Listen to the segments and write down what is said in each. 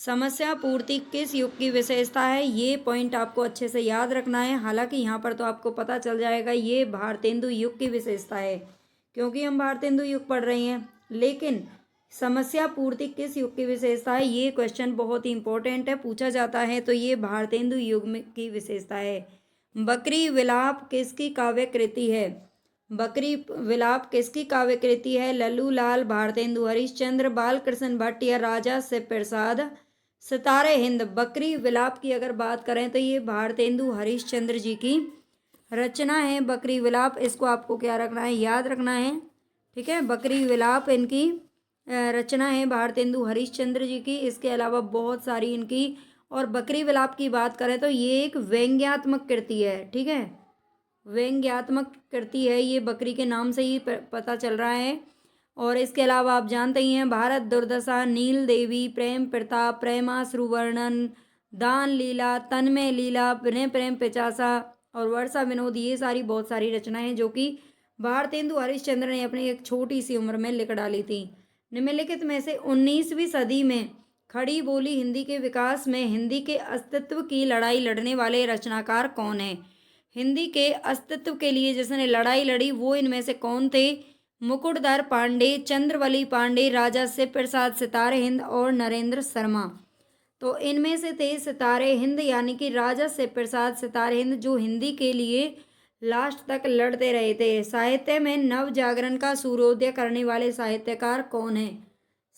समस्या पूर्ति किस युग की विशेषता है, ये पॉइंट आपको अच्छे से याद रखना है। हालांकि यहाँ पर तो आपको पता चल जाएगा ये भारतेंदु युग की विशेषता है, क्योंकि हम भारतेंदु युग पढ़ रहे हैं। लेकिन समस्या पूर्ति किस युग की विशेषता है, ये क्वेश्चन बहुत ही इंपॉर्टेंट है, पूछा जाता है, तो ये भारतेंदु युग में की विशेषता है। बकरी विलाप किसकी काव्य कृति है? बकरी विलाप किसकी काव्य कृति है? लल्लू लाल, भारतेंदु हरिश्चंद्र, बालकृष्ण भट्ट या राजा शिव प्रसाद सितारे हिंद। बकरी विलाप की अगर बात करें तो ये भारतेंदु हरिश्चंद्र जी की रचना है बकरी विलाप। इसको आपको क्या रखना है, याद रखना है। ठीक है, बकरी विलाप इनकी रचना है भारतेंदु हरिश्चंद्र जी की। इसके अलावा बहुत सारी इनकी, और बकरी विलाप की बात करें तो ये एक व्यंग्यात्मक कृति है। ठीक है, व्यंग्यात्मक कृति है, ये बकरी के नाम से ही पता चल रहा है। और इसके अलावा आप जानते ही हैं भारत दुर्दशा, नील देवी, प्रेम प्रताप, प्रेमाश्रु वर्णन, दान लीला, तन्मय लीला, विनय प्रेम पिचासा और वर्षा विनोद, ये सारी बहुत सारी रचनाएं हैं जो कि भारतेंदु हरिश्चंद्र ने अपनी एक छोटी सी उम्र में लिख डाली थी। निम्नलिखित में से 19वीं सदी में खड़ी बोली हिंदी के विकास में हिंदी के अस्तित्व की लड़ाई लड़ने वाले रचनाकार कौन है? हिंदी के अस्तित्व के लिए जिसने लड़ाई लड़ी वो इनमें से कौन थे? मुकुटधर पांडे, चंद्रवली पांडे, राजा शिव प्रसाद सितारे हिंद और नरेंद्र शर्मा। तो इनमें से थे सितारे हिंद, यानी कि राजा शिव प्रसाद सितारे हिंद, जो हिंदी के लिए लास्ट तक लड़ते रहे थे। साहित्य में नव जागरण का सूर्योदय करने वाले साहित्यकार कौन है?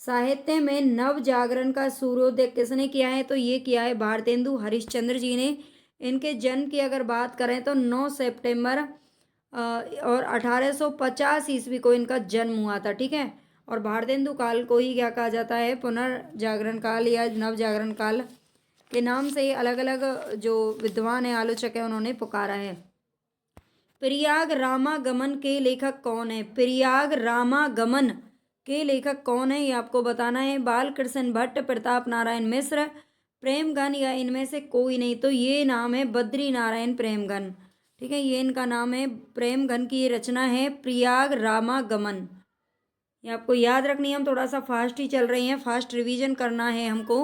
साहित्य में नव जागरण का सूर्योदय किसने किया है? तो ये किया है भारतेंदु हरिश्चंद्र जी ने। इनके जन्म की अगर बात करें तो 9 सितंबर और 1850 ईस्वी को इनका जन्म हुआ था। ठीक है, और भारतेंदु काल को ही क्या कहा जाता है? पुनर्जागरण काल या नव जागरण काल के नाम से अलग अलग जो विद्वान है, आलोचक है, उन्होंने पुकारा है। प्रयाग रामागमन के लेखक कौन है? प्रयाग रामागमन के लेखक कौन है, ये आपको बताना है। बालकृष्ण भट्ट, प्रताप नारायण मिश्र, प्रेमगन या इनमें से कोई नहीं? तो ये नाम है बद्री नारायण प्रेमगन। ठीक है, ये इनका नाम है। प्रेमगन की ये रचना है प्रयाग रामागमन, ये आपको याद रखनी है। हम थोड़ा सा फास्ट ही चल रहे हैं, फास्ट रिवीजन करना है हमको।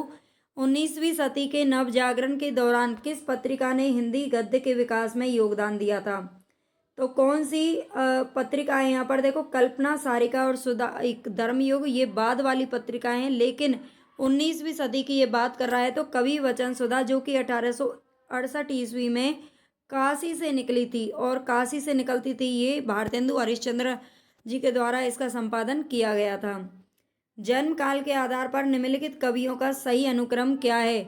19वीं सदी के नवजागरण के दौरान किस पत्रिका ने हिंदी गद्य के विकास में योगदान दिया था? तो कौन सी पत्रिका है यहाँ पर? देखो, कल्पना, सारिका और सुधा, एक धर्मयुग, ये बाद वाली पत्रिकाएं हैं। लेकिन 19वीं सदी की ये बात कर रहा है तो कवि वचन सुधा, जो कि 1868 ईस्वी में काशी से निकली थी, और काशी से निकलती थी ये भारतेंदु हरिश्चंद्र जी के द्वारा इसका संपादन किया गया था। जन्म काल के आधार पर निम्नलिखित कवियों का सही अनुक्रम क्या है?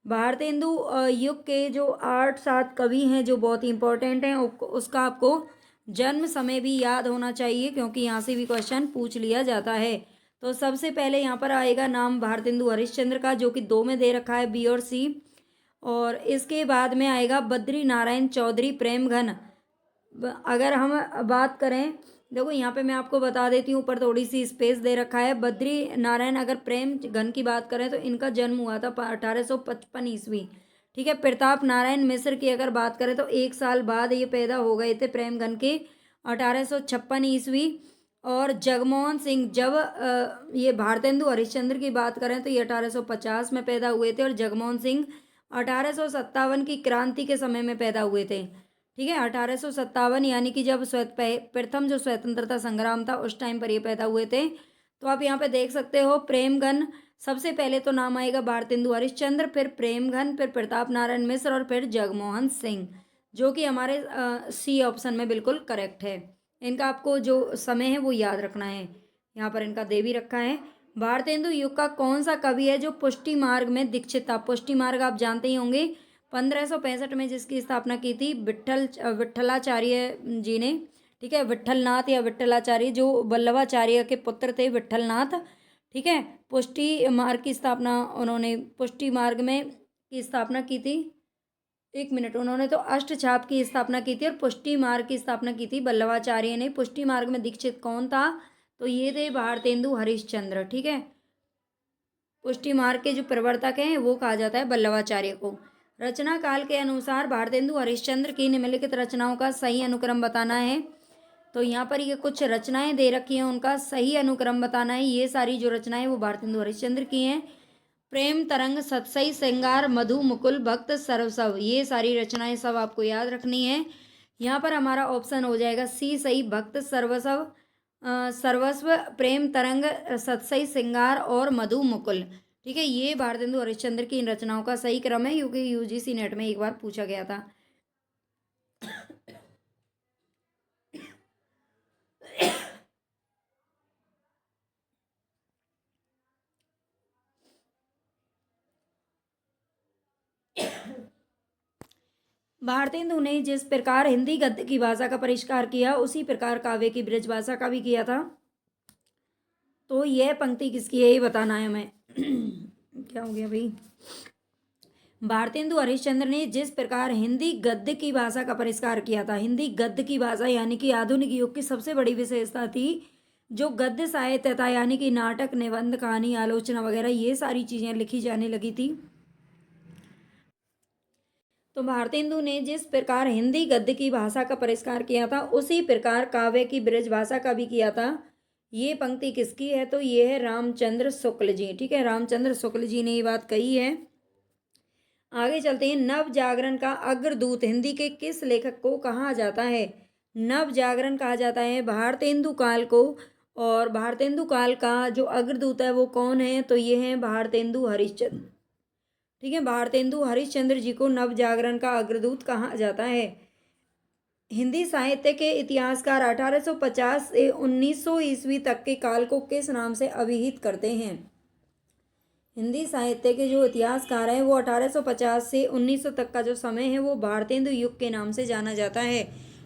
भारतेंदु युग के जो 8-7 कवि हैं जो बहुत ही इंपॉर्टेंट हैं, उसका आपको जन्म समय भी याद होना चाहिए, क्योंकि यहाँ से भी क्वेश्चन पूछ लिया जाता है। तो सबसे पहले यहाँ पर आएगा नाम भारतेंदु हरिश्चंद्र का, जो कि 2 में दे रखा है, बी और सी। और इसके बाद में आएगा बद्री नारायण चौधरी प्रेमघन। अगर हम बात करें, देखो यहाँ पे मैं आपको बता देती हूँ, ऊपर थोड़ी सी स्पेस दे रखा है। बद्री नारायण अगर प्रेम घन की बात करें तो इनका जन्म हुआ था 1855 ईस्वी। ठीक है, प्रताप नारायण मिश्र की अगर बात करें तो 1 साल बाद ये पैदा हो गए थे प्रेम घन के, 1856 ईस्वी। और जगमोहन सिंह, जब ये भारतेंदु हरिश्चंद्र की बात करें तो ये 1850 में पैदा हुए थे, और जगमोहन सिंह 1857 की क्रांति के समय में पैदा हुए थे। ठीक है, 1857 यानी कि जब प्रथम जो स्वतंत्रता संग्राम था उस टाइम पर ये पैदा हुए थे। तो आप यहाँ पे देख सकते हो प्रेमघन, सबसे पहले तो नाम आएगा भारतेंदु हरिश्चंद्र, फिर प्रेमघन, फिर प्रताप नारायण मिश्र और फिर जगमोहन सिंह, जो कि हमारे सी ऑप्शन में बिल्कुल करेक्ट है। इनका आपको जो समय है वो याद रखना है। यहाँ पर इनका दे भी रखा है। भारतेंदु युग का कौन सा कवि है जो पुष्टि मार्ग में दीक्षित था? पुष्टि मार्ग आप जानते ही होंगे, 1565 में जिसकी स्थापना की थी विठलाचार्य जी ने। ठीक है, विठलनाथ या विठलाचार्य, जो वल्लभाचार्य के पुत्र थे, विठलनाथ। ठीक है, पुष्टि मार्ग की स्थापना उन्होंने, पुष्टि मार्ग में की स्थापना की थी। 1 मिनट, उन्होंने तो अष्टछाप की स्थापना की थी और पुष्टि मार्ग की स्थापना की थी वल्लभाचार्य ने। पुष्टि मार्ग में दीक्षित कौन था? तो ये थे भारतेंदु हरिश्चंद्र। ठीक है, पुष्टि मार्ग के जो प्रवर्तक हैं वो कहा जाता है वल्लभाचार्य को। रचना काल के अनुसार भारतेंदु हरिश्चंद्र की निम्नलिखित रचनाओं का सही अनुक्रम बताना है। तो यहाँ पर ये कुछ रचनाएं दे रखी हैं, उनका सही अनुक्रम बताना है। ये सारी जो रचनाएं वो भारतेंदु हरिश्चंद्र की हैं। प्रेम तरंग, सतसई श्रृंगार, मधु मुकुल, भक्त सर्वस्व, ये सारी रचनाएं सब आपको याद रखनी है। यहाँ पर हमारा ऑप्शन हो जाएगा सी सही, भक्त सर्वस्व, सर्वस्व, प्रेम तरंग, सतसई श्रृंगार और मधु मुकुल। ठीक है, ये भारतेंदु हरिश्चंद्र की इन रचनाओं का सही क्रम है, क्योंकि यूजीसी नेट में एक बार पूछा गया था। भारतेंदु ने जिस प्रकार हिंदी गद्य की भाषा का परिष्कार किया, उसी प्रकार काव्य की ब्रज भाषा का भी किया था। तो यह पंक्ति किसकी है, ये बताना है हमें। क्या हो गया भाई? भारतेंदु हरिश्चंद्र ने जिस प्रकार हिंदी गद्य की भाषा का परिष्कार किया था, हिंदी गद्य की भाषा यानी कि आधुनिक युग की सबसे बड़ी विशेषता थी जो गद्य साहित्य था, यानी कि नाटक, निबंध, कहानी, आलोचना वगैरह ये सारी चीजें लिखी जाने लगी थी। तो भारतेंदु ने जिस प्रकार हिंदी गद्य की भाषा का परिष्कार किया था, उसी प्रकार काव्य की ब्रज भाषा का भी किया था। ये पंक्ति किसकी है? तो ये है रामचंद्र शुक्ल जी। ठीक है, रामचंद्र शुक्ल जी ने ये बात कही है। आगे चलते हैं। नव जागरण का अग्रदूत हिंदी के किस लेखक को कहा जाता है? नव जागरण कहा जाता है भारतेंदु काल को, और भारतेंदु काल का जो अग्रदूत है वो कौन है? तो ये है भारतेंदु हरिश्चंद्र। ठीक है, भारतेंदु हरिश्चंद्र जी को नव जागरण का अग्रदूत कहा जाता है। हिंदी साहित्य के इतिहासकार 1850 से 1900 ईस्वी तक के काल को किस नाम से अभिहित करते हैं? हिंदी साहित्य के जो इतिहासकार हैं वो 1850 से 1900 तक का जो समय है वो भारतेंदु युग के नाम से जाना जाता है।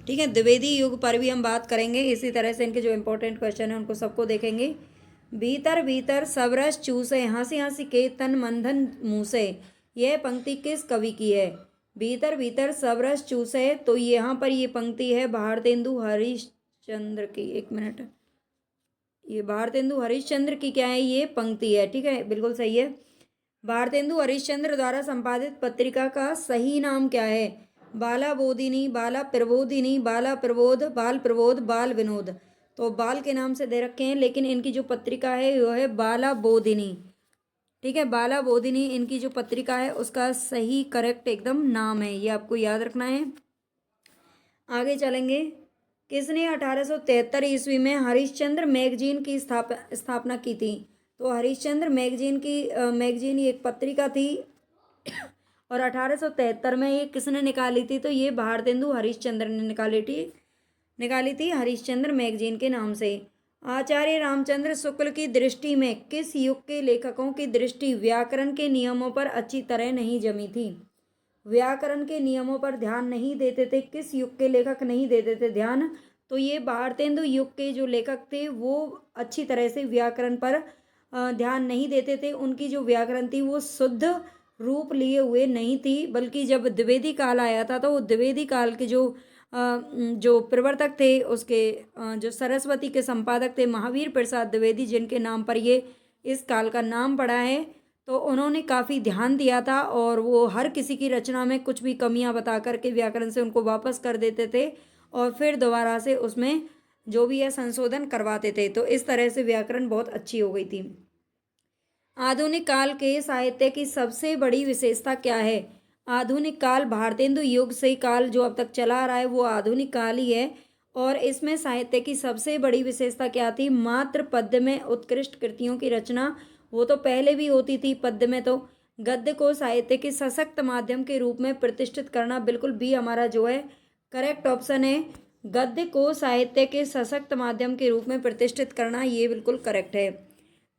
ठीक है, द्विवेदी युग पर भी हम बात करेंगे। इसी तरह से इनके जो इंपॉर्टेंट क्वेश्चन है उनको सबको देखेंगे। भीतर भीतर सब रस चूसे, हंसी हंसी के तन मंथन मुँह से, यह पंक्ति किस कवि की है? भीतर भीतर सब रस चूसे, तो यहाँ पर ये पंक्ति है भारतेंदु हरिश्चंद्र की। एक मिनट, ये भारतेंदु हरिश्चंद्र की क्या है? ये पंक्ति है। ठीक है, बिल्कुल सही है। भारतेंदु हरिश्चंद्र द्वारा संपादित पत्रिका का सही नाम क्या है? बाला बोधिनी, बाला प्रबोधिनी, बाला प्रबोध, बाल प्रबोध, बाल विनोद। तो बाल के नाम से दे रखे हैं, लेकिन इनकी जो पत्रिका है वो है बाला बोधिनी। ठीक है, बाला बोधिनी इनकी जो पत्रिका है उसका सही करेक्ट एकदम नाम है, ये आपको याद रखना है। आगे चलेंगे। किसने 1873 ईस्वी में हरिश्चंद्र मैगजीन की स्थापना की थी? तो हरिश्चंद्र मैगजीन एक पत्रिका थी और 1873 में ये किसने निकाली थी? तो ये भारतेंदु हरिश्चंद्र ने निकाली थी हरिश्चंद्र मैगजीन के नाम से। आचार्य रामचंद्र शुक्ल की दृष्टि में किस युग के लेखकों की दृष्टि व्याकरण के नियमों पर अच्छी तरह नहीं जमी थी? व्याकरण के नियमों पर ध्यान नहीं देते थे। किस युग के लेखक नहीं देते थे ध्यान? तो ये भारतेंदु युग के जो लेखक थे वो अच्छी तरह से व्याकरण पर ध्यान नहीं देते थे। उनकी जो व्याकरण थी वो शुद्ध रूप लिए हुए नहीं थी, बल्कि जब द्विवेदी काल आया था तो वो द्विवेदी काल के जो प्रवर्तक थे, उसके जो सरस्वती के संपादक थे महावीर प्रसाद द्विवेदी, जिनके नाम पर ये इस काल का नाम पड़ा है, तो उन्होंने काफ़ी ध्यान दिया था और वो हर किसी की रचना में कुछ भी कमियां बता करके व्याकरण से उनको वापस कर देते थे और फिर दोबारा से उसमें जो भी है संशोधन करवाते थे। तो इस तरह से व्याकरण बहुत अच्छी हो गई थी। आधुनिक काल के साहित्य की सबसे बड़ी विशेषता क्या है? आधुनिक काल, भारतेंदु युग से काल जो अब तक चला आ रहा है वो आधुनिक काल ही है। और इसमें साहित्य की सबसे बड़ी विशेषता क्या थी? मात्र पद्य में उत्कृष्ट कृतियों की रचना। वो तो पहले भी होती थी पद्य में। तो गद्य को साहित्य के सशक्त माध्यम के रूप में प्रतिष्ठित करना, बिल्कुल भी हमारा जो है करेक्ट ऑप्शन है। गद्य को साहित्य के सशक्त माध्यम के रूप में प्रतिष्ठित करना, ये बिल्कुल करेक्ट है।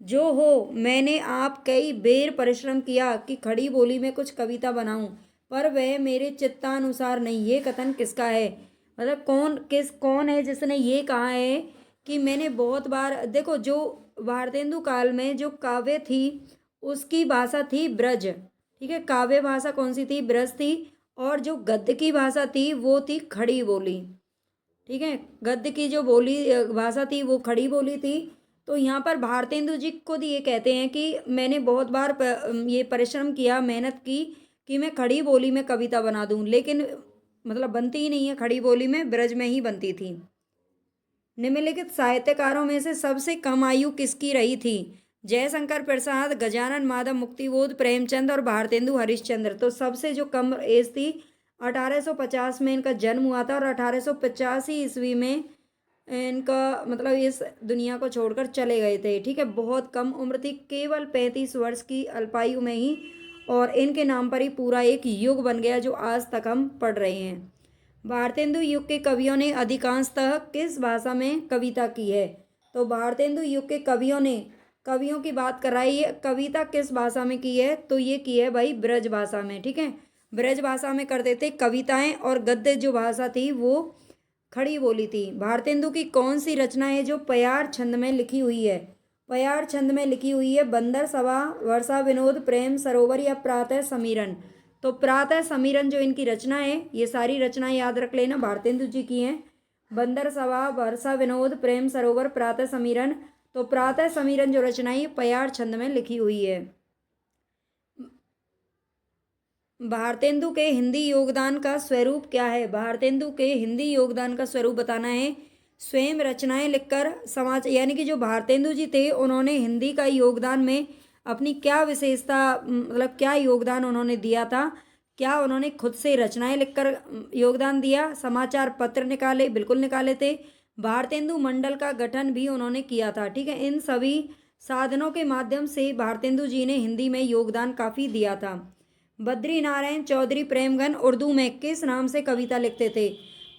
जो हो, मैंने आप कई बेर परिश्रम किया कि खड़ी बोली में कुछ कविता बनाऊं, पर वह मेरे चित्तानुसार नहीं। ये कथन किसका है? मतलब कौन है जिसने ये कहा है कि मैंने बहुत बार, देखो जो भारतेंदु काल में जो काव्य थी उसकी भाषा थी ब्रज। ठीक है, काव्य भाषा कौन सी थी? ब्रज थी। और जो गद्य की भाषा थी वो थी खड़ी बोली। ठीक है, गद्य की जो भाषा थी वो खड़ी बोली थी। तो यहाँ पर भारतेंदु जी खुद ये कहते हैं कि मैंने बहुत बार ये परिश्रम किया, मेहनत की कि मैं खड़ी बोली में कविता बना दूं, लेकिन मतलब बनती ही नहीं है खड़ी बोली में, ब्रज में ही बनती थी। निम्नलिखित साहित्यकारों में से सबसे कम आयु किसकी रही थी? जयशंकर प्रसाद, गजानन माधव, मुक्तिबोध, प्रेमचंद और भारतेंदु हरिश्चंद्र। तो सबसे जो कम एज थी 1850 में इनका जन्म हुआ था और 1885 ईस्वी में इनका मतलब इस दुनिया को छोड़कर चले गए थे। ठीक है, बहुत कम उम्र थी, केवल 35 वर्ष की अल्पायु में ही, और इनके नाम पर ही पूरा एक युग बन गया जो आज तक हम पढ़ रहे हैं। भारतेंदु युग के कवियों ने अधिकांशतः किस भाषा में कविता की है? तो भारतेंदु युग के कवियों की बात कर रहा है ये, कविता किस भाषा में की है? तो ये की है भाई ब्रज भाषा में। ठीक है, ब्रज भाषा में करते थे कविताएं, और गद्य जो भाषा थी वो खड़ी बोली थी। भारतेंदु की कौन सी रचना है जो पयार छंद में लिखी हुई है? पयार छंद में लिखी हुई है बंदर सभा, वर्षा विनोद, प्रेम सरोवर या प्रातः समीरन। तो प्रातः समीरन जो इनकी रचना है, ये सारी रचनाएं याद रख लेना, भारतेंदु जी की हैं। बंदर सभा, वर्षा विनोद, प्रेम सरोवर, प्रातः समीरन। तो प्रातः समीरन जो रचना है पयार छंद में लिखी हुई है। भारतेंदु के हिंदी योगदान का स्वरूप क्या है? भारतेंदु के हिंदी योगदान का स्वरूप बताना है। स्वयं रचनाएं लिखकर समाज, यानी कि जो भारतेंदु जी थे उन्होंने हिंदी का योगदान में अपनी क्या विशेषता, मतलब क्या योगदान उन्होंने दिया था? क्या उन्होंने खुद से रचनाएं लिखकर योगदान दिया? समाचार पत्र निकाले? बिल्कुल निकाले थे। भारतेंदु मंडल का गठन भी उन्होंने किया था। ठीक है, इन सभी साधनों के माध्यम से भारतेंदु जी ने हिंदी में योगदान काफ़ी दिया था। बद्री नारायण चौधरी प्रेमगन उर्दू में किस नाम से कविता लिखते थे?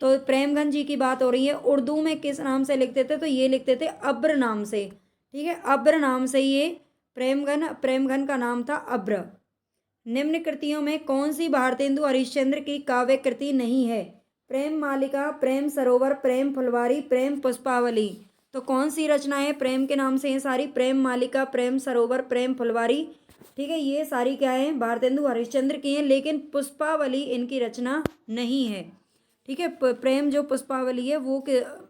तो प्रेमगन जी की बात हो रही है, उर्दू में किस नाम से लिखते थे? तो ये लिखते थे अब्र नाम से। ठीक है, अब्र नाम से ये प्रेमगन का नाम था अब्र। निम्न कृतियों में कौन सी भारतेंदु हरिश्चंद्र की काव्य कृति नहीं है? प्रेम मालिका, प्रेम सरोवर, प्रेम फुलवारी, प्रेम पुष्पावली। तो कौन सी रचनाएं प्रेम के नाम से हैं? सारी प्रेम मालिका, प्रेम सरोवर, प्रेम फुलवारी। ठीक है, ये सारी क्या है? भारतेंदु हरिश्चंद्र की हैं, लेकिन पुष्पावली इनकी रचना नहीं है। ठीक है, प्रेम जो पुष्पावली है वो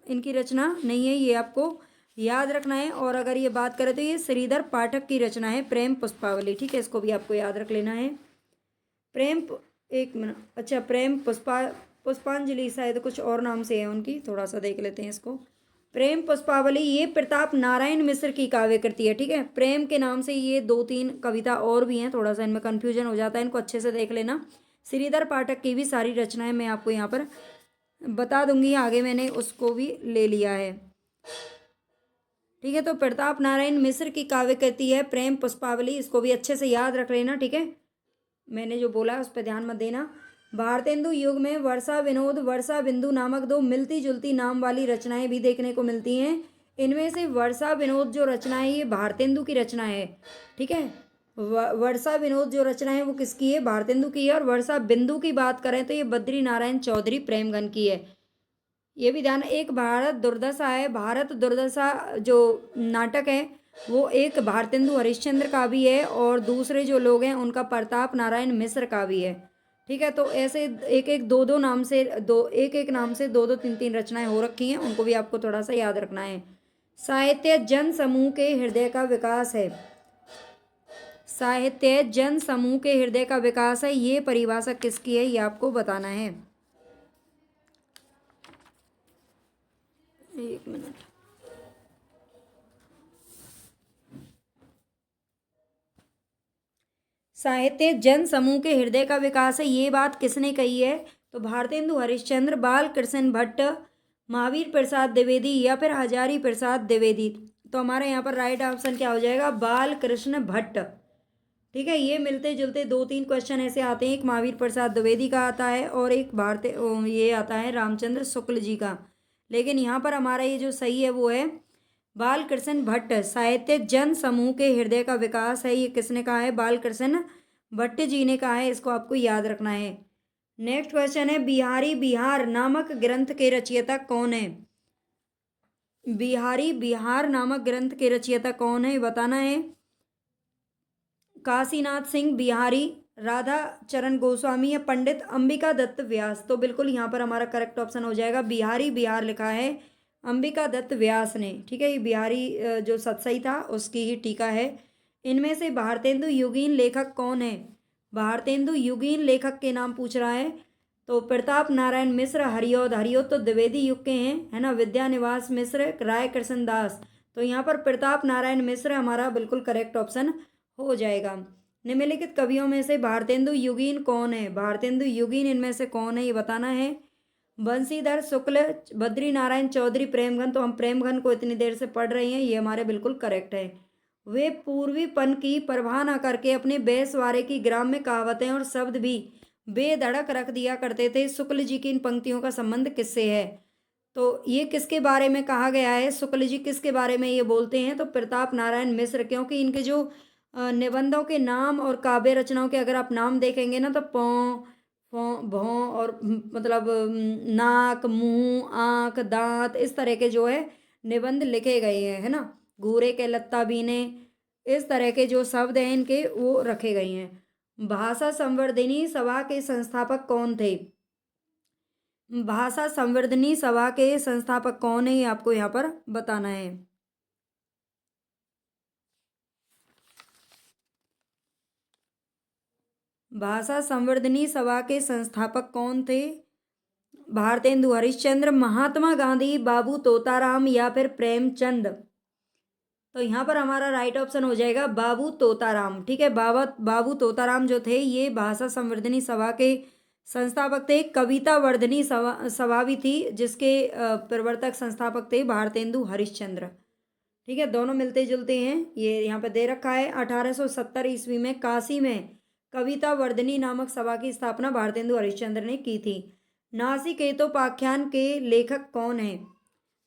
इनकी रचना नहीं है, ये आपको याद रखना है। और अगर ये बात करें तो ये श्रीधर पाठक की रचना है प्रेम पुष्पावली। ठीक है, इसको भी आपको याद रख लेना है। एक मिनट, अच्छा, प्रेम पुष्पांजलि शायद कुछ और नाम से है उनकी, थोड़ा सा देख लेते हैं इसको। प्रेम पुष्पावली ये प्रताप नारायण मिश्र की काव्य कृति है। ठीक है, प्रेम के नाम से ये 2-3 कविता और भी हैं, थोड़ा सा इनमें कन्फ्यूजन हो जाता है, इनको अच्छे से देख लेना। श्रीधर पाठक की भी सारी रचनाएं मैं आपको यहाँ पर बता दूंगी, आगे मैंने उसको भी ले लिया है। ठीक है, तो प्रताप नारायण मिश्र की काव्य कृति है प्रेम पुष्पावली, इसको भी अच्छे से याद रख लेना। ठीक है, मैंने जो बोला उस पर ध्यान मत देना। भारतेंदु युग में वर्षा विनोद, वर्षा बिंदु नामक 2 मिलती जुलती नाम वाली रचनाएं भी देखने को मिलती हैं। इनमें से वर्षा विनोद जो रचना है ये भारतेंदु की रचना है। ठीक है, वर्षा विनोद जो रचना है वो किसकी है? भारतेंदु की है। और वर्षा बिंदु की बात करें तो ये बद्री नारायण चौधरी प्रेमगन की है। ये भी ध्यान, एक भारत दुर्दशा है, भारत दुर्दशा जो नाटक है वो एक भारतेंदु हरिश्चंद्र का भी है, और दूसरे जो लोग हैं उनका प्रताप नारायण मिश्र का भी है। ठीक है, तो ऐसे एक एक दो नाम से एक नाम से 2-3 रचनाएं हो रखी हैं, उनको भी आपको थोड़ा सा याद रखना है। साहित्य जन समूह के हृदय का विकास है। साहित्य जन समूह के हृदय का विकास है, ये परिभाषा किसकी है ये आपको बताना है। एक मिनट, साहित्य जन समूह के हृदय का विकास है, ये बात किसने कही है? तो भारतेंदु हरिश्चंद्र, बाल कृष्ण भट्ट, महावीर प्रसाद द्विवेदी या फिर हजारी प्रसाद द्विवेदी। तो हमारा यहाँ पर राइट ऑप्शन क्या हो जाएगा? बाल कृष्ण भट्ट। ठीक है, ये मिलते जुलते 2-3 क्वेश्चन ऐसे आते हैं, एक महावीर प्रसाद द्विवेदी का आता है और एक ये आता है रामचंद्र शुक्ल जी का। लेकिन यहाँ पर हमारा ये जो सही है वो है बालकृष्ण भट्ट। साहित्य जन समूह के हृदय का विकास है, ये किसने कहा है? बालकृष्ण भट्ट जी ने कहा है, इसको आपको याद रखना है। नेक्स्ट क्वेश्चन है, बिहारी बिहार नामक ग्रंथ के रचयिता कौन है? बिहारी बिहार नामक ग्रंथ के रचयिता कौन है बताना है। काशीनाथ सिंह बिहारी, राधा चरण गोस्वामी या पंडित अंबिका दत्त व्यास। तो बिल्कुल यहाँ पर हमारा करेक्ट ऑप्शन हो जाएगा बिहारी बिहार लिखा है अंबिका दत्त व्यास ने। ठीक है, ये बिहारी जो सतसई था उसकी ही टीका है। इनमें से भारतेंदु युगीन लेखक कौन है? भारतेंदु युगीन लेखक के नाम पूछ रहा है। तो प्रताप नारायण मिश्र, हरिऔध तो द्विवेदी युग के हैं, है ना। विद्यानिवास मिश्र, राय कृष्ण दास। तो यहाँ पर प्रताप नारायण मिश्र हमारा बिल्कुल करेक्ट ऑप्शन हो जाएगा। निम्नलिखित कवियों में से भारतेंदु युगीन कौन है? भारतेंदु युगीन इनमें से कौन है ये बताना है। बंशीधर शुक्ल, बद्री नारायण चौधरी, प्रेमघन। तो हम प्रेमघन को इतनी देर से पढ़ रहे हैं, ये हमारे बिल्कुल करेक्ट है। वे पूर्वीपन की परवाह न करके अपने बेसवारे की ग्राम्य कहावतें और शब्द भी बेधड़क रख दिया करते थे। शुक्ल जी की इन पंक्तियों का संबंध किससे है? तो ये किसके बारे में कहा गया है? शुक्ल जी किसके बारे में ये बोलते हैं? तो प्रताप नारायण मिश्र, क्योंकि इनके जो निबंधों के नाम और काव्य रचनाओं के अगर आप नाम देखेंगे ना तो पौ भौं और मतलब नाक, मुंह, आंख, दांत, इस तरह के जो है निबंध लिखे गए हैं, है ना। घूरे के लत्ता बीने, इस तरह के जो शब्द हैं इनके वो रखे गए हैं। भाषा संवर्धिनी सभा के संस्थापक कौन थे? भाषा संवर्धनी सभा के संस्थापक कौन है ये आपको यहाँ पर बताना है। भाषा संवर्धनी सभा के संस्थापक कौन थे? भारतेंदु हरिश्चंद्र, महात्मा गांधी, बाबू तोताराम या फिर प्रेमचंद। तो यहाँ पर हमारा राइट ऑप्शन हो जाएगा बाबू तोताराम। ठीक है, बाबू तोताराम जो थे ये भाषा संवर्धनी सभा के संस्थापक थे। कविता वर्धनी सभा भी थी जिसके प्रवर्तक संस्थापक थे भारतेंदु हरिश्चंद्र। ठीक है, दोनों मिलते जुलते हैं। ये यहाँ पे दे रखा है 1870 ईस्वी में काशी में कविता वर्धनी नामक सभा की स्थापना भारतेंदु हरिश्चंद्र ने की थी। नासिकेतोपाख्यान के लेखक कौन है?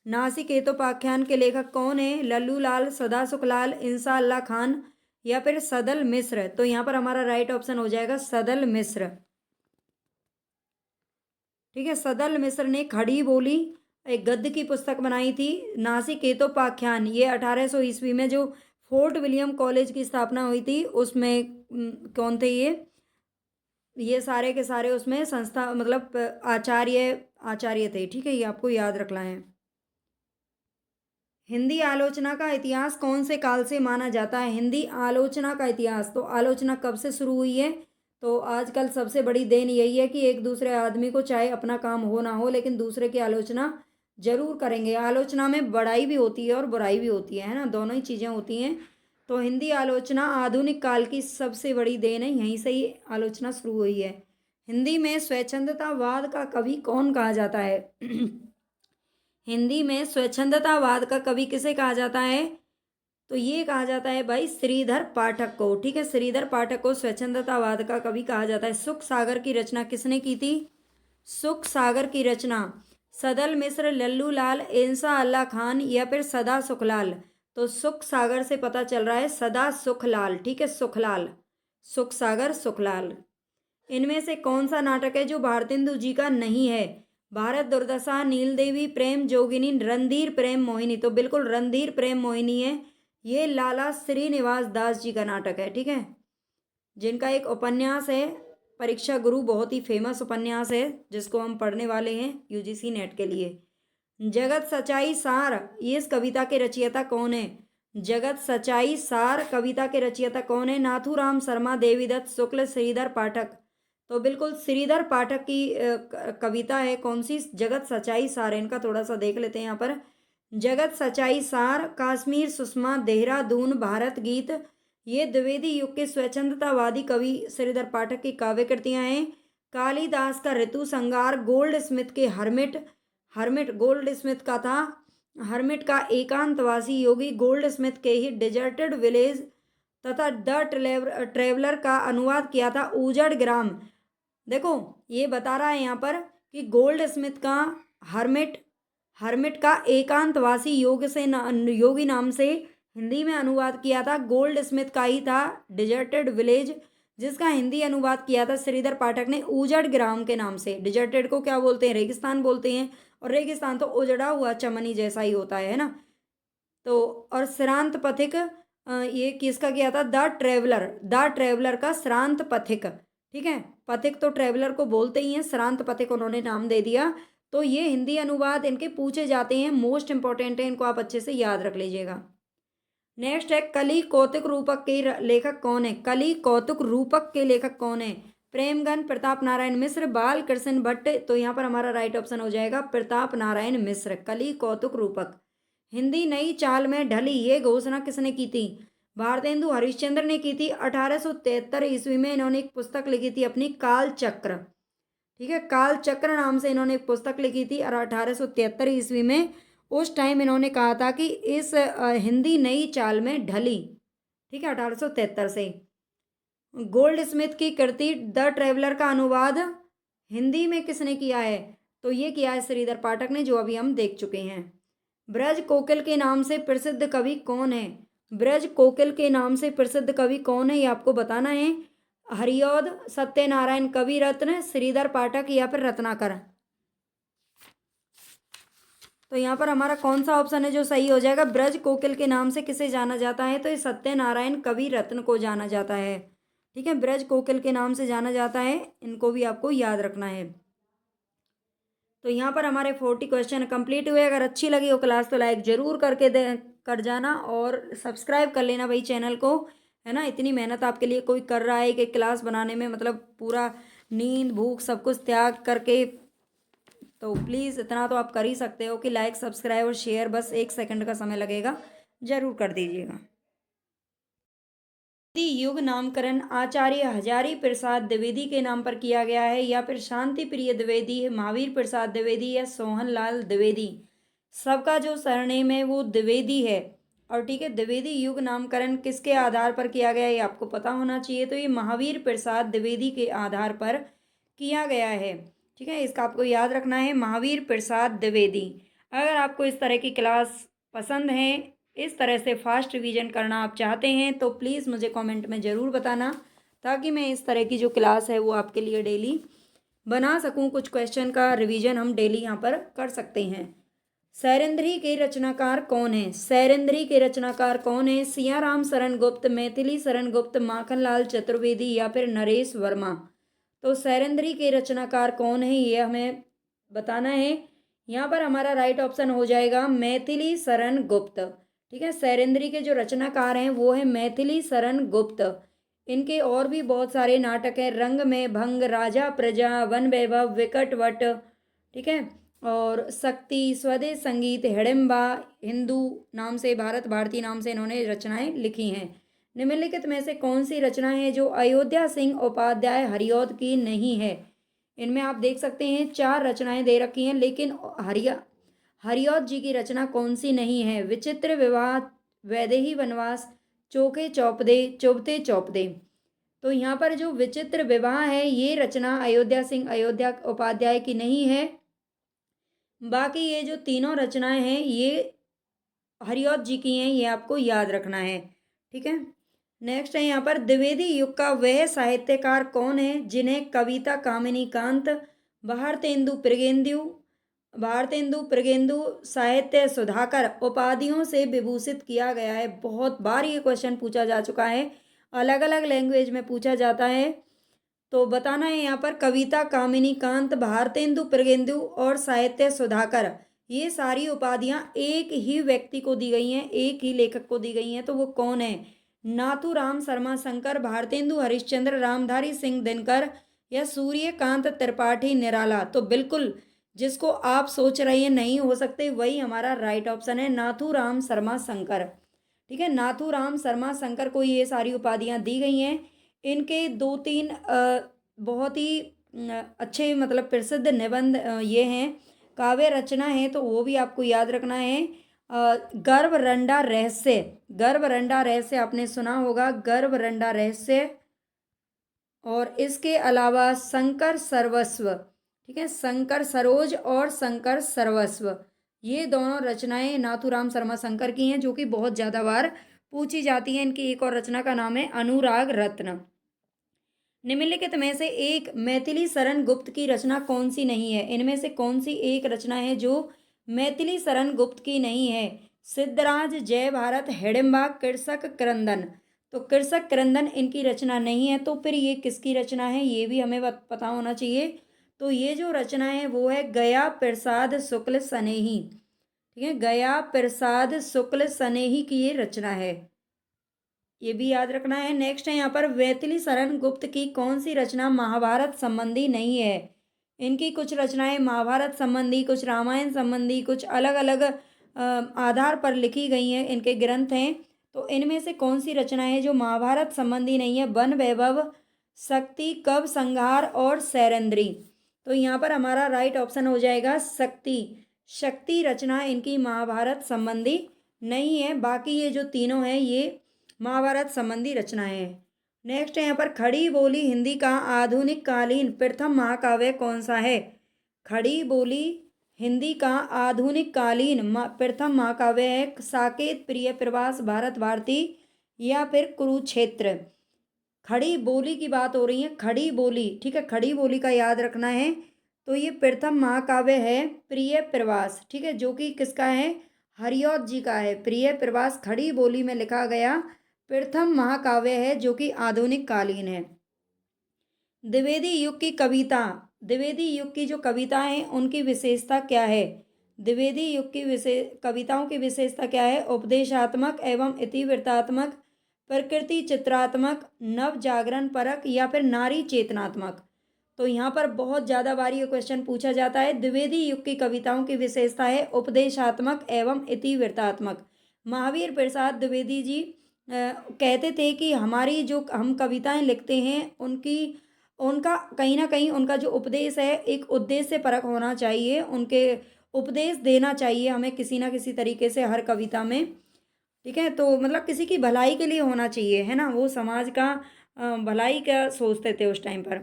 नासिकेतोपाख्यान के लेखक कौन है? लल्लू लाल, सदा सुखलाल, इंसा अल्लाह खान या फिर सदल मिश्र। तो यहाँ पर हमारा राइट ऑप्शन हो जाएगा सदल मिश्र। ठीक है, सदल मिश्र ने खड़ी बोली एक गद्य की पुस्तक बनाई थी। नासिकेतोपाख्यान ये 1800 ईस्वी में जो फोर्ट विलियम कॉलेज की स्थापना हुई थी उसमें कौन थे ये सारे के सारे उसमें संस्था मतलब आचार्य थे। ठीक है, ये आपको याद रखना है। हिंदी आलोचना का इतिहास कौन से काल से माना जाता है? हिंदी आलोचना का इतिहास, तो आलोचना कब से शुरू हुई है? तो आजकल सबसे बड़ी देन यही है कि एक दूसरे आदमी को चाहे अपना काम हो ना हो लेकिन दूसरे की आलोचना जरूर करेंगे। आलोचना में बड़ाई भी होती है और बुराई भी होती है ना, दोनों ही चीज़ें होती हैं। तो हिंदी आलोचना आधुनिक काल की सबसे बड़ी देन है, यहीं से ही आलोचना शुरू हुई है। हिंदी में स्वच्छंदतावाद का कवि कौन कहा जाता है? हिंदी में स्वच्छंदतावाद का कवि किसे कहा जाता है? तो ये कहा जाता है भाई श्रीधर पाठक को। ठीक है, श्रीधर पाठक को स्वच्छंदतावाद का कवि कहा जाता है। सुख सागर की रचना किसने की थी? सुख सागर की रचना सदल मिश्र, लल्लू लाल, इंसा अल्लाह खान या फिर सदा सुखलाल। तो सुख सागर से पता चल रहा है सदा सुखलाल। ठीक है, सुखलाल, सुख सागर सुखलाल। इनमें से कौन सा नाटक है जो भारतेंदु जी का नहीं है? भारत दुर्दशा, नील देवी, प्रेम जोगिनी, रणधीर प्रेम मोहिनी। तो बिल्कुल रणधीर प्रेम मोहिनी है, ये लाला श्रीनिवास दास जी का नाटक है। ठीक है, जिनका एक उपन्यास है परीक्षा गुरु, बहुत ही फेमस उपन्यास है जिसको हम पढ़ने वाले हैं यूजीसी नेट के लिए। जगत सच्चाई सार, ये इस कविता के रचयिता कौन है? जगत सच्चाई सार कविता के रचयिता कौन है? नाथूराम शर्मा, देवीदत्त शुक्ल, श्रीधर पाठक। तो बिल्कुल श्रीधर पाठक की कविता है। कौन सी? जगत सच्चाई सार। इनका थोड़ा सा देख लेते हैं यहाँ पर। जगत सच्चाई सार, कश्मीर सुषमा, देहरादून, भारत गीत, ये द्विवेदी युग के स्वच्छंदतावादी कवि श्रीधर पाठक की काव्य कृतियाँ हैं। कालिदास का ऋतु संगार, गोल्ड स्मिथ के हर्मिट गोल्ड स्मिथ का था। हर्मिट का एकांतवासी योगी, गोल्ड स्मिथ के ही डिजर्टेड विलेज तथा द ट्रेवलर का अनुवाद किया था उजड़ ग्राम। देखो ये बता रहा है यहाँ पर कि गोल्ड स्मिथ का हर्मिट का एकांतवासी योगी नाम से हिंदी में अनुवाद किया था। गोल्ड स्मिथ का ही था डिजर्टेड विलेज, जिसका हिंदी अनुवाद किया था श्रीधर पाठक ने उजड़ ग्राम के नाम से। डिजर्टेड को क्या बोलते हैं? रेगिस्तान बोलते हैं, और रेगिस्तान तो उजड़ा हुआ चमनी जैसा ही होता है ना। तो और श्रांत पथिक ये किसका किया था? द ट्रेवलर का श्रांत पथिक। ठीक है, पथिक तो ट्रेवलर को बोलते ही हैं, श्रांत पथिक उन्होंने नाम दे दिया। तो ये हिंदी अनुवाद इनके पूछे जाते हैं, मोस्ट इंपॉर्टेंट है, इनको आप अच्छे से याद रख लीजिएगा। नेक्स्ट है कलि कौतुक रूपक के लेखक कौन है? कलि कौतुक रूपक के लेखक कौन है? प्रेमगन, प्रताप नारायण मिश्र, बाल कृष्ण भट्ट। तो यहाँ पर हमारा राइट ऑप्शन हो जाएगा प्रताप नारायण मिश्र, कलि कौतुक रूपक। हिंदी नई चाल में ढली, ये घोषणा किसने की थी? भारतेंदु हरिश्चंद्र ने की थी। 1873 ईस्वी में इन्होंने एक पुस्तक लिखी थी अपनी, काल चक्र। ठीक है, काल चक्र नाम से इन्होंने एक पुस्तक लिखी थी और 1873 ईस्वी में उस टाइम इन्होंने कहा था कि इस हिंदी नई चाल में ढली। ठीक है, 1873 से। गोल्ड स्मिथ की कृति द ट्रेवलर का अनुवाद हिंदी में किसने किया है? तो ये किया है श्रीधर पाठक ने, जो अभी हम देख चुके हैं। ब्रज कोकिल के नाम से प्रसिद्ध कवि कौन है? ब्रज कोकिल के नाम से प्रसिद्ध कवि कौन है, ये आपको बताना है। हरिऔध, सत्यनारायण कवि रत्न, श्रीधर पाठक या फिर रत्नाकर। तो यहाँ पर हमारा कौन सा ऑप्शन है जो सही हो जाएगा? ब्रज कोकिल के नाम से किसे जाना जाता है? तो ये सत्यनारायण कवि रत्न को जाना जाता है। ठीक है, ब्रज कोकिल के नाम से जाना जाता है, इनको भी आपको याद रखना है। तो यहाँ पर हमारे 40 क्वेश्चन कंप्लीट हुए। अगर अच्छी लगी हो क्लास तो लाइक जरूर कर जाना और सब्सक्राइब कर लेना भाई चैनल को, है ना। इतनी मेहनत आपके लिए कोई कर रहा है कि क्लास बनाने में, मतलब पूरा नींद भूख सब कुछ त्याग करके, तो प्लीज़ इतना तो आप कर ही सकते हो कि लाइक सब्सक्राइब और शेयर, बस 1 सेकंड का समय लगेगा, ज़रूर कर दीजिएगा। द्विवेदी युग नामकरण आचार्य हजारी प्रसाद द्विवेदी के नाम पर किया गया है, या फिर शांति प्रिय द्विवेदी, महावीर प्रसाद द्विवेदी या सोहन लाल द्विवेदी? सबका जो सरनेम है वो द्विवेदी है। और ठीक है, द्विवेदी युग नामकरण किसके आधार पर किया गया है, ये आपको पता होना चाहिए। तो ये महावीर प्रसाद द्विवेदी के आधार पर किया गया है। ठीक है, इसका आपको याद रखना है, महावीर प्रसाद द्विवेदी। अगर आपको इस तरह की क्लास पसंद है, इस तरह से फास्ट रिवीजन करना आप चाहते हैं, तो प्लीज़ मुझे कमेंट में ज़रूर बताना, ताकि मैं इस तरह की जो क्लास है वो आपके लिए डेली बना सकूं। कुछ क्वेश्चन का रिवीजन हम डेली यहाँ पर कर सकते हैं। सैरेंद्री के रचनाकार कौन है? सैरेंद्री के रचनाकार कौन है? सियाराम शरण गुप्त, मैथिली शरण गुप्त, माखनलाल चतुर्वेदी या फिर नरेश वर्मा? तो सैरेंद्री के रचनाकार कौन है, ये हमें बताना है। यहाँ पर हमारा राइट ऑप्शन हो जाएगा मैथिली शरण गुप्त। ठीक है, सैरेंद्री के जो रचनाकार हैं वो है मैथिली शरण गुप्त। इनके और भी बहुत सारे नाटक हैं, रंग में भंग, राजा प्रजा, वन वैभव, विकट वट, ठीक है, और शक्ति, स्वदेश संगीत, हिडिंबा, हिंदू नाम से, भारत भारती नाम से इन्होंने रचनाएं लिखी हैं। निम्नलिखित में से कौन सी रचना है जो अयोध्या सिंह उपाध्याय हरिऔध की नहीं है? इनमें आप देख सकते हैं 4 रचनाएं दे रखी हैं, लेकिन हरिऔध जी की रचना कौन सी नहीं है? विचित्र विवाह, वैदेही वनवास, चोखे चौपदे, चुभते चौपदे। तो यहाँ पर जो विचित्र विवाह है, ये रचना अयोध्या उपाध्याय की नहीं है। बाकी ये जो तीनों रचनाएं हैं ये हरिऔध जी की हैं, ये आपको याद रखना है। ठीक है, नेक्स्ट है यहाँ पर द्विवेदी युग का वह साहित्यकार कौन है जिन्हें कविता कामिनी कांत, भारतेंदु प्रगेंदु, साहित्य सुधाकर उपाधियों से विभूषित किया गया है? बहुत बार ये क्वेश्चन पूछा जा चुका है, अलग अलग लैंग्वेज में पूछा जाता है। तो बताना है यहाँ पर कविता कामिनी कांत, भारतेंदु प्रगेंदु और साहित्य सुधाकर, ये सारी उपाधियां एक ही व्यक्ति को दी गई हैं, एक ही लेखक को दी गई हैं। तो वो कौन है? नाथूराम शर्मा शंकर, भारतेंदु हरिश्चंद्र, रामधारी सिंह दिनकर या सूर्यकांत त्रिपाठी निराला? तो बिल्कुल जिसको आप सोच रहे हैं नहीं हो सकते, वही हमारा राइट ऑप्शन है, नाथूराम शर्मा शंकर। ठीक है, नाथूराम शर्मा शंकर को ये सारी उपाधियां दी गई हैं। इनके 2-3 बहुत ही अच्छे, मतलब प्रसिद्ध निबंध ये हैं, काव्य रचना है, तो वो भी आपको याद रखना है। गर्वरंडा रहस्य, गर्वरंडा रहस्य आपने सुना होगा, गर्वरंडा रहस्य। और इसके अलावा शंकर सर्वस्व, ठीक है, शंकर सरोज और शंकर सर्वस्व, ये दोनों रचनाएं नाथूराम शर्मा शंकर की हैं, जो कि बहुत ज़्यादा बार पूछी जाती हैं। इनकी एक और रचना का नाम है अनुराग रत्न। निम्नलिखित में से एक मैथिली शरण गुप्त की रचना कौन सी नहीं है? इनमें से कौन सी एक रचना है जो मैथिली शरण गुप्त की नहीं है? सिद्धराज, जय भारत, हिडिंबा, कृषक क्रंदन। तो कृषक क्रंदन इनकी रचना नहीं है, तो फिर ये किसकी रचना है ये भी हमें पता होना चाहिए। तो ये जो रचना है वो है गया प्रसाद शुक्ल सनेही। ठीक है, गया प्रसाद शुक्ल सनेही की ये रचना है, ये भी याद रखना है। नेक्स्ट है यहाँ पर मैथिली शरण गुप्त की कौन सी रचना महाभारत संबंधी नहीं है? इनकी कुछ रचनाएं महाभारत संबंधी, कुछ रामायण संबंधी, कुछ अलग अलग आधार पर लिखी गई हैं, इनके ग्रंथ हैं। तो इनमें से कौन सी रचना है जो महाभारत संबंधी नहीं है? वन वैभव, शक्ति, कव संहार और सैरंध्री। तो यहाँ पर हमारा राइट ऑप्शन हो जाएगा शक्ति। शक्ति रचना इनकी महाभारत संबंधी नहीं है, बाकी ये जो तीनों हैं ये महाभारत संबंधी रचनाएं हैं। नेक्स्ट है यहाँ पर खड़ी बोली हिंदी का आधुनिक कालीन प्रथम महाकाव्य कौन सा है? खड़ी बोली हिंदी का आधुनिक कालीन प्रथम महाकाव्य है साकेत, प्रिय प्रवास, भारत भारती या फिर कुरुक्षेत्र। खड़ी बोली की बात हो रही है, खड़ी बोली, ठीक है, खड़ी बोली का याद रखना है। तो ये प्रथम महाकाव्य है प्रिय प्रवास, ठीक है, जो कि किसका है? हरिऔध जी का है। प्रिय प्रवास खड़ी बोली में लिखा गया प्रथम महाकाव्य है जो कि आधुनिक कालीन है। द्विवेदी युग की कविता, द्विवेदी युग की जो कविता है उनकी विशेषता क्या है? द्विवेदी युग की कविताओं की विशेषता क्या है? उपदेशात्मक एवं इतिवृत्तात्मक, प्रकृति चित्रात्मक, नव जागरण परक या फिर नारी चेतनात्मक। तो यहाँ पर बहुत ज़्यादा बार ये क्वेश्चन पूछा जाता है। द्विवेदी युग की कविताओं की विशेषता है उपदेशात्मक एवं इतिवृत्तात्मक। महावीर प्रसाद द्विवेदी जी कहते थे कि हमारी जो हम कविताएं लिखते हैं उनका कहीं ना कहीं उनका जो उपदेश है एक उद्देश्य परक होना चाहिए, उनके उपदेश देना चाहिए हमें किसी ना किसी तरीके से हर कविता में, ठीक है। तो मतलब किसी की भलाई के लिए होना चाहिए, है ना, वो समाज का भलाई का सोचते थे उस टाइम पर।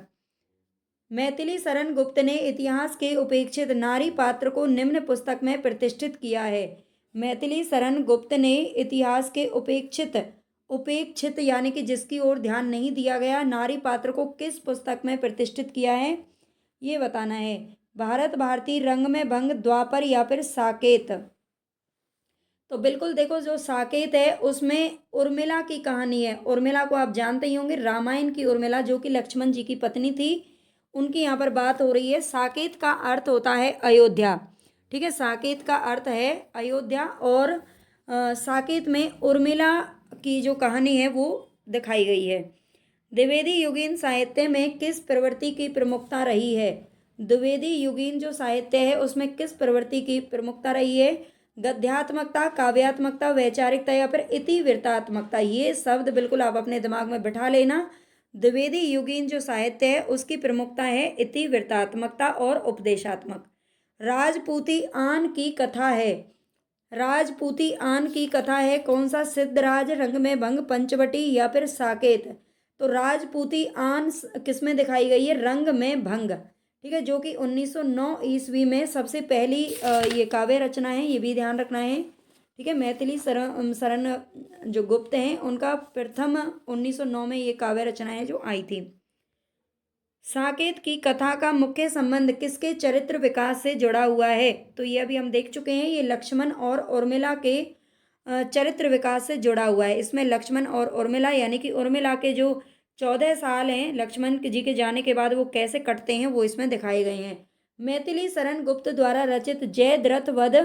मैथिली शरण गुप्त ने इतिहास के उपेक्षित नारी पात्र को निम्न पुस्तक में प्रतिष्ठित किया है। मैथिली शरण गुप्त ने इतिहास के उपेक्षित यानी कि जिसकी ओर ध्यान नहीं दिया गया नारी पात्र को किस पुस्तक में प्रतिष्ठित किया है, ये बताना है। भारत भारती, रंग में भंग, द्वापर या फिर साकेत। तो बिल्कुल देखो, जो साकेत है उसमें उर्मिला की कहानी है। उर्मिला को आप जानते ही होंगे, रामायण की उर्मिला जो कि लक्ष्मण जी की पत्नी थी, उनकी यहाँ पर बात हो रही है। साकेत का अर्थ होता है अयोध्या, ठीक है, साकेत का अर्थ है अयोध्या। और साकेत में उर्मिला की जो कहानी है वो दिखाई गई है। द्विवेदी युगीन साहित्य में किस प्रवृत्ति की प्रमुखता रही है? द्विवेदी युगीन जो साहित्य है उसमें किस प्रवृत्ति की प्रमुखता रही है? गद्यात्मकता, काव्यात्मकता, वैचारिकता या फिर इतिवृत्तात्मकता। ये शब्द बिल्कुल आप अपने दिमाग में बिठा लेना। द्विवेदी युगीन जो साहित्य है उसकी प्रमुखता है इतिवृत्तात्मकता और उपदेशात्मक। राजपूती आन की कथा है, राजपूती आन की कथा है कौन सा? सिद्धराज, रंग में भंग, पंचवटी या फिर साकेत। तो राजपूती आन किस में दिखाई गई है? रंग में भंग, ठीक है, जो कि 1909 ईस्वी में सबसे पहली ये काव्य रचना है, ये भी ध्यान रखना है, ठीक है। मैथिली शरण जो गुप्त हैं उनका प्रथम 1909 में ये काव्य रचनाएं जो आई थी। साकेत की कथा का मुख्य संबंध किसके चरित्र विकास से जुड़ा हुआ है? तो ये अभी हम देख चुके हैं, ये लक्ष्मण और उर्मिला के चरित्र विकास से जुड़ा हुआ है। इसमें लक्ष्मण और उर्मिला यानी कि उर्मिला के जो 14 साल हैं लक्ष्मण जी के जाने के बाद वो कैसे कटते हैं वो इसमें दिखाए गए हैं। मैथिली शरण गुप्त द्वारा रचित जयद्रथ वध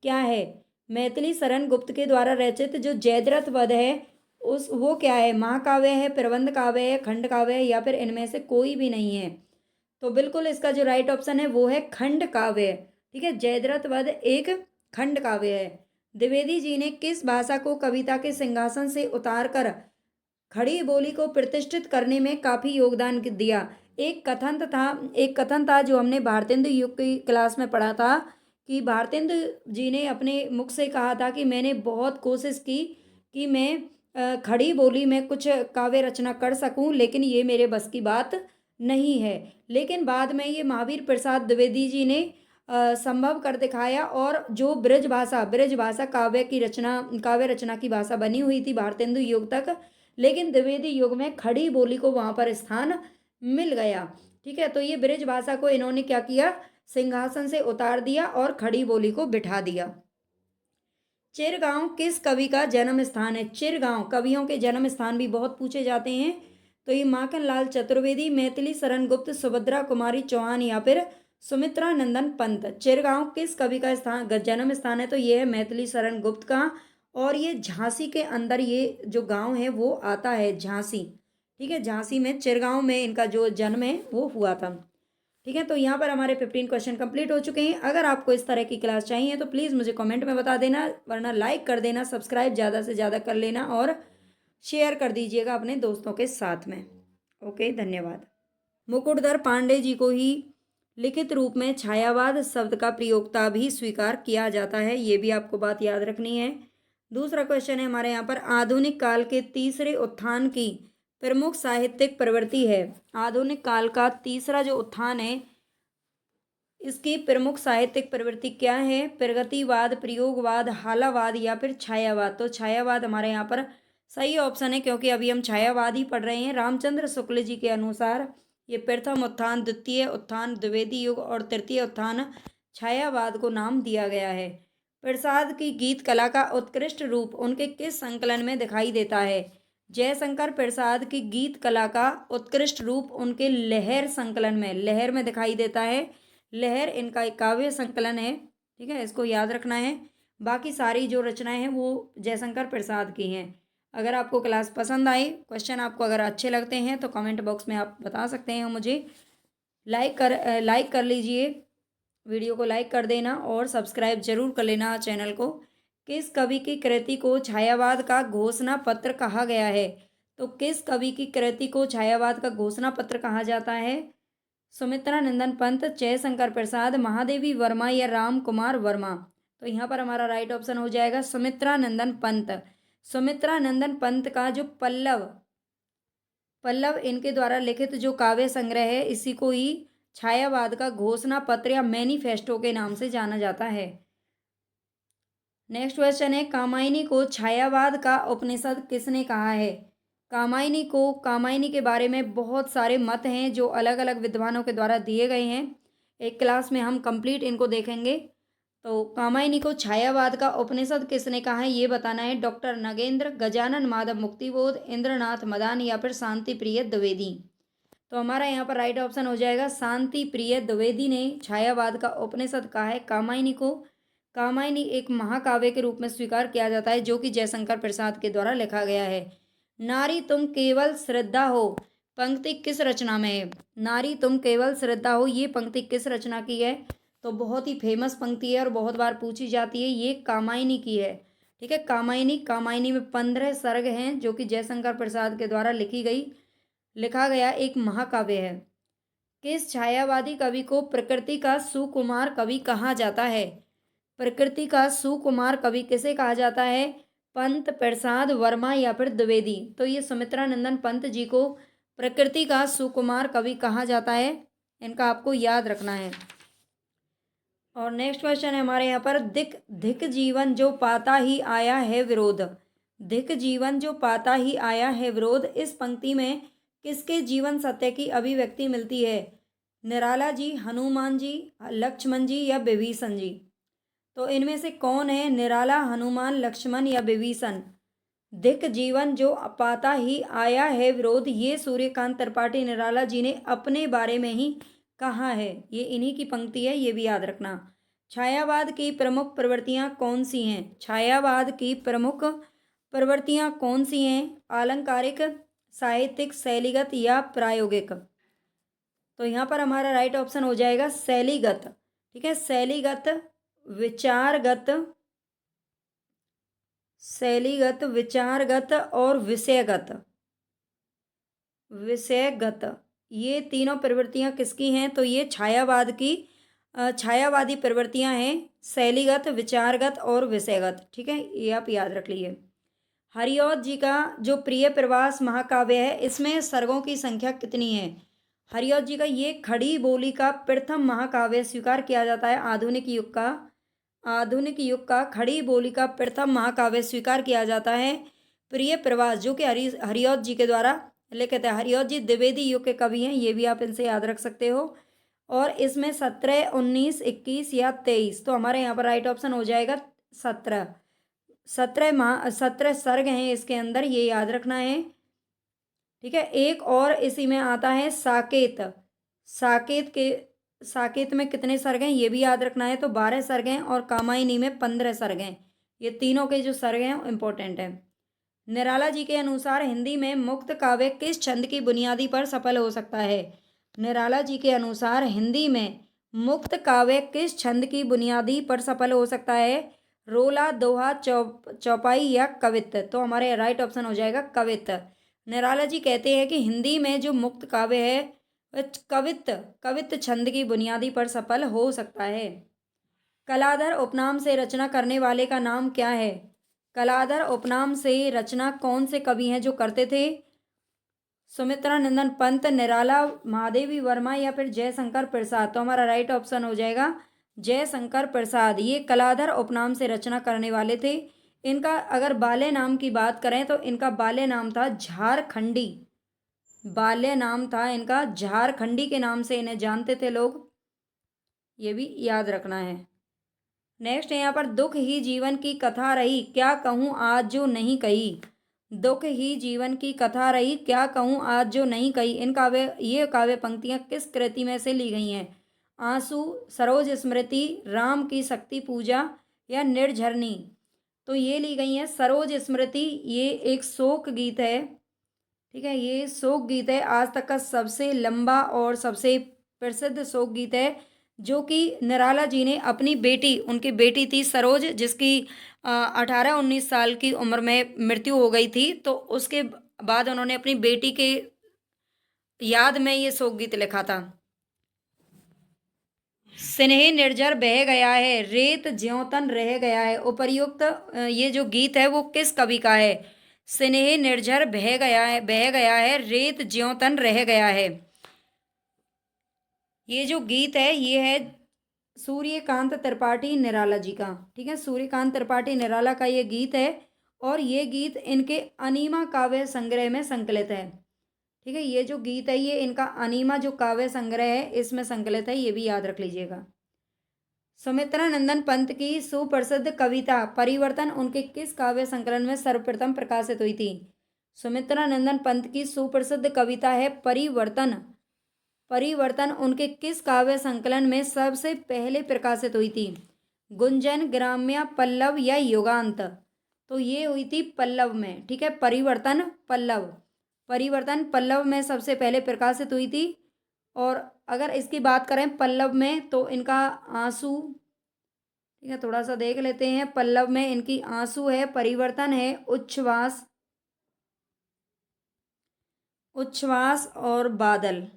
क्या है? मैथिली शरण गुप्त के द्वारा रचित जो जयद्रथ वध है वो क्या है? महाकाव्य है, प्रबंध काव्य है, खंड काव्य है या फिर इनमें से कोई भी नहीं है? तो बिल्कुल इसका जो राइट ऑप्शन है वो है खंड काव्य, ठीक है। जयद्रथ वध एक खंड काव्य है। द्विवेदी जी ने किस भाषा को कविता के सिंहासन से उतार कर खड़ी बोली को प्रतिष्ठित करने में काफी योगदान दिया? एक कथन था जो हमने भारतेंदु युग की क्लास में पढ़ा था कि भारतेंदु जी ने अपने मुख से कहा था कि मैंने बहुत कोशिश की कि मैं खड़ी बोली में कुछ काव्य रचना कर सकूं, लेकिन ये मेरे बस की बात नहीं है। लेकिन बाद में ये महावीर प्रसाद द्विवेदी जी ने संभव कर दिखाया और जो ब्रज भाषा काव्य रचना की भाषा बनी हुई थी भारतेंदु युग तक, लेकिन द्विवेदी युग में खड़ी बोली को वहाँ पर स्थान मिल गया, ठीक है। तो ये ब्रज भाषा को इन्होंने क्या किया? सिंहासन से उतार दिया और खड़ी बोली को बिठा दिया। चिरगांव किस कवि का जन्म स्थान है? चिरगांव कवियों के जन्म स्थान भी बहुत पूछे जाते हैं। तो ये माखनलाल चतुर्वेदी, मैथिली शरण गुप्त, सुभद्रा कुमारी चौहान या फिर सुमित्रा नंदन पंत। चिरगांव किस कवि का जन्म स्थान है? तो ये है मैथिली शरण गुप्त का, और ये झांसी के अंदर ये जो गांव है वो आता है, झांसी, ठीक है। झांसी में चिरगांव में इनका जो जन्म है वो हुआ था, ठीक है, तो यहाँ पर हमारे 15 क्वेश्चन कंप्लीट हो चुके हैं। अगर आपको इस तरह की क्लास चाहिए तो प्लीज़ मुझे कमेंट में बता देना, वरना लाइक कर देना, सब्सक्राइब ज़्यादा से ज़्यादा कर लेना और शेयर कर दीजिएगा अपने दोस्तों के साथ में। ओके, धन्यवाद। मुकुटधर पांडे जी को ही लिखित रूप में छायावाद शब्द का प्रयोक्ता भी स्वीकार किया जाता है, ये भी आपको बात याद रखनी है। दूसरा क्वेश्चन है हमारे यहाँ पर, आधुनिक काल के तीसरे उत्थान की प्रमुख साहित्यिक प्रवृत्ति है। आधुनिक काल का तीसरा जो उत्थान है, इसकी प्रमुख साहित्यिक प्रवृत्ति क्या है? प्रगतिवाद, प्रयोगवाद, हालावाद या फिर छायावाद। तो छायावाद हमारे यहाँ पर सही ऑप्शन है, क्योंकि अभी हम छायावाद ही पढ़ रहे हैं। रामचंद्र शुक्ल जी के अनुसार ये प्रथम उत्थान, द्वितीय उत्थान द्विवेदी युग और तृतीय उत्थान छायावाद को नाम दिया गया है। प्रसाद की गीत कला का उत्कृष्ट रूप उनके किस संकलन में दिखाई देता है? जयशंकर प्रसाद की गीत कला का उत्कृष्ट रूप उनके लहर संकलन में, लहर में दिखाई देता है। लहर इनका एक काव्य संकलन है, ठीक है, इसको याद रखना है। बाकी सारी जो रचनाएं हैं वो जयशंकर प्रसाद की हैं। अगर आपको क्लास पसंद आई, क्वेश्चन आपको अगर अच्छे लगते हैं तो कमेंट बॉक्स में आप बता सकते हैं मुझे। लाइक कर लीजिए, वीडियो को लाइक कर देना और सब्सक्राइब जरूर कर लेना चैनल को। किस कवि की कृति को छायावाद का घोषणा पत्र कहा गया है? तो किस कवि की कृति को छायावाद का घोषणा पत्र कहा जाता है? सुमित्रा नंदन पंत, जयशंकर प्रसाद, महादेवी वर्मा या राम कुमार वर्मा। तो यहाँ पर हमारा राइट ऑप्शन हो जाएगा सुमित्रा नंदन पंत। सुमित्रा नंदन पंत का जो पल्लव इनके द्वारा लिखित जो काव्य संग्रह है, इसी को ही छायावाद का घोषणा पत्र या मैनिफेस्टो के नाम से जाना जाता है। नेक्स्ट क्वेश्चन है, कामायनी को छायावाद का उपनिषद किसने कहा है? कामायनी के बारे में बहुत सारे मत हैं जो अलग अलग विद्वानों के द्वारा दिए गए हैं। एक क्लास में हम कंप्लीट इनको देखेंगे। तो कामायनी को छायावाद का उपनिषद किसने कहा है, ये बताना है। डॉक्टर नगेंद्र, गजानन माधव मुक्तिबोध, इंद्रनाथ मदान या फिर शांति प्रिय द्विवेदी। तो हमारा यहाँ पर राइट ऑप्शन हो जाएगा शांति प्रिय द्विवेदी ने छायावाद का उपनिषद कहा है कामायनी को। कामायनी एक महाकाव्य के रूप में स्वीकार किया जाता है, जो कि जयशंकर प्रसाद के द्वारा लिखा गया है। नारी तुम केवल श्रद्धा हो पंक्ति किस रचना में है? नारी तुम केवल श्रद्धा हो, ये पंक्ति किस रचना की है? तो बहुत ही फेमस पंक्ति है और बहुत बार पूछी जाती है, ये कामायनी की है। ठीक है, कामायनी में 15 सर्ग हैं, जो कि जयशंकर प्रसाद के द्वारा लिखा गया एक महाकाव्य है। किस छायावादी कवि को प्रकृति का सुकुमार कवि कहा जाता है? प्रकृति का सुकुमार कवि किसे कहा जाता है? पंत, प्रसाद, वर्मा या फिर द्विवेदी। तो ये सुमित्रा नंदन पंत जी को प्रकृति का सुकुमार कवि कहा जाता है, इनका आपको याद रखना है। और नेक्स्ट क्वेश्चन है हमारे यहाँ पर, धिक जीवन जो पाता ही आया है विरोध। धिक जीवन जो पाता ही आया है विरोध, इस पंक्ति में किसके जीवन सत्य की अभिव्यक्ति मिलती है? निराला जी, हनुमान जी, लक्ष्मण जी या विभीषण जी। तो इनमें से कौन है निराला, हनुमान, लक्ष्मण या विभीषण? धिक जीवन जो पाता ही आया है विरोध, ये सूर्यकांत त्रिपाठी निराला जी ने अपने बारे में ही कहा है, ये इन्हीं की पंक्ति है, ये भी याद रखना। छायावाद की प्रमुख प्रवृत्तियां कौन सी हैं? छायावाद की प्रमुख प्रवृत्तियां कौन सी हैं? आलंकारिक, साहित्यिक, शैलीगत या प्रायोगिक। तो यहाँ पर हमारा राइट ऑप्शन हो जाएगा शैलीगत। ठीक है, शैलीगत, विचारगत और विषयगत, ये तीनों प्रवृत्तियां किसकी हैं? तो ये छायावादी प्रवृत्तियां हैं, शैलीगत, विचारगत और विषयगत। ठीक है, ये आप याद रख लीजिए। हरिऔध जी का जो प्रिय प्रवास महाकाव्य है, इसमें सर्गों की संख्या कितनी है? हरिऔध जी का ये खड़ी बोली का प्रथम महाकाव्य स्वीकार किया जाता है। आधुनिक युग का खड़ी बोली का प्रथम महाकाव्य स्वीकार किया जाता है प्रिय प्रवास, जो कि हरिऔध जी के द्वारा लिखित है। हरिऔध जी द्विवेदी युग के कवि हैं, ये भी आप इनसे याद रख सकते हो। और इसमें 17, 19, 21 या 23, तो हमारे यहाँ पर राइट ऑप्शन हो जाएगा 17। 17 सर्ग हैं इसके अंदर, ये याद रखना है। ठीक है, एक और इसी में आता है साकेत। साकेत में कितने सर्ग हैं ये भी याद रखना है, तो 12 सर्ग हैं। और कामायनी में 15 सर्ग हैं। ये तीनों के जो सर्ग हैं इंपॉर्टेंट है। निराला जी के अनुसार हिंदी में मुक्त काव्य किस छंद की बुनियादी पर सफल हो सकता है? निराला जी के अनुसार हिंदी में मुक्त काव्य किस छंद की बुनियादी पर सफल हो सकता है? रोला, दोहा, चौपाई या कवित्त? तो हमारे राइट ऑप्शन हो जाएगा कवित्त। निराला जी कहते हैं कि हिंदी में जो मुक्त काव्य है वह कवित्त छंद की बुनियादी पर सफल हो सकता है। कलाधर उपनाम से रचना करने वाले का नाम क्या है? कलाधर उपनाम से रचना कौन से कवि हैं जो करते थे? सुमित्रा नंदन पंत, निराला, महादेवी वर्मा या फिर जयशंकर प्रसाद? तो हमारा राइट ऑप्शन हो जाएगा जयशंकर प्रसाद। ये कलाधर उपनाम से रचना करने वाले थे। इनका अगर बाल्य नाम की बात करें तो इनका बाल्य नाम था झारखंडी। बाल्य नाम था इनका झारखंडी के नाम से इन्हें जानते थे लोग। ये भी याद रखना है। नेक्स्ट है यहाँ पर दुख ही जीवन की कथा रही, क्या कहूँ आज जो नहीं कही? दुख ही जीवन की कथा रही, क्या कहूँ आज जो नहीं कही। ये काव्य पंक्तियाँ किस कृति में से ली गई हैं? आंसू, सरोज स्मृति, राम की शक्ति पूजा या निर्झरनी? तो ये ली गई हैं सरोज स्मृति। ये एक शोक गीत है, ठीक है, ये शोक गीत है, आज तक का सबसे लंबा और सबसे प्रसिद्ध शोक गीत है, जो कि निराला जी ने अपनी बेटी, उनकी बेटी थी सरोज, जिसकी 18-19 साल की उम्र में मृत्यु हो गई थी, तो उसके बाद उन्होंने अपनी बेटी के याद में ये शोक गीत लिखा था। स्नेह निर्जर बह गया है, रेत ज्यों तन रह गया है। उपर्युक्त ये जो गीत है वो किस कवि का है? स्नेह निर्जर बह गया है, रेत ज्यों तन रह गया है। ये जो गीत है ये है सूर्यकांत त्रिपाठी निराला जी का, ठीक है, सूर्यकांत त्रिपाठी निराला का ये गीत है, और ये गीत इनके अनीमा काव्य संग्रह में संकलित है, ठीक है। ये जो गीत है ये इनका अनीमा जो काव्य संग्रह है इसमें संकलित है, ये भी याद रख लीजिएगा। सुमित्रा नंदन पंत की सुप्रसिद्ध कविता परिवर्तन उनके किस काव्य संकलन में सर्वप्रथम प्रकाशित हुई थी? सुमित्रा नंदन पंत की सुप्रसिद्ध कविता है परिवर्तन। परिवर्तन उनके किस काव्य संकलन में सबसे पहले प्रकाशित हुई थी? गुंजन, ग्राम्य, पल्लव या युगांत? तो ये हुई थी पल्लव में, ठीक है। परिवर्तन पल्लव में सबसे पहले प्रकाशित हुई थी। और अगर इसकी बात करें पल्लव में तो इनका आंसू, ठीक है, थोड़ा सा देख लेते हैं। पल्लव में इनकी आंसू है, परिवर्तन है उच्छ्वास और बादल,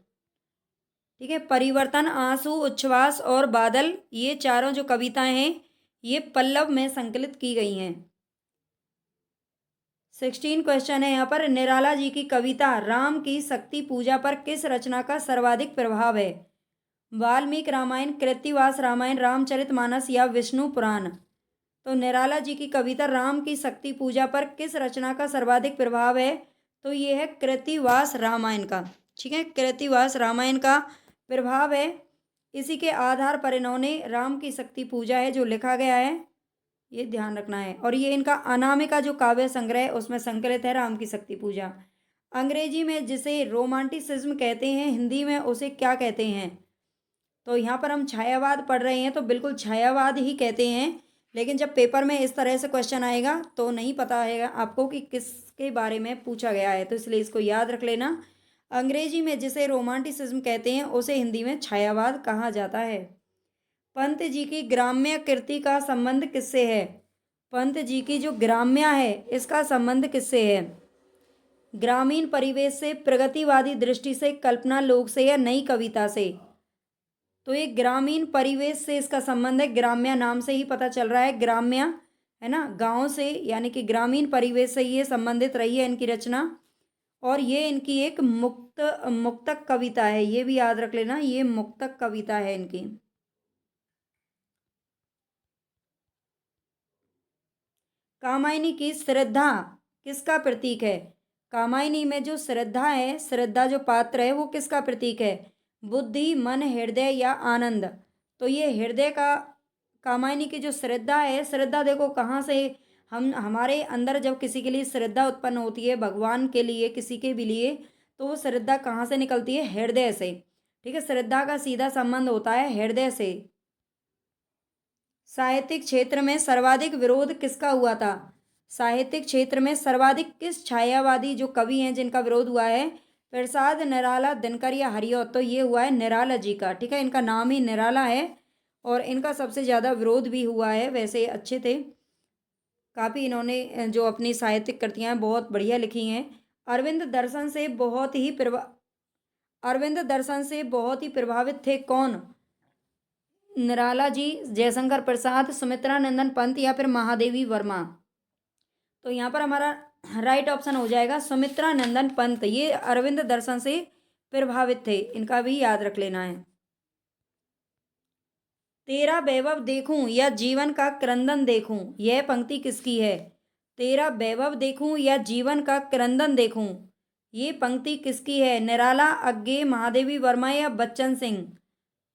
ठीक है। परिवर्तन, आंसू, उच्छ्वास और बादल, ये चारों जो कविताएं हैं ये पल्लव में संकलित की गई हैं। 16 क्वेश्चन है यहाँ पर। निराला जी की कविता राम की शक्ति पूजा पर किस रचना का सर्वाधिक प्रभाव है? वाल्मीकि रामायण, कृत्तिवास रामायण, रामचरितमानस या विष्णु पुराण? तो निराला जी की कविता राम की शक्ति पूजा पर किस रचना का सर्वाधिक प्रभाव है? तो ये है कृत्तिवास रामायण का, ठीक है, कृत्तिवास रामायण का प्रभाव है। इसी के आधार पर इन्होंने राम की शक्ति पूजा है जो लिखा गया है, ये ध्यान रखना है। और ये इनका अनामिका जो काव्य संग्रह है उसमें संकलित है राम की शक्ति पूजा। अंग्रेजी में जिसे रोमांटिसिज्म कहते हैं, हिंदी में उसे क्या कहते हैं? तो यहाँ पर हम छायावाद पढ़ रहे हैं तो बिल्कुल छायावाद ही कहते हैं, लेकिन जब पेपर में इस तरह से क्वेश्चन आएगा तो नहीं पता है आपको कि किसके बारे में पूछा गया है, तो इसलिए इसको याद रख लेना। अंग्रेजी में जिसे रोमांटिसिज्म कहते हैं उसे हिंदी में छायावाद कहा जाता है। पंत जी की ग्राम्य कृति का संबंध किससे है? पंत जी की जो ग्राम्य है इसका संबंध किससे है? ग्रामीण परिवेश से, प्रगतिवादी दृष्टि से, कल्पना लोक से या नई कविता से? तो ये ग्रामीण परिवेश से इसका संबंध है, ग्राम्य नाम से ही पता चल रहा है, ग्राम्य है ना, गांव से, यानी कि ग्रामीण परिवेश से ये संबंधित रही है इनकी रचना। और ये इनकी एक मुक्तक कविता है, ये भी याद रख लेना, ये मुक्तक कविता है इनकी। कामायनी की श्रद्धा किसका प्रतीक है? कामायनी में जो श्रद्धा है, श्रद्धा जो पात्र है वो किसका प्रतीक है? बुद्धि, मन, हृदय या आनंद? तो ये हृदय का, कामायनी की जो श्रद्धा है, श्रद्धा देखो कहाँ से, हम हमारे अंदर जब किसी के लिए श्रद्धा उत्पन्न होती है, भगवान के लिए, किसी के भी लिए, तो वो श्रद्धा कहाँ से निकलती है? हृदय से, ठीक है। श्रद्धा का सीधा संबंध होता है हृदय से। साहित्यिक क्षेत्र में सर्वाधिक विरोध किसका हुआ था? साहित्यिक क्षेत्र में सर्वाधिक किस छायावादी जो कवि हैं जिनका विरोध हुआ है? प्रसाद, निराला, दिनकर या हरिऔध, तो ये हुआ है निराला जी का। ठीक है, इनका नाम ही निराला है और इनका सबसे ज़्यादा विरोध भी हुआ है। वैसे अच्छे थे काफ़ी, इन्होंने जो अपनी साहित्यिक कृतियाँ हैं बहुत बढ़िया लिखी हैं। अरविंद दर्शन से बहुत ही अरविंद दर्शन से बहुत ही प्रभावित थे कौन? निराला जी, जयशंकर प्रसाद, सुमित्रा नंदन पंत या फिर महादेवी वर्मा। तो यहाँ पर हमारा राइट ऑप्शन हो जाएगा सुमित्रा नंदन पंत। ये अरविंद दर्शन से प्रभावित थे, इनका भी याद रख लेना है। तेरा वैभव देखूं या जीवन का क्रंदन देखूं, यह पंक्ति किसकी है? तेरा वैभव देखूं या जीवन का क्रंदन देखूं, ये पंक्ति किसकी है? निराला, अग्गे, महादेवी वर्मा या बच्चन सिंह।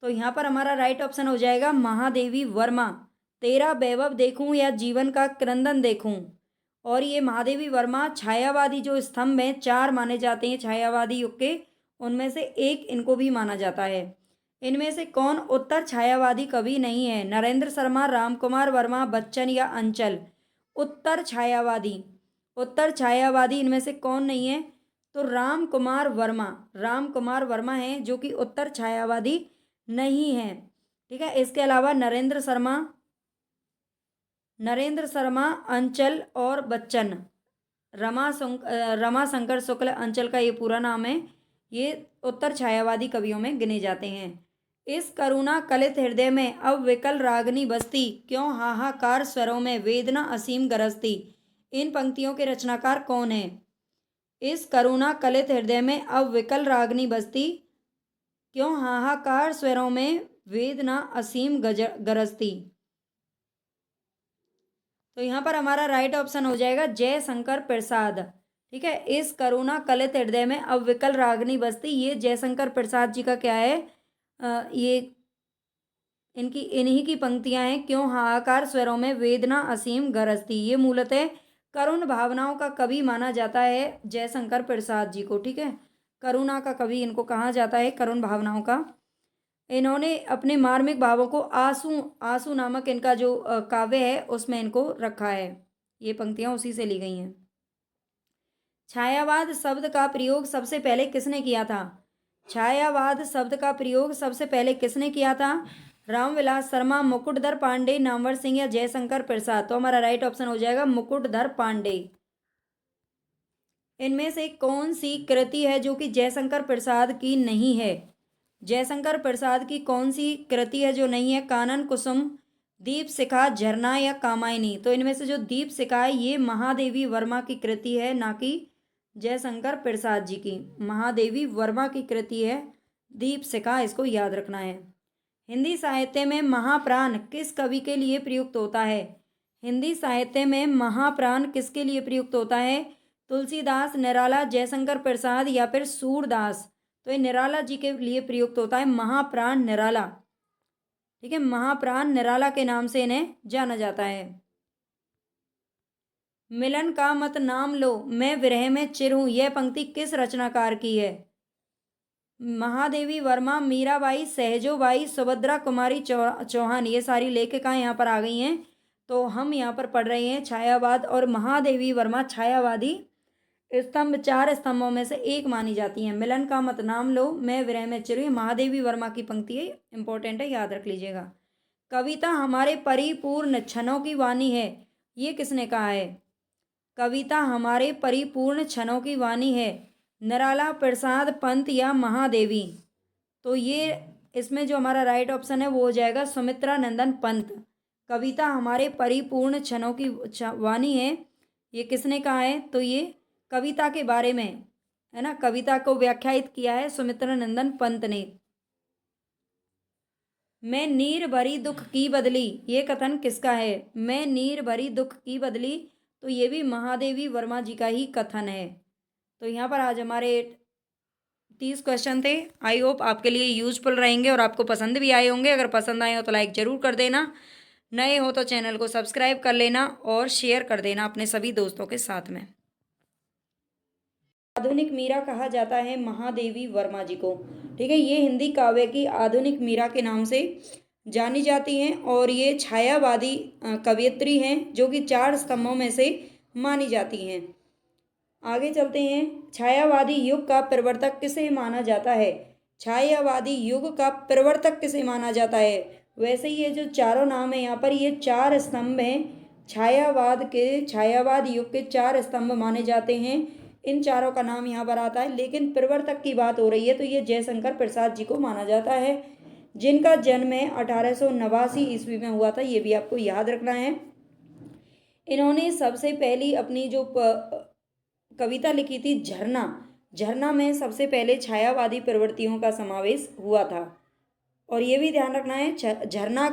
तो यहाँ पर हमारा राइट ऑप्शन हो जाएगा महादेवी वर्मा। तेरा वैभव देखूं या जीवन का क्रंदन देखूं, और ये महादेवी वर्मा छायावादी जो स्तंभ हैं, 4 माने जाते हैं छायावादी युग के, उनमें से एक इनको भी माना जाता है। इनमें से कौन उत्तर छायावादी कवि नहीं है? नरेंद्र शर्मा, रामकुमार वर्मा, बच्चन या अंचल। उत्तर छायावादी, उत्तर छायावादी इनमें से कौन नहीं है? तो राम कुमार वर्मा, राम कुमार वर्मा हैं जो कि उत्तर छायावादी नहीं है। ठीक है, इसके अलावा नरेंद्र शर्मा, अंचल और बच्चन, रमाशंकर शुक्ल अंचल का ये पूरा नाम है, ये उत्तर छायावादी कवियों में गिने जाते हैं। इस करुणा कलित हृदय में अब विकल रागनी बसती, क्यों हाहाकार स्वरों में वेदना असीम गरजती। इन पंक्तियों के रचनाकार कौन है? इस करुणा कलित हृदय में अब विकल रागनी बसती, क्यों हाहाकार स्वरों में वेदना असीम गरजती। तो यहाँ पर हमारा राइट ऑप्शन हो जाएगा जयशंकर प्रसाद। ठीक है, इस करुणा कलित हृदय में अब विकल रागनी बसती, ये जयशंकर प्रसाद जी का क्या है? ये इन्हीं की पंक्तियां हैं, क्यों हाहाकार स्वरों में वेदना असीम गरजती। ये मूलतः करुण भावनाओं का कवि माना जाता है जयशंकर प्रसाद जी को। ठीक है, करुणा का कवि इनको कहा जाता है, करुण भावनाओं का। इन्होंने अपने मार्मिक भावों को आंसू नामक इनका जो काव्य है उसमें इनको रखा है। ये पंक्तियां उसी से ली गई हैं। छायावाद शब्द का प्रयोग सबसे पहले किसने किया था? छायावाद शब्द का प्रयोग सबसे पहले किसने किया था? रामविलास शर्मा, मुकुटधर पांडे, नामवर सिंह या जयशंकर प्रसाद। तो हमारा राइट ऑप्शन हो जाएगा मुकुटधर पांडे। इनमें से कौन सी कृति है जो कि जयशंकर प्रसाद की नहीं है? जयशंकर प्रसाद की कौन सी कृति है जो नहीं है? कानन कुसुम, दीप शिखा, झरना या कामायनी। तो इनमें से जो दीप शिखा है ये महादेवी वर्मा की कृति है, ना कि जयशंकर प्रसाद जी की। महादेवी वर्मा की कृति है दीप शिखा, इसको याद रखना है। हिंदी साहित्य में महाप्राण किस कवि के लिए प्रयुक्त होता है? हिंदी साहित्य में महाप्राण किसके लिए प्रयुक्त होता है? तुलसीदास, निराला, जयशंकर प्रसाद या फिर सूरदास। तो ये निराला जी के लिए प्रयुक्त होता है महाप्राण निराला। ठीक है, महाप्राण निराला के नाम से इन्हें जाना जाता है। मिलन का मत नाम लो, मैं विरह में चिर हूं, यह पंक्ति किस रचनाकार की है? महादेवी वर्मा, मीराबाई, सहजोबाई, सुभद्रा कुमारी चौहान। ये सारी लेखिकाएं यहाँ पर आ गई हैं। तो हम यहाँ पर पढ़ रहे हैं छायावाद, और महादेवी वर्मा छायावादी स्तंभ, 4 स्तंभों में से एक मानी जाती हैं। मिलन का मत नाम लो, मैं विरह में चिर हूं, महादेवी वर्मा की पंक्ति है, इंपॉर्टेंट है, याद रख लीजिएगा। कविता हमारे परिपूर्ण क्षणों की वाणी है, ये किसने कहा है? कविता हमारे परिपूर्ण क्षणों की वाणी है, निराला, प्रसाद, पंत या महादेवी। तो ये इसमें जो हमारा राइट ऑप्शन है वो हो जाएगा सुमित्रा नंदन पंत। कविता हमारे परिपूर्ण क्षणों की वाणी है, ये किसने कहा है? तो ये कविता के बारे में है ना, कविता को व्याख्यायित किया है सुमित्रा नंदन पंत ने। मैं नीर भरी दुख की बदली, ये कथन किसका है? मैं नीर भरी दुख की बदली, तो ये भी महादेवी वर्मा जी का ही कथन है। तो यहाँ पर आज हमारे 30 क्वेश्चन थे। आई होप आपके लिए यूजफुल रहेंगे और आपको पसंद भी आए होंगे। अगर पसंद आए हो तो लाइक ज़रूर कर देना, नए हो तो चैनल को सब्सक्राइब कर लेना और शेयर कर देना अपने सभी दोस्तों के साथ में। आधुनिक मीरा कहा जाता है महादेवी वर्मा जी को। ठीक है, ये हिंदी काव्य की आधुनिक मीरा के नाम से जानी जाती हैं और ये छायावादी कवयित्री हैं जो कि 4 स्तंभों में से मानी जाती हैं। आगे चलते हैं। छायावादी युग का प्रवर्तक किसे माना जाता है? छायावादी युग का प्रवर्तक किसे माना जाता है? वैसे ये जो चारों नाम है यहाँ पर, ये चार स्तंभ हैं छायावाद युग के चार स्तंभ माने जाते हैं। इन चारों का नाम यहाँ पर आता है, लेकिन प्रवर्तक की बात हो रही है तो ये जयशंकर प्रसाद जी को माना जाता है, जिनका जन्म 1889 ईस्वी में हुआ था। ये भी आपको याद रखना है। इन्होंने सबसे पहली अपनी जो कविता लिखी थी झरना, झरना में सबसे पहले छायावादी प्रवृत्तियों का समावेश हुआ था। और ये भी ध्यान रखना है, झरना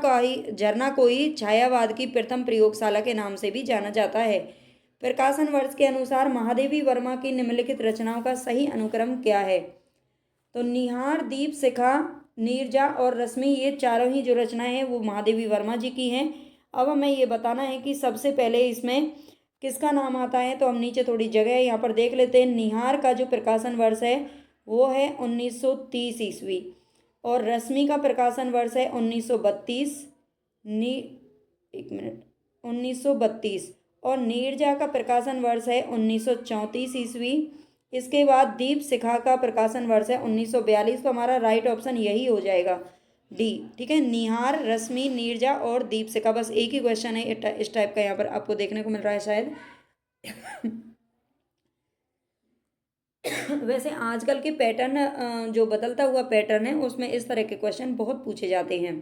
को ही छायावाद की प्रथम प्रयोगशाला के नाम से भी जाना जाता है। प्रकाशन वर्ष के अनुसार महादेवी वर्मा की निम्नलिखित रचनाओं का सही अनुक्रम क्या है? तो निहार, दीप शिखा, नीरजा और रश्मि, ये चारों ही जो रचनाएं हैं वो महादेवी वर्मा जी की हैं। अब हमें ये बताना है कि सबसे पहले इसमें किसका नाम आता है, तो हम नीचे थोड़ी जगह यहाँ पर देख लेते हैं। निहार का जो प्रकाशन वर्ष है वो है 1930 ईस्वी, और रश्मि का प्रकाशन वर्ष है 1932, 1932, और नीरजा का प्रकाशन वर्ष है 1934 ईस्वी। इसके बाद दीप शिखा का प्रकाशन वर्ष है 1942। तो हमारा राइट ऑप्शन यही हो जाएगा, डी। ठीक है, निहार, रश्मि, नीरजा और दीप शिखा, बस एक ही क्वेश्चन है इस टाइप का यहाँ पर आपको देखने को मिल रहा है शायद। वैसे आजकल के पैटर्न जो बदलता हुआ पैटर्न है उसमें इस तरह के क्वेश्चन बहुत पूछे जाते हैं।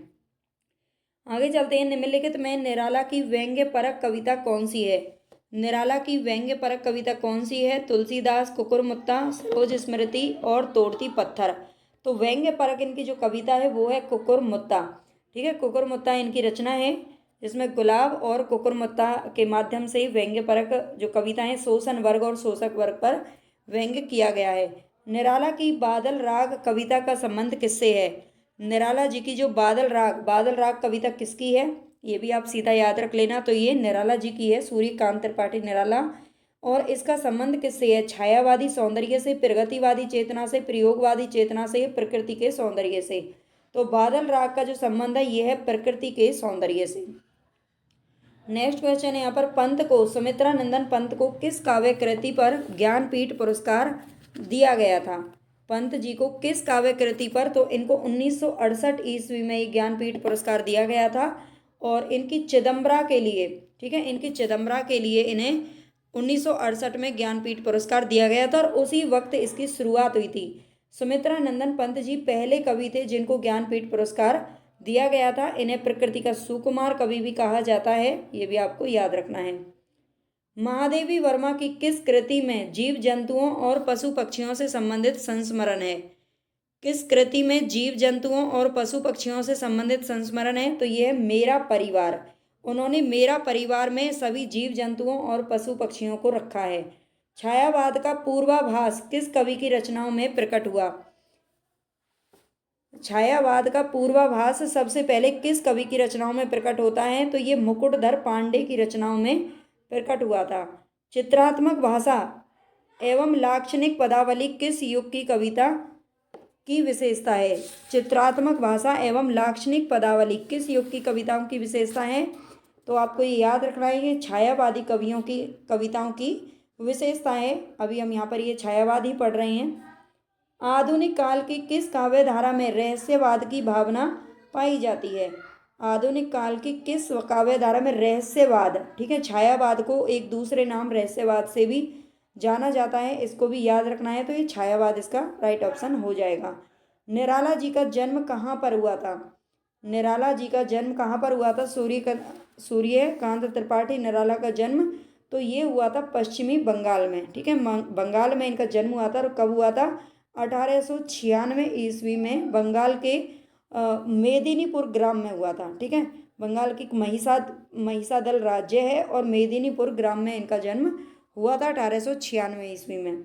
आगे चलते हैं। निम्नलिखित में निराला की व्यंग्य परक कविता कौन सी है? निराला की व्यंग्य परक कविता कौन सी है? तुलसीदास, कुकुरमुत्ता, सरोज स्मृति और तोड़ती पत्थर। तो व्यंग्य परक इनकी जो कविता है वो है कुकुरमुत्ता। ठीक है, कुकुरमुत्ता इनकी रचना है, जिसमें गुलाब और कुकुरमुत्ता के माध्यम से व्यंग्य परक जो कविता है शोषण वर्ग और शोषक वर्ग पर व्यंग्य किया गया है। निराला की बादल राग कविता का संबंध किससे है? निराला जी की जो बादल राग कविता किसकी है? ये भी आप सीधा याद रख लेना, तो ये निराला जी की है, सूर्यकांत त्रिपाठी निराला। और इसका संबंध किससे है? छायावादी सौंदर्य से, प्रगतिवादी चेतना से, प्रयोगवादी चेतना से, प्रकृति के सौंदर्य से। तो बादल राग का जो संबंध है यह है प्रकृति के सौंदर्य से। नेक्स्ट क्वेश्चन है यहाँ पर, पंत को, सुमित्रा नंदन पंत को किस काव्य कृति पर ज्ञानपीठ पुरस्कार दिया गया था? पंत जी को किस काव्य कृति पर? तो इनको 1968 ईस्वी में ज्ञानपीठ पुरस्कार दिया गया था, और इनकी चिदम्बरा के लिए, ठीक है, इनकी चिदम्बरा के लिए इन्हें 1968 में ज्ञानपीठ पुरस्कार दिया गया था, और उसी वक्त इसकी शुरुआत हुई थी। सुमित्रा नंदन पंत जी पहले कवि थे जिनको ज्ञानपीठ पुरस्कार दिया गया था। इन्हें प्रकृति का सुकुमार कवि भी कहा जाता है, ये भी आपको याद रखना है। महादेवी वर्मा की किस कृति में जीव जंतुओं और पशु पक्षियों से संबंधित संस्मरण है? किस कृति में जीव जंतुओं और पशु पक्षियों से संबंधित संस्मरण है? तो यह है मेरा परिवार। उन्होंने मेरा परिवार में सभी जीव जंतुओं और पशु पक्षियों को रखा है। छायावाद का पूर्वाभास किस कवि की रचनाओं में प्रकट हुआ? छायावाद का पूर्वाभास सबसे पहले किस कवि की रचनाओं में प्रकट होता है? तो ये मुकुटधर पांडे की रचनाओं में प्रकट हुआ था। चित्रात्मक भाषा एवं लाक्षणिक पदावली किस युग की कविता की विशेषता है? चित्रात्मक भाषा एवं लाक्षणिक पदावली किस युग की कविताओं की विशेषता है? तो आपको ये याद रखना है, ये छायावादी कवियों की कविताओं की विशेषता है। अभी हम यहाँ पर ये छायावाद ही पढ़ रहे हैं। आधुनिक काल की किस काव्य धारा में रहस्यवाद की भावना पाई जाती है? आधुनिक काल की किस काव्य धारा में रहस्यवाद, ठीक है, छायावाद को एक दूसरे नाम रहस्यवाद से भी जाना जाता है, इसको भी याद रखना है। तो ये छायावाद इसका राइट ऑप्शन हो जाएगा। निराला जी का जन्म कहाँ पर हुआ था? निराला जी का जन्म कहाँ पर हुआ था? सूर्यकांत त्रिपाठी निराला का जन्म तो ये हुआ था पश्चिमी बंगाल में। ठीक है, बंगाल में इनका जन्म हुआ था। और कब हुआ था? 1896 ईस्वी में बंगाल के मेदिनीपुर ग्राम में हुआ था। ठीक है, बंगाल की महिसादल राज्य है और मेदिनीपुर ग्राम में इनका जन्म हुआ था 1896 ईस्वी में।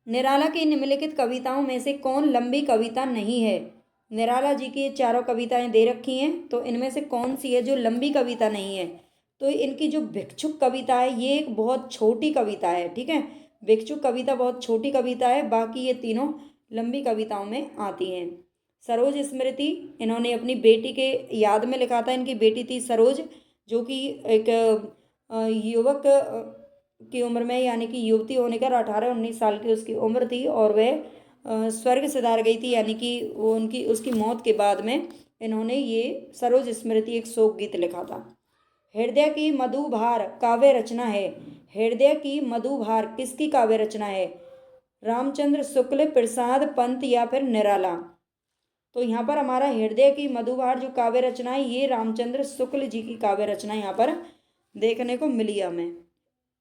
निराला की निम्नलिखित कविताओं में से कौन लंबी कविता नहीं है? निराला जी की चारों कविताएं दे रखी हैं, तो इनमें से कौन सी है जो लंबी कविता नहीं है? तो इनकी जो भिक्षुक कविता है ये एक बहुत छोटी कविता है। ठीक है, भिक्षुक कविता बहुत छोटी कविता है, बाकी ये तीनों लंबी कविताओं में आती हैं। सरोज स्मृति इन्होंने अपनी बेटी के याद में लिखा था। इनकी बेटी थी सरोज, जो कि एक युवक की उम्र में, यानी कि युवती होने का 18-19 साल की उसकी उम्र थी, और वह स्वर्ग सिधार गई थी, यानी कि वो उनकी उसकी मौत के बाद में इन्होंने ये सरोज स्मृति एक शोक गीत लिखा था। हृदय की मधुभार काव्य रचना है। हृदय की मधुभार किसकी काव्य रचना है? रामचंद्र शुक्ल, प्रसाद, पंत या फिर निराला? तो यहाँ पर हमारा हृदय की मधुभार जो काव्य रचना है ये रामचंद्र शुक्ल जी की काव्य रचना यहाँ पर देखने को मिली हमें।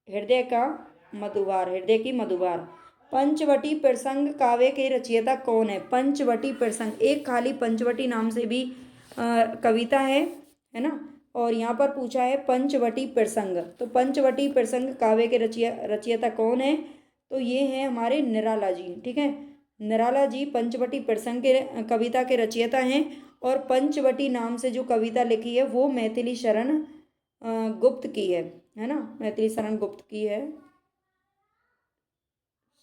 हृदय का मधुभार, हृदय की मधुभार। पंचवटी प्रसंग काव्य के रचयिता कौन है? पंचवटी प्रसंग, एक खाली पंचवटी नाम से भी कविता है ना। और यहाँ पर पूछा है पंचवटी प्रसंग, तो पंचवटी प्रसंग काव्य के रचयिता कौन है? तो ये हैं हमारे निराला जी। ठीक है, निराला जी पंचवटी प्रसंग के कविता के रचयिता हैं। और पंचवटी नाम से जो कविता लिखी है वो मैथिली शरण गुप्त की है ना, मैथिली शरण गुप्त की है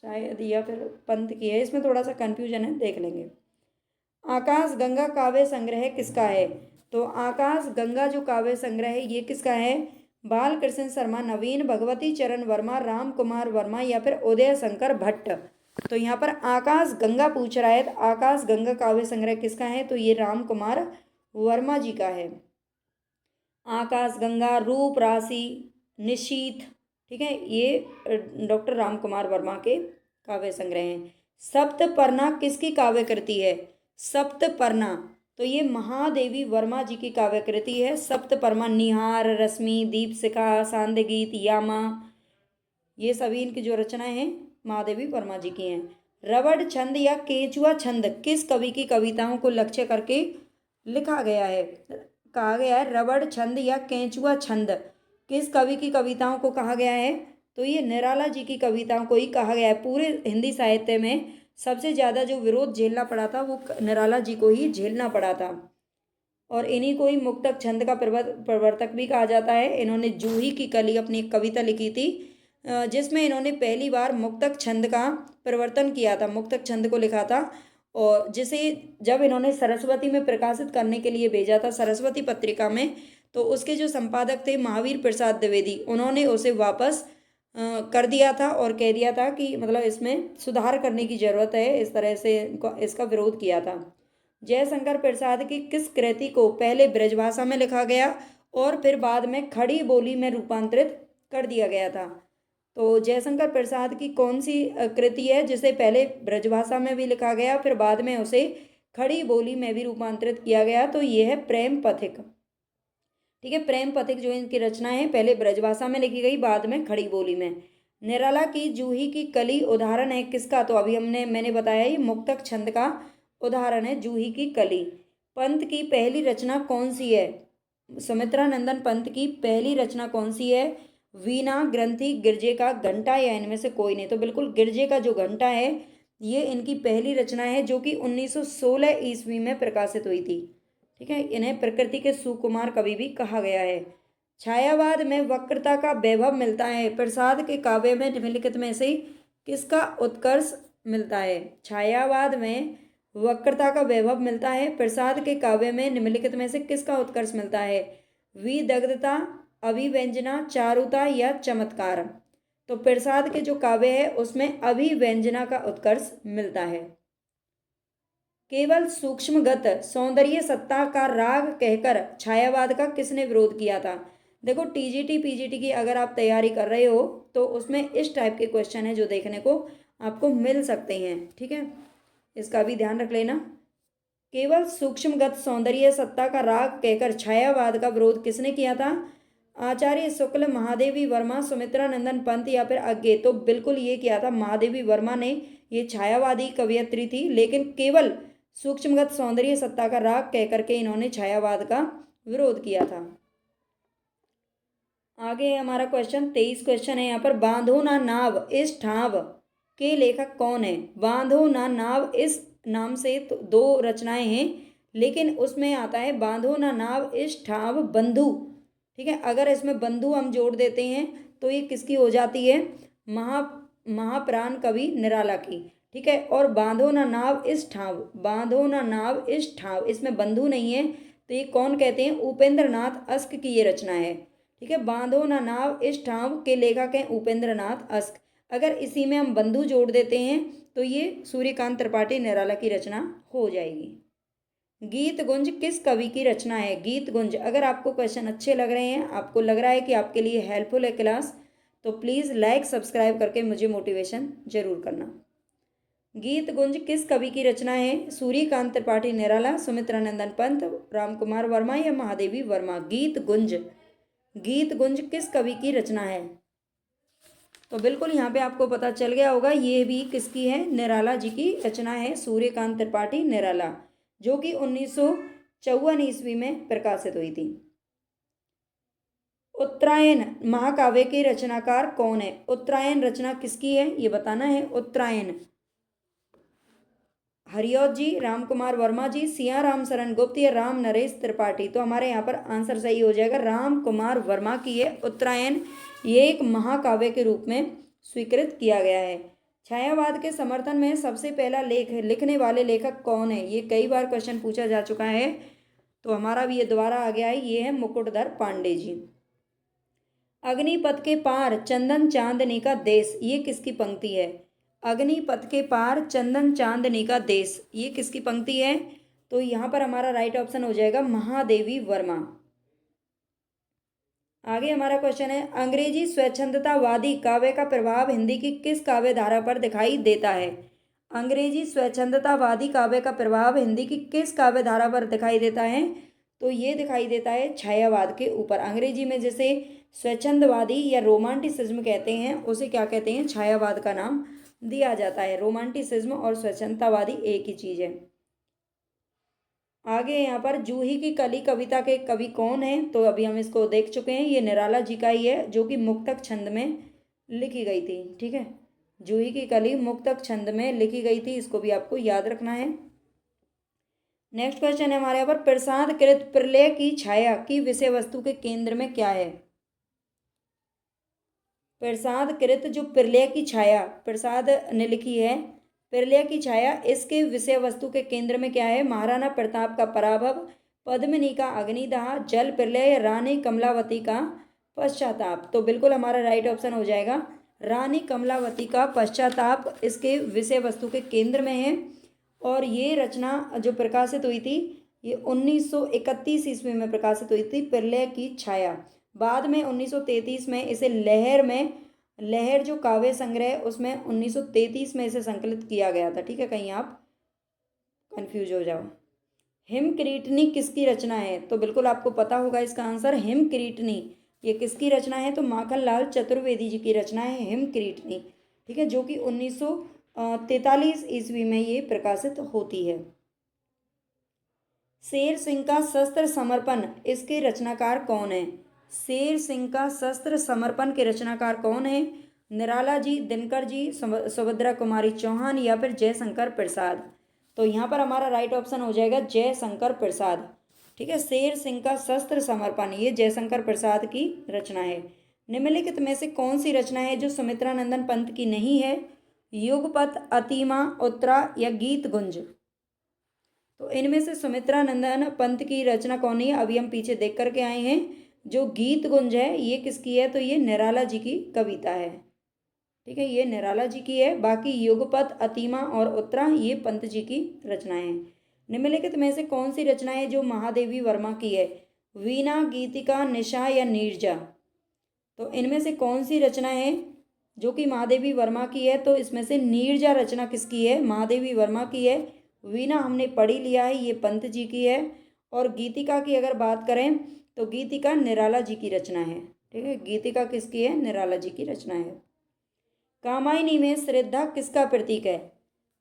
शायद, या फिर पंत की है, इसमें थोड़ा सा कंफ्यूजन है, देख लेंगे। आकाश गंगा काव्य संग्रह किसका है? तो आकाश गंगा जो काव्य संग्रह है ये किसका है? बाल कृष्ण शर्मा, नवीन भगवती चरण वर्मा, राम कुमार वर्मा या फिर उदय शंकर भट्ट? तो यहाँ पर आकाश गंगा पूछ रहा है, तो आकाश गंगा काव्य संग्रह किसका है? तो ये राम कुमार वर्मा जी का है। आकाश गंगा, रूप राशि, निशीथ, ठीक है, ये डॉक्टर राम कुमार वर्मा के काव्य संग्रह हैं। सप्तपर्णा किसकी काव्य कृति है? सप्तपर्णा, तो ये महादेवी वर्मा जी की काव्य कृति है। सप्तपर्णा, निहार, रश्मि, दीपशिखा, सांध्य गीत, यामा, ये सभी इनकी जो रचनाएं हैं महादेवी वर्मा जी की हैं। रबड़ छंद या केचुआ छंद किस कवि की कविताओं को लक्ष्य करके लिखा गया है? कहा गया है रबड़ छंद या केंचुआ छंद किस कवि की कविताओं को कहा गया है? तो ये निराला जी की कविताओं को ही कहा गया है। पूरे हिंदी साहित्य में सबसे ज़्यादा जो विरोध झेलना पड़ा था वो निराला जी को ही झेलना पड़ा था, और इन्हीं को ही मुक्तक छंद का प्रवर्तक भी कहा जाता है। इन्होंने जूही की कली अपनी एक कविता लिखी थी जिसमें इन्होंने पहली बार मुक्तक छंद का प्रवर्तन किया था, मुक्तक छंद को लिखा था, और जिसे जब इन्होंने सरस्वती में प्रकाशित करने के लिए भेजा था, सरस्वती पत्रिका में, तो उसके जो संपादक थे महावीर प्रसाद द्विवेदी, उन्होंने उसे वापस कर दिया था और कह दिया था कि मतलब इसमें सुधार करने की ज़रूरत है, इस तरह से इसका विरोध किया था। जयशंकर प्रसाद की किस कृति को पहले ब्रजभाषा में लिखा गया और फिर बाद में खड़ी बोली में रूपांतरित कर दिया गया था? तो जयशंकर प्रसाद की कौन सी कृति है जिसे पहले ब्रजभाषा में भी लिखा गया फिर बाद में उसे खड़ी बोली में भी रूपांतरित किया गया? तो ये है प्रेम पथिक। ठीक है, प्रेम पथिक जो इनकी रचना है पहले ब्रजभाषा में लिखी गई, बाद में खड़ी बोली में। निराला की जूही की कली उदाहरण है किसका? तो अभी मैंने बताया ये मुक्तक छंद का उदाहरण है जूही की कली। पंत की पहली रचना कौन सी है? सुमित्रा नंदन पंत की पहली रचना कौन सी है? वीणा, ग्रंथि, गिरजे का घंटा या इनमें से कोई नहीं? तो बिल्कुल गिरजे का जो घंटा है ये इनकी पहली रचना है जो कि 1916 ईस्वी में प्रकाशित हुई थी। ठीक है, इन्हें प्रकृति के सुकुमार कवि भी कहा गया है। छायावाद में वक्रता का वैभव मिलता है, प्रसाद के काव्य में निम्नलिखित में से किसका उत्कर्ष मिलता है? छायावाद में वक्रता का वैभव मिलता है, प्रसाद के काव्य में निम्नलिखित में से किसका उत्कर्ष मिलता है? विदग्धता, अभिव्यंजना, चारुता या चमत्कार? तो प्रसाद के जो काव्य है उसमें अभिव्यंजना का उत्कर्ष मिलता है। केवल सूक्ष्मगत सौंदर्य सत्ता का राग कहकर छायावाद का किसने विरोध किया था? देखो टीजीटी पीजीटी की अगर आप तैयारी कर रहे हो तो उसमें इस टाइप के क्वेश्चन है जो देखने को आपको मिल सकते हैं। ठीक है, इसका भी ध्यान रख लेना। केवल सूक्ष्मगत सौंदर्य सत्ता का राग कहकर छायावाद का विरोध किसने किया था? आचार्य शुक्ल, महादेवी वर्मा, सुमित्रा नंदन पंत या फिर अज्ञे? तो बिल्कुल ये किया था महादेवी वर्मा ने, ये छायावादी कवयित्री थी, लेकिन केवल सूक्ष्मगत सौंदर्य सत्ता का राग कह करके इन्होंने छायावाद का विरोध किया था। आगे हमारा क्वेश्चन 23 क्वेश्चन है यहाँ पर, बांधो ना नाव इस ठाव के लेखक कौन है? बांधो ना नाव इस नाम से तो दो रचनाएं हैं, लेकिन उसमें आता है बांधो ना नाव इस ठाव बंधु। ठीक है, अगर इसमें बंधु हम जोड़ देते हैं तो ये किसकी हो जाती है? महाप्राण कवि निराला की। ठीक है, और बांधो ना नाव इस ठाव, बांधो ना नाव इस ठाव, इसमें बंधु नहीं है, तो ये कौन कहते हैं? उपेंद्र नाथ अस्क की ये रचना है। ठीक ठीक है। बांधो ना नाव इस ठाव के लेखक हैं उपेंद्र नाथ अस्क। अगर इसी में हम बंधु जोड़ देते हैं तो ये सूर्यकांत त्रिपाठी निराला की रचना हो जाएगी। गीत गुंज किस कवि की रचना है? गीत गुंज, अगर आपको क्वेश्चन अच्छे लग रहे हैं, आपको लग रहा है कि आपके लिए हेल्पफुल है क्लास, तो प्लीज़ लाइक सब्सक्राइब करके मुझे मोटिवेशन जरूर करना। गीत गुंज किस कवि की रचना है? सूर्यकांत त्रिपाठी निराला, सुमित्रानंदन पंत, रामकुमार वर्मा या महादेवी वर्मा? गीत गुंज किस कवि की रचना है? तो बिल्कुल यहाँ पे आपको पता चल गया होगा, ये भी किसकी है? निराला जी की रचना है, सूर्यकांत त्रिपाठी निराला, जो कि 1954 ईस्वी में प्रकाशित हुई थी। उत्तरायण महाकाव्य के रचनाकार कौन है? उत्तरायण रचना किसकी है ये बताना है। उत्तरायण हरिऔध जी, रामकुमार वर्मा जी, सिया राम शरण गुप्त या राम नरेश त्रिपाठी? तो हमारे यहाँ पर आंसर सही हो जाएगा, राम कुमार वर्मा की है उत्तरायण। ये एक महाकाव्य के रूप में स्वीकृत किया गया है। छायावाद के समर्थन में सबसे पहला लेख लिखने वाले लेखक कौन है? ये कई बार क्वेश्चन पूछा जा चुका है, तो हमारा भी ये दोबारा आ गया है, ये है मुकुटधर पांडे जी। अग्निपथ के पार चंदन चांदनी का देश, ये किसकी पंक्ति है? अग्निपथ के पार चंदन चांदनी का देश, ये किसकी पंक्ति है? तो यहाँ पर हमारा राइट ऑप्शन हो जाएगा महादेवी वर्मा। आगे हमारा क्वेश्चन है, अंग्रेजी स्वच्छंदतावादी काव्य का प्रभाव हिंदी की किस काव्य धारा पर दिखाई देता है? अंग्रेजी स्वच्छंदतावादी काव्य का प्रभाव हिंदी की किस काव्य धारा पर दिखाई देता है? तो ये दिखाई देता है छायावाद के ऊपर। अंग्रेजी में जैसे स्वच्छंदवादी या रोमांटिसिज्म कहते हैं, उसे क्या कहते हैं? छायावाद का नाम दिया जाता है। रोमांटिसिज्म और स्वच्छंदतावादी एक ही चीज है। आगे यहाँ पर जूही की कली कविता के कवि कौन है? तो अभी हम इसको देख चुके हैं, ये निराला जी का ही है, जो कि मुक्तक छंद में लिखी गई थी। ठीक है, जूही की कली मुक्तक छंद में लिखी गई थी, इसको भी आपको याद रखना है। नेक्स्ट क्वेश्चन है हमारे यहाँ पर, प्रसाद कृत प्रलय की छाया की विषय वस्तु के केंद्र में क्या है? प्रसाद कृत जो प्रलय की छाया प्रसाद ने लिखी है, प्रलय की छाया, इसके विषय वस्तु के केंद्र में क्या है? महाराणा प्रताप का पराभव, पद्मिनी का अग्निदाह, जल प्रलय, रानी कमलावती का पश्चाताप? तो बिल्कुल हमारा राइट ऑप्शन हो जाएगा रानी कमलावती का पश्चाताप इसके विषय वस्तु के केंद्र में है। और ये रचना जो प्रकाशित हुई थी, ये 1931 ईस्वी में प्रकाशित हुई थी, प्रलय की छाया। बाद में 1933 में इसे लहर जो काव्य संग्रह, उसमें 1933 में इसे संकलित किया गया था। ठीक है, कहीं आप कंफ्यूज हो जाओ। हिमक्रीटनी किसकी रचना है? तो बिल्कुल आपको पता होगा इसका आंसर, हिमक्रीटनी ये किसकी रचना है? तो माखनलाल चतुर्वेदी जी की रचना है हिमक्रीटनी। ठीक है, जो कि 1943 ईस्वी में ये प्रकाशित होती है। शेर सिंह का शस्त्र समर्पण, इसके रचनाकार कौन है? शेर सिंह का शस्त्र समर्पण के रचनाकार कौन है? निराला जी, दिनकर जी, सुभद्रा कुमारी चौहान या फिर जयशंकर प्रसाद? तो यहाँ पर हमारा राइट ऑप्शन हो जाएगा जयशंकर प्रसाद। ठीक है, शेर सिंह का शस्त्र समर्पण ये जयशंकर प्रसाद की रचना है। निम्नलिखित में से कौन सी रचना है जो सुमित्रानंदन पंत की नहीं है? युगपथ, अतिमा, उत्तरा या गीत गुंज? तो इनमें से सुमित्रानंदन पंत की रचना कौन है? अभी हम पीछे देख करके आए हैं। जो गीत गुंज है ये किसकी है? तो ये निराला जी की कविता है। ठीक है, ये निराला जी की है। बाकी युगपथ, अतिमा और उत्तरा ये पंत जी की रचनाएं हैं। निम्नलिखित में से कौन सी रचना है जो महादेवी वर्मा की है? वीणा, गीतिका, निशा या नीरजा? तो इनमें से कौन सी रचना है जो कि महादेवी वर्मा की है? तो इसमें से नीरजा रचना किसकी है? महादेवी वर्मा की है। वीणा हमने पढ़ी लिया है, ये पंत जी की है। और गीतिका की अगर बात करें तो गीतिका निराला जी की रचना है। ठीक है, गीतिका किसकी है? निराला जी की रचना है। कामायनी में श्रद्धा किसका प्रतीक है?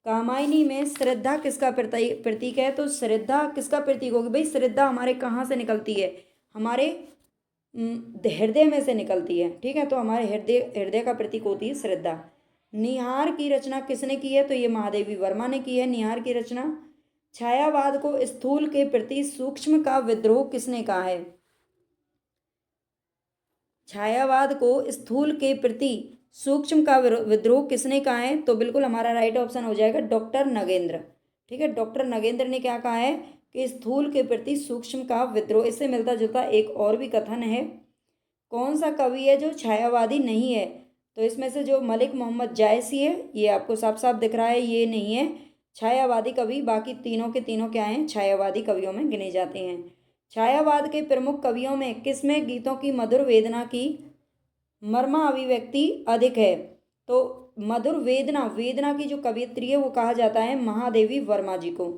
कामायनी में श्रद्धा किसका प्रतीक है? तो श्रद्धा किसका प्रतीक होगी भाई? श्रद्धा हमारे कहाँ से निकलती है? हमारे हृदय में से निकलती है। ठीक है, तो हमारे हृदय का प्रतीक होती है श्रद्धा। निहार की रचना किसने की है? तो ये महादेवी वर्मा ने की है निहार की रचना। छायावाद को स्थूल के प्रति सूक्ष्म का विद्रोह किसने कहा है? छायावाद को स्थूल के प्रति सूक्ष्म का विद्रोह किसने कहा है? तो बिल्कुल हमारा राइट ऑप्शन हो जाएगा डॉक्टर नगेंद्र। ठीक है, डॉक्टर नगेंद्र ने क्या कहा है कि स्थूल के प्रति सूक्ष्म का विद्रोह। इससे मिलता जुलता एक और भी कथन है, कौन सा कवि है जो छायावादी नहीं है? तो इसमें से जो मलिक मोहम्मद जायसी है, ये आपको साफ साफ दिख रहा है, ये नहीं है छायावादी कवि। बाकी तीनों के तीनों क्या हैं? छायावादी कवियों में गिने जाते हैं। छायावाद के प्रमुख कवियों में किसमें गीतों की मधुर वेदना की मर्मा अभिव्यक्ति अधिक है? तो मधुर वेदना, वेदना की जो कवियत्री है वो कहा जाता है महादेवी वर्मा जी को।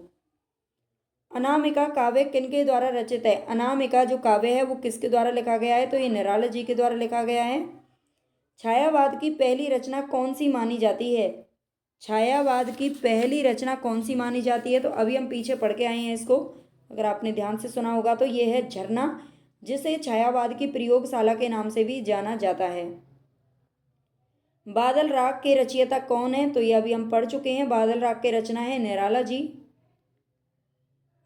अनामिका काव्य किनके द्वारा रचित है? अनामिका जो काव्य है वो किसके द्वारा लिखा गया है? तो ये निराला जी के द्वारा लिखा गया है। छायावाद की पहली रचना कौन सी मानी जाती है? छायावाद की पहली रचना कौन सी मानी जाती है? तो अभी हम पीछे पढ़ के आए हैं इसको, अगर आपने ध्यान से सुना होगा तो ये है झरना, जिसे छायावाद की प्रयोगशाला के नाम से भी जाना जाता है। बादल राग के रचयिता कौन है? तो ये अभी हम पढ़ चुके हैं, बादल राग के रचना है निराला जी।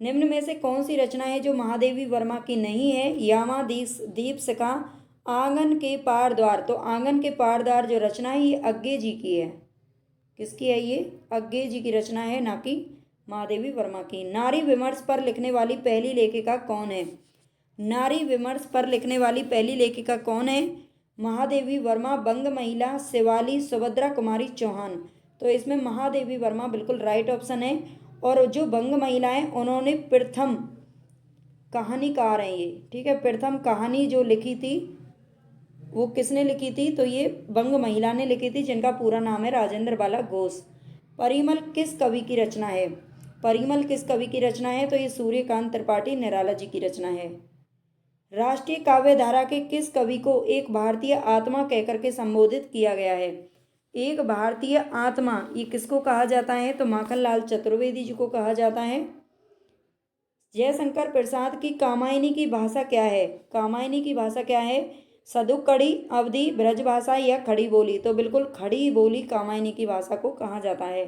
निम्न में से कौन सी रचना है जो महादेवी वर्मा की नहीं है? यामा दीपशिखा आंगन के पार द्वार। तो आंगन के पार द्वार जो रचना है ये अग्गे जी की है। किसकी है ये? अग्गे जी की रचना है, ना कि महादेवी वर्मा की। नारी विमर्श पर लिखने वाली पहली लेखिका कौन है? नारी विमर्श पर लिखने वाली पहली लेखिका कौन है? महादेवी वर्मा, बंग महिला, शिवाली, सुभद्रा कुमारी चौहान। तो इसमें महादेवी वर्मा बिल्कुल राइट ऑप्शन है। और जो बंग महिला है उन्होंने प्रथम कहानीकार हैं ये, ठीक है। प्रथम कहानी जो लिखी थी वो किसने लिखी थी? तो ये बंग महिला ने लिखी थी, जिनका पूरा नाम है राजेंद्र बाला घोष। परिमल किस कवि की रचना है? परिमल किस कवि की रचना है? तो ये सूर्यकांत त्रिपाठी निराला जी की रचना है। राष्ट्रीय काव्य धारा के किस कवि को एक भारतीय आत्मा कहकर के संबोधित किया गया है? एक भारतीय आत्मा, ये किसको कहा जाता है? तो माखनलाल चतुर्वेदी जी को कहा जाता है। जयशंकर प्रसाद की कामायनी की भाषा क्या है? कामायनी की भाषा क्या है? सदुक्कड़ी, अवधी, ब्रजभाषा या खड़ी बोली? तो बिल्कुल खड़ी बोली कामायनी की भाषा को कहा जाता है।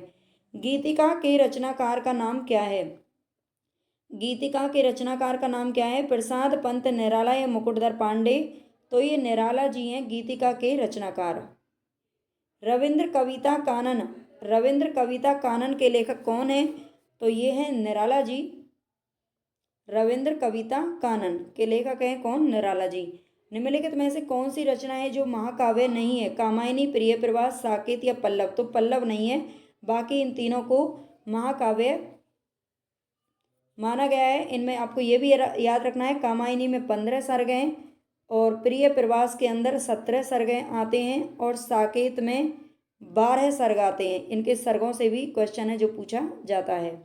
गीतिका के रचनाकार का नाम क्या है? गीतिका के रचनाकार का नाम क्या है? प्रसाद पंत निराला या मुकुटधर पांडे? तो ये निराला जी हैं गीतिका के रचनाकार। रविंद्र कविता कानन, रविंद्र कविता कानन के लेखक कौन है? तो ये हैं निराला जी। रविंद्र कविता कानन के लेखक हैं कौन? निराला जी। निम्नलिखित में से कौन सी रचना है जो महाकाव्य नहीं है? कामायनी, प्रिय प्रवास, साकेत या पल्लव? तो पल्लव नहीं है, बाकी इन तीनों को महाकाव्य माना गया है। इनमें आपको ये भी याद रखना है, कामायनी में 15 सर्ग हैं और प्रिय प्रवास के अंदर 17 सर्ग आते हैं और साकेत में 12 सर्ग आते हैं। इनके सर्गों से भी क्वेश्चन है जो पूछा जाता है।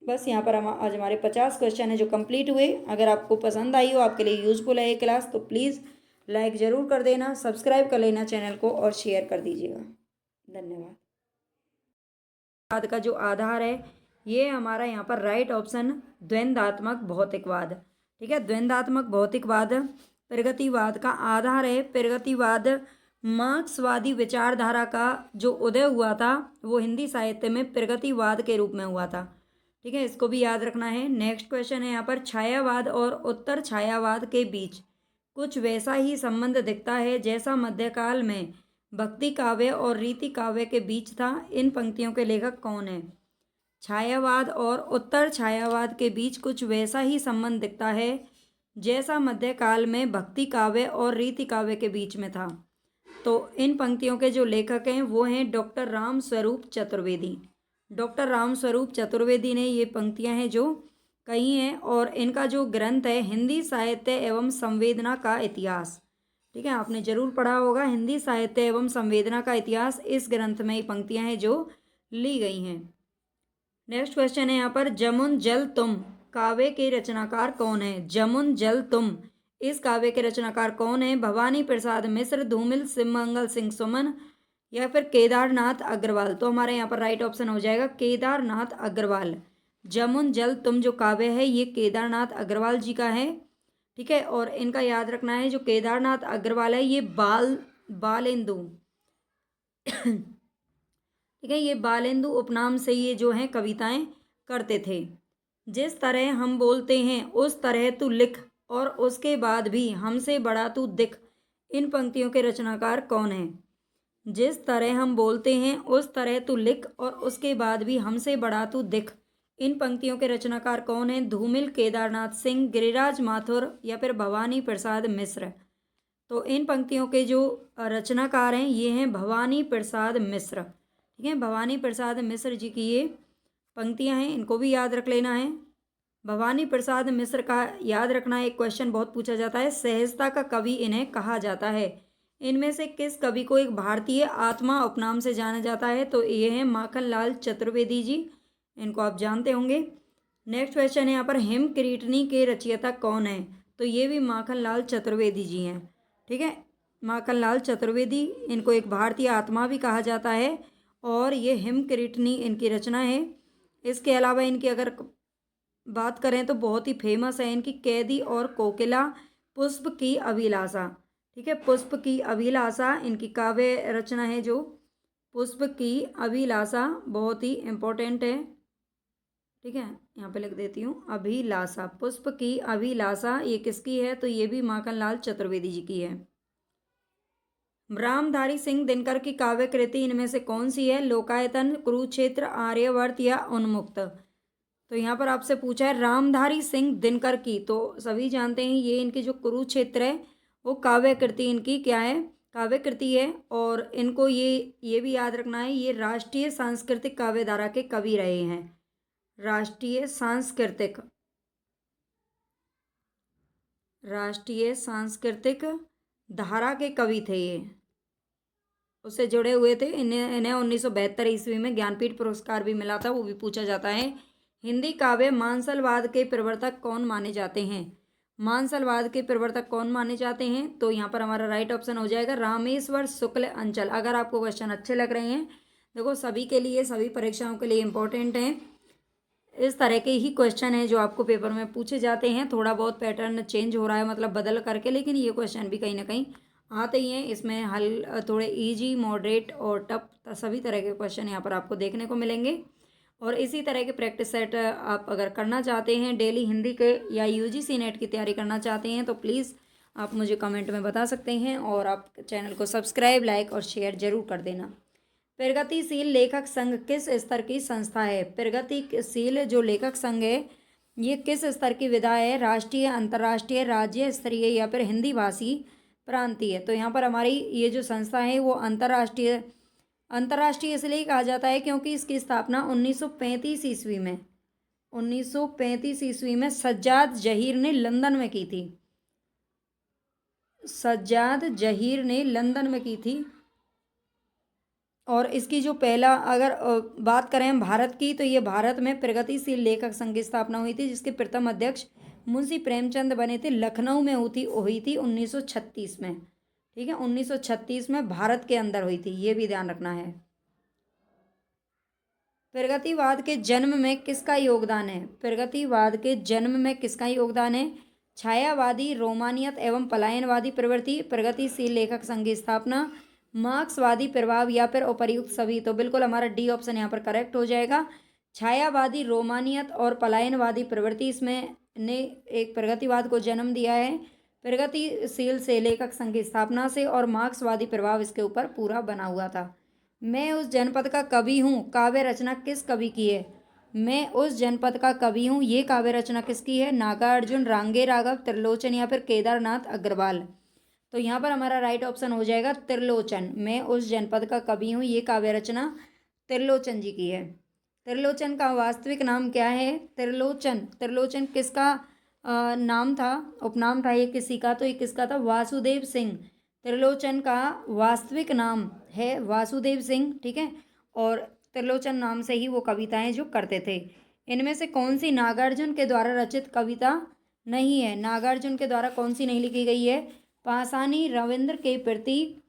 बस यहाँ पर हम आज हमारे 50 क्वेश्चन है जो कंप्लीट हुए। अगर आपको पसंद आई हो, आपके लिए यूजफुल है ये क्लास, तो प्लीज़ लाइक ज़रूर कर देना, सब्सक्राइब कर लेना चैनल को और शेयर कर दीजिएगा। धन्यवाद। बाद का जो आधार है ये हमारा यहाँ पर राइट ऑप्शन द्वंद्वात्मक भौतिकवाद, ठीक है। द्वंद्वात्मक भौतिकवाद प्रगतिवाद का आधार है। प्रगतिवाद मार्क्सवादी विचारधारा का जो उदय हुआ था वो हिंदी साहित्य में प्रगतिवाद के रूप में हुआ था, ठीक है। इसको भी याद रखना है। नेक्स्ट क्वेश्चन है यहाँ पर, छायावाद और उत्तर छायावाद के बीच कुछ वैसा ही संबंध दिखता है जैसा मध्यकाल में भक्ति काव्य और रीति काव्य के बीच था। इन पंक्तियों के लेखक कौन है? छायावाद और उत्तर छायावाद के बीच कुछ वैसा ही संबंध दिखता है जैसा मध्यकाल में भक्ति काव्य और रीति काव्य के बीच में था। तो इन पंक्तियों के जो लेखक हैं वो हैं डॉक्टर राम स्वरूप चतुर्वेदी। डॉक्टर राम स्वरूप चतुर्वेदी ने ये पंक्तियां हैं जो कही हैं और इनका जो ग्रंथ है हिंदी साहित्य एवं संवेदना का इतिहास, ठीक है, आपने जरूर पढ़ा होगा हिंदी साहित्य एवं संवेदना का इतिहास। इस ग्रंथ में ये पंक्तियां हैं जो ली गई हैं। नेक्स्ट क्वेश्चन है यहाँ पर, जमुन जल तुम काव्य के रचनाकार कौन है? जमुन जल तुम इस काव्य के रचनाकार कौन है? भवानी प्रसाद मिश्र, धूमिल शिवमंगल सिंह सुमन या फिर केदारनाथ अग्रवाल? तो हमारे यहाँ पर राइट ऑप्शन हो जाएगा केदारनाथ अग्रवाल। जमुन जल तुम जो काव्य है ये केदारनाथ अग्रवाल जी का है, ठीक है। और इनका याद रखना है जो केदारनाथ अग्रवाल है ये बालेंदु ठीक है, ये बालेंदु उपनाम से ये जो हैं कविताएं करते थे। जिस तरह हम बोलते हैं उस तरह तू लिख और उसके बाद भी हमसे बड़ा तू दिख। इन पंक्तियों के रचनाकार कौन है? जिस तरह हम बोलते हैं उस तरह तू लिख और उसके बाद भी हमसे बड़ा तू दिख। इन पंक्तियों के रचनाकार कौन हैं? धूमिल केदारनाथ सिंह, गिरिराज माथुर या फिर भवानी प्रसाद मिश्र। तो इन पंक्तियों के जो रचनाकार हैं ये हैं भवानी प्रसाद मिश्र। ठीक है, भवानी प्रसाद मिश्र जी की ये पंक्तियां हैं, इनको भी याद रख लेना है। भवानी प्रसाद मिश्र का याद रखना एक क्वेश्चन बहुत पूछा जाता है। सहजता का कवि इन्हें कहा जाता है। इनमें से किस कवि को एक भारतीय आत्मा उपनाम से जाना जाता है? तो ये हैं माखनलाल चतुर्वेदी जी, इनको आप जानते होंगे। नेक्स्ट क्वेश्चन है यहाँ पर, हिम किरीटनी के रचयिता कौन है? तो ये भी माखनलाल चतुर्वेदी जी हैं। ठीक है, माखनलाल चतुर्वेदी, इनको एक भारतीय आत्मा भी कहा जाता है और ये हिम किरीटनी इनकी रचना है। इसके अलावा इनकी अगर बात करें तो बहुत ही फेमस है इनकी कैदी और कोकिला, पुष्प की अभिलाषा। ठीक है, पुष्प की अभिलाषा इनकी काव्य रचना है जो पुष्प की अभिलाषा, बहुत ही इम्पोर्टेंट है। ठीक है, यहाँ पे लिख देती हूँ अभिलाषा, पुष्प की अभिलाषा ये किसकी है? तो ये भी माखनलाल चतुर्वेदी जी की है। रामधारी सिंह दिनकर की काव्य कृति इनमें से कौन सी है? लोकायतन, कुरुक्षेत्र, आर्यवर्त या उन्मुक्त। तो यहाँ पर आपसे पूछा है रामधारी सिंह दिनकर की, तो सभी जानते हैं ये इनकी जो कुरुक्षेत्र है वो काव्य कृति इनकी क्या है? काव्य कृति है। और इनको ये भी याद रखना है, ये राष्ट्रीय सांस्कृतिक काव्य धारा के कवि रहे हैं। राष्ट्रीय सांस्कृतिक धारा के कवि थे ये, उससे जुड़े हुए थे। इन्हें 1972 ईस्वी में ज्ञानपीठ पुरस्कार भी मिला था, वो भी पूछा जाता है। हिंदी काव्य मानसलवाद के प्रवर्तक कौन माने जाते हैं? मानसलवाद के प्रवर्तक कौन माने जाते हैं? तो यहाँ पर हमारा राइट ऑप्शन हो जाएगा रामेश्वर शुक्ल अंचल। अगर आपको क्वेश्चन अच्छे लग रहे हैं, देखो सभी के लिए, सभी परीक्षाओं के लिए इम्पोर्टेंट हैं, इस तरह के ही क्वेश्चन है जो आपको पेपर में पूछे जाते हैं। थोड़ा बहुत पैटर्न चेंज हो रहा है, मतलब बदल करके, लेकिन ये क्वेश्चन भी कहीं ना कहीं आते ही हैं। इसमें हल थोड़े इजी, मॉडरेट और टफ सभी तरह के क्वेश्चन यहाँ पर आपको देखने को मिलेंगे। और इसी तरह के प्रैक्टिस सेट आप अगर करना चाहते हैं डेली हिंदी के, या यूजीसी नेट की तैयारी करना चाहते हैं, तो प्लीज़ आप मुझे कमेंट में बता सकते हैं। और आप चैनल को सब्सक्राइब, लाइक और शेयर जरूर कर देना। प्रगतिशील लेखक संघ किस स्तर की संस्था है? प्रगतिशील जो लेखक संघ है ये किस स्तर की विधा है? राष्ट्रीय, अंतर्राष्ट्रीय, राज्य स्तरीय या फिर हिंदी भाषी प्रांतीय? तो यहाँ पर हमारी ये जो संस्था है वो अंतर्राष्ट्रीय इसलिए कहा जाता है क्योंकि इसकी स्थापना 1935 ईस्वी में सज्जाद जहीर ने लंदन में की थी। सज्जाद जहीर ने लंदन में की थी। और इसकी जो पहला अगर बात करें हम भारत की, तो ये भारत में प्रगतिशील लेखक संघ की स्थापना हुई थी, जिसके प्रथम अध्यक्ष मुंशी प्रेमचंद बने थे। लखनऊ में हुई थी 1936 में। ठीक है, 1936 में भारत के अंदर हुई थी, ये भी ध्यान रखना है। प्रगतिवाद के जन्म में किसका योगदान है? प्रगतिवाद के जन्म में किसका योगदान है? छायावादी, रोमानियत एवं पलायनवादी प्रवृत्ति, प्रगतिशील लेखक संघ की स्थापना, मार्क्सवादी प्रभाव या फिर उपर्युक्त सभी। तो बिल्कुल हमारा डी ऑप्शन यहाँ पर करेक्ट हो जाएगा। छायावादी, रोमानियत और पलायनवादी प्रवृत्ति इसमें ने एक प्रगतिवाद को जन्म दिया है। प्रगतिशील से लेखक संघ की स्थापना से, और मार्क्सवादी प्रभाव इसके ऊपर पूरा बना हुआ था। मैं उस जनपद का कवि हूँ काव्य रचना किस कवि की है? मैं उस जनपद का कवि हूँ ये काव्य रचना किसकी है? नागार्जुन, रांगे राघव, त्रिलोचन या फिर केदारनाथ अग्रवाल। तो यहाँ पर हमारा राइट ऑप्शन हो जाएगा त्रिलोचन। मैं उस जनपद का कवि हूँ ये काव्य रचना त्रिलोचन जी की है। त्रिलोचन का वास्तविक नाम क्या है? त्रिलोचन किसका नाम था, उपनाम था ये किसी का? तो ये किसका था? वासुदेव सिंह। त्रिलोचन का वास्तविक नाम है वासुदेव सिंह। ठीक है, और त्रिलोचन नाम से ही वो कविताएं जो करते थे। इनमें से कौन सी नागार्जुन के द्वारा रचित कविता नहीं है? नागार्जुन के द्वारा कौन सी नहीं लिखी गई है? पासानी, रविंद्र के प्रति,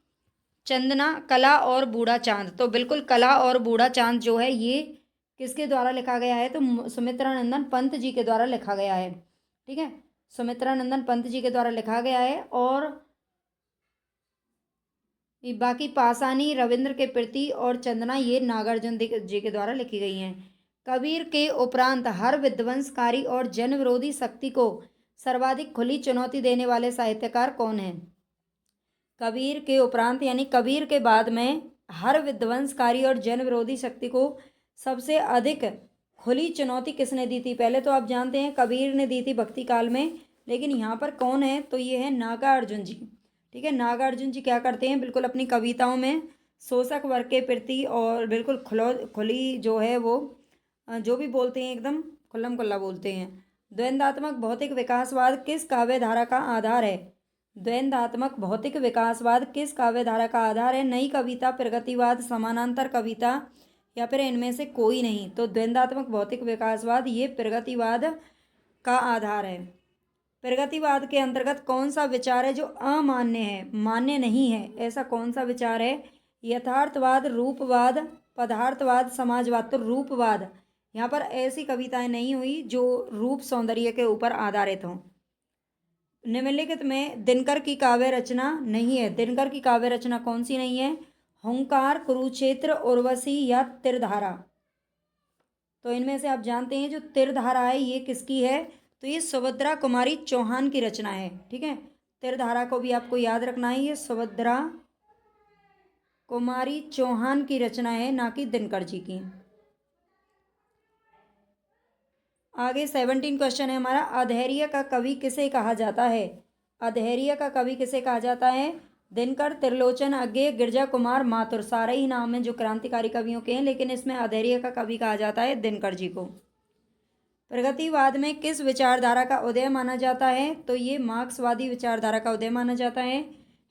चंदना, कला और बूढ़ा चांद। तो बिल्कुल कला और बूढ़ा चांद जो है ये किसके द्वारा लिखा गया है? तो सुमित्रानंदन पंत जी के द्वारा लिखा गया है। ठीक है, सुमित्रानंदन पंत जी के द्वारा लिखा गया है। और बाकी पासानी, रविंद्र के प्रति और चंदना ये नागार्जुन जी के द्वारा लिखी गई हैं। कबीर के उपरांत हर विध्वंसकारी और जन विरोधी शक्ति को सर्वाधिक खुली चुनौती देने वाले साहित्यकार कौन है? कबीर के उपरांत यानी कबीर के बाद में हर विध्वंसकारी और जन विरोधी शक्ति को सबसे अधिक खुली चुनौती किसने दी थी? पहले तो आप जानते हैं कबीर ने दी थी भक्ति काल में, लेकिन यहाँ पर कौन है? तो ये है नागार्जुन जी। ठीक है, नागार्जुन जी क्या करते हैं? बिल्कुल अपनी कविताओं में शोषक वर्ग के प्रति और बिल्कुल खुली जो है वो जो भी बोलते हैं एकदम खुल्लम खुल्ला बोलते हैं। द्वंद्वात्मक भौतिक विकासवाद किस काव्य धारा का आधार है? द्वंद्वात्मक भौतिक विकासवाद किस काव्य धारा का आधार है? नई कविता, प्रगतिवाद, समानांतर कविता या फिर इनमें से कोई नहीं? तो द्वंद्वात्मक भौतिक विकासवाद ये प्रगतिवाद का आधार है। प्रगतिवाद के अंतर्गत कौन सा विचार है जो अमान्य है, मान्य नहीं है? ऐसा कौन सा विचार है? यथार्थवाद, रूपवाद, पदार्थवाद, समाजवाद। तो रूपवाद, यहाँ पर ऐसी कविताएं नहीं हुई जो रूप सौंदर्य के ऊपर आधारित हों। निम्नलिखित में दिनकर की काव्य रचना नहीं है। दिनकर की काव्य रचना कौन सी नहीं है? हुंकार, कुरुक्षेत्र, उर्वशी या तिरधारा। तो इनमें से आप जानते हैं जो तिरधारा है ये किसकी है? तो ये सुभद्रा कुमारी चौहान की रचना है। ठीक है, तिरधारा को भी आपको याद रखना है, ये सुभद्रा कुमारी चौहान की रचना है, ना कि दिनकर जी की। आगे 17 क्वेश्चन है हमारा। अधैर्य का कवि किसे कहा जाता है? अधैर्य का कवि किसे कहा जाता है? दिनकर, त्रिलोचन, अज्ञेय, गिरजा कुमार, माथुर। सारे ही नाम हैं जो क्रांतिकारी कवियों के हैं, लेकिन इसमें अधैर्य का कवि कहा जाता है दिनकर जी को। प्रगतिवाद में किस विचारधारा का उदय माना जाता है? तो ये मार्क्सवादी विचारधारा का उदय माना जाता है।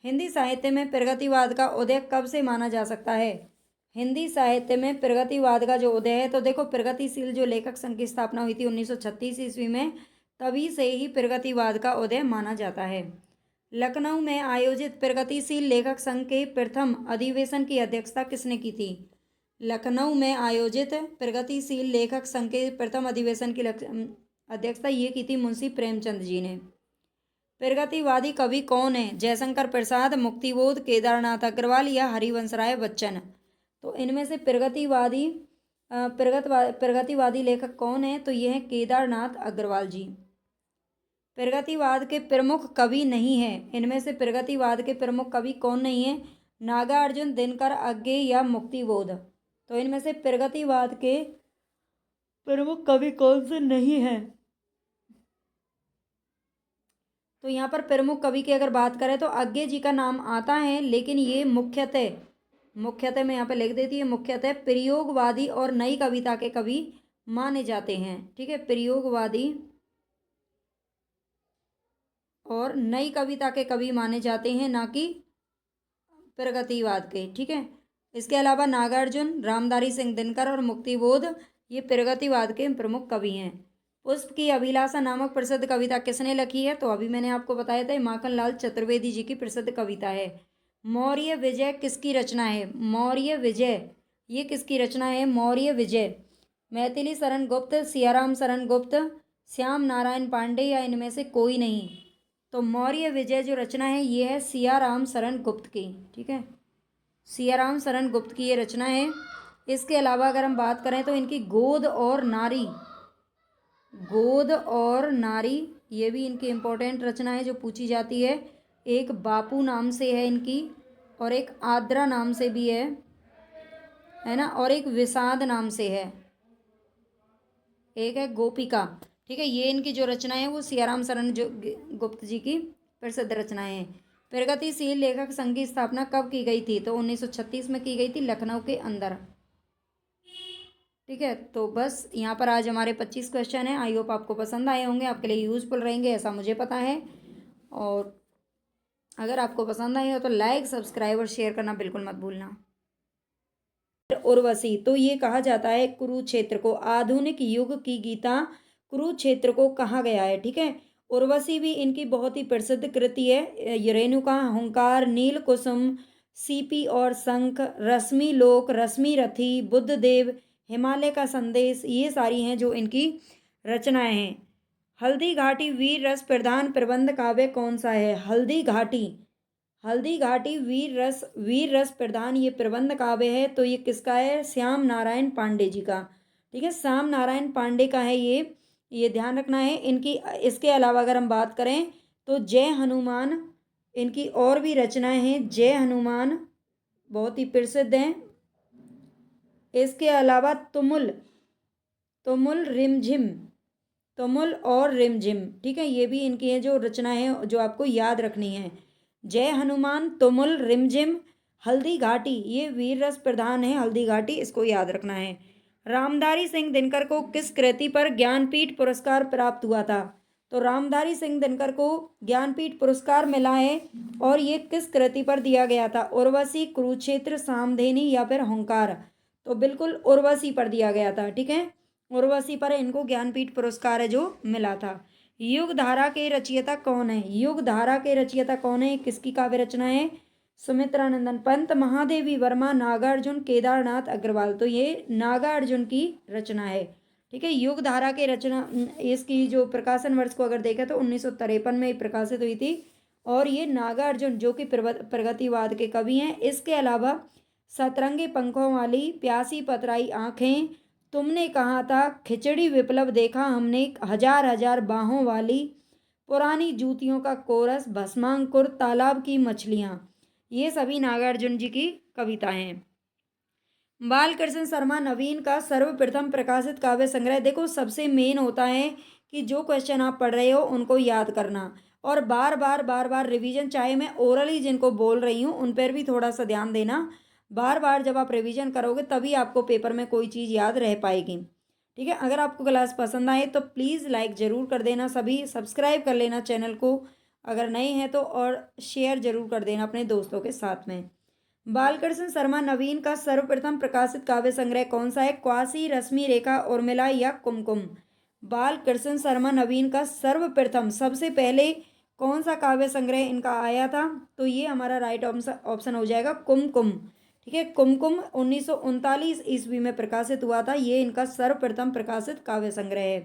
हिंदी साहित्य में प्रगतिवाद का उदय कब से माना जा सकता है? हिंदी साहित्य में प्रगतिवाद का जो उदय है, तो देखो प्रगतिशील जो लेखक संघ की स्थापना हुई थी 1936 ईस्वी में, तभी से ही प्रगतिवाद का उदय माना जाता है। लखनऊ में आयोजित प्रगतिशील लेखक संघ के प्रथम अधिवेशन की अध्यक्षता किसने की थी? लखनऊ में आयोजित प्रगतिशील लेखक संघ के प्रथम अधिवेशन की अध्यक्षता ये की थी मुंशी प्रेमचंद जी ने। प्रगतिवादी कवि कौन है? जयशंकर प्रसाद, मुक्तिबोध, केदारनाथ अग्रवाल या हरिवंश राय बच्चन। तो इनमें से प्रगतिवादी लेखक कौन है? तो ये है केदारनाथ अग्रवाल जी। प्रगतिवाद के प्रमुख कवि नहीं है। इनमें से प्रगतिवाद के प्रमुख कवि कौन नहीं है? नागार्जुन, दिनकर, अज्ञेय या मुक्तिबोध। तो इनमें से प्रगतिवाद के प्रमुख कवि कौन से नहीं है? तो यहाँ पर प्रमुख कवि की अगर बात करें तो अज्ञेय जी का नाम आता है, लेकिन ये मुख्यतः मैं यहाँ पे लिख देती है, मुख्यतः प्रयोगवादी और नई कविता के कवि माने जाते हैं। ठीक है, प्रयोगवादी और नई कविता के कवि माने जाते हैं, ना कि प्रगतिवाद के। ठीक है, इसके अलावा नागार्जुन, रामधारी सिंह दिनकर और मुक्तिबोध ये प्रगतिवाद के प्रमुख कवि हैं। पुष्प की अभिलाषा नामक प्रसिद्ध कविता किसने लिखी है? तो अभी मैंने आपको बताया था माखनलाल चतुर्वेदी जी की प्रसिद्ध कविता है। मौर्य विजय किसकी रचना है? मौर्य विजय ये किसकी रचना है? मौर्य विजय मैथिली शरण गुप्त, सियाराम शरण गुप्त, श्याम नारायण पांडे या इनमें से कोई नहीं? तो मौर्य विजय जो रचना है ये है सियाराम शरण गुप्त की। ठीक है, सियाराम शरण गुप्त की ये रचना है। इसके अलावा अगर हम बात करें तो इनकी गोद और नारी ये भी इनकी इम्पोर्टेंट रचना है जो पूछी जाती है। एक बापू नाम से है इनकी, और एक आद्रा नाम से भी है ना, और एक विषाद नाम से है, एक है गोपिका। ठीक है, ये इनकी जो रचना है वो सियाराम शरण जो गुप्त जी की प्रसिद्ध रचनाएं हैं। प्रगतिशील लेखक संघ की स्थापना कब की गई थी? तो 1936 में की गई थी, लखनऊ के अंदर। ठीक है, तो बस यहाँ पर आज हमारे 25 क्वेश्चन हैं। आई होप आपको पसंद आए होंगे, आपके लिए यूजफुल रहेंगे ऐसा मुझे पता है। और अगर आपको पसंद आए हो तो लाइक, सब्सक्राइब और शेयर करना बिल्कुल मत भूलना। उर्वशी, तो ये कहा जाता है कुरुक्षेत्र को, आधुनिक युग की गीता कुरुक्षेत्र को कहा गया है। ठीक है, उर्वशी भी इनकी बहुत ही प्रसिद्ध कृति है। रेणुका, हुंकार, नील कुसुम, सीपी और शंख, रश्मि लोक, रश्मि रथी, बुद्धदेव, हिमालय का संदेश, ये सारी हैं जो इनकी रचनाएं हैं। हल्दी घाटी वीर रस प्रधान प्रबंध काव्य कौन सा है? हल्दी घाटी वीर रस प्रधान ये प्रबंध काव्य है। तो ये किसका है? श्याम नारायण पांडे जी का। ठीक है, श्याम नारायण पांडे का है ये ध्यान रखना है इनकी। इसके अलावा अगर हम बात करें तो जय हनुमान इनकी और भी रचनाएं हैं। जय हनुमान बहुत ही प्रसिद्ध हैं। इसके अलावा तुमुल तुमुल रिमझिम, तुमुल और रिमझिम, ठीक है। ये भी इनकी है जो रचना है जो आपको याद रखनी है। जय हनुमान, तुमुल, रिमझिम, हल्दी घाटी, ये वीर रस प्रधान है हल्दी घाटी, इसको याद रखना है। रामधारी सिंह दिनकर को किस कृति पर ज्ञानपीठ पुरस्कार प्राप्त हुआ था? तो रामधारी सिंह दिनकर को ज्ञानपीठ पुरस्कार मिला है और ये किस कृति पर दिया गया था? उर्वशी, कुरुक्षेत्र, सामधेनी या फिर हुंकार? तो बिल्कुल उर्वशी पर दिया गया था, ठीक है। उर्वशी पर इनको ज्ञानपीठ पुरस्कार है जो मिला था। युग धारा के रचयिता कौन है? युग धारा के रचयिता कौन है? किसकी काव्य रचना है? सुमित्रानंदन पंत, महादेवी वर्मा, नागार्जुन, केदारनाथ अग्रवाल। तो ये नागार्जुन की रचना है, ठीक है। युग धारा के रचना, इसकी जो प्रकाशन वर्ष को अगर देखें तो 1953 में प्रकाशित हुई थी और ये नागार्जुन जो कि प्रगतिवाद के कवि हैं। इसके अलावा सतरंगी पंखों वाली, प्यासी पतराई आंखें, तुमने कहा था, खिचड़ी विप्लव देखा हमने, हजार हजार बाहों वाली, पुरानी जूतियों का कोरस, भस्मांकुर, तालाब की मछलियां, ये सभी नागार्जुन जी की कविता हैं। बालकृष्ण शर्मा नवीन का सर्वप्रथम प्रकाशित काव्य संग्रह, देखो सबसे मेन होता है कि जो क्वेश्चन आप पढ़ रहे हो उनको याद करना और बार बार रिवीजन, चाहे मैं ओरली जिनको बोल रही हूँ उन पर भी थोड़ा सा ध्यान देना। बार बार जब आप रिवीजन करोगे तभी आपको पेपर में कोई चीज़ याद रह पाएगी, ठीक है। अगर आपको क्लास पसंद आए तो प्लीज़ लाइक ज़रूर कर देना, सभी सब्सक्राइब कर लेना चैनल को अगर नए हैं तो, और शेयर जरूर कर देना अपने दोस्तों के साथ में। बालकृष्ण शर्मा नवीन का सर्वप्रथम प्रकाशित काव्य संग्रह कौन सा है? क्वासी, रश्मि रेखा, उर्मिला या कुमकुम? बालकृष्ण शर्मा नवीन का सर्वप्रथम, सबसे पहले कौन सा काव्य संग्रह इनका आया था? तो ये हमारा राइट ऑप्शन हो जाएगा कुमकुम, ठीक है। कुमकुम 1939 ईस्वी में प्रकाशित हुआ था, ये इनका सर्वप्रथम प्रकाशित काव्य संग्रह है।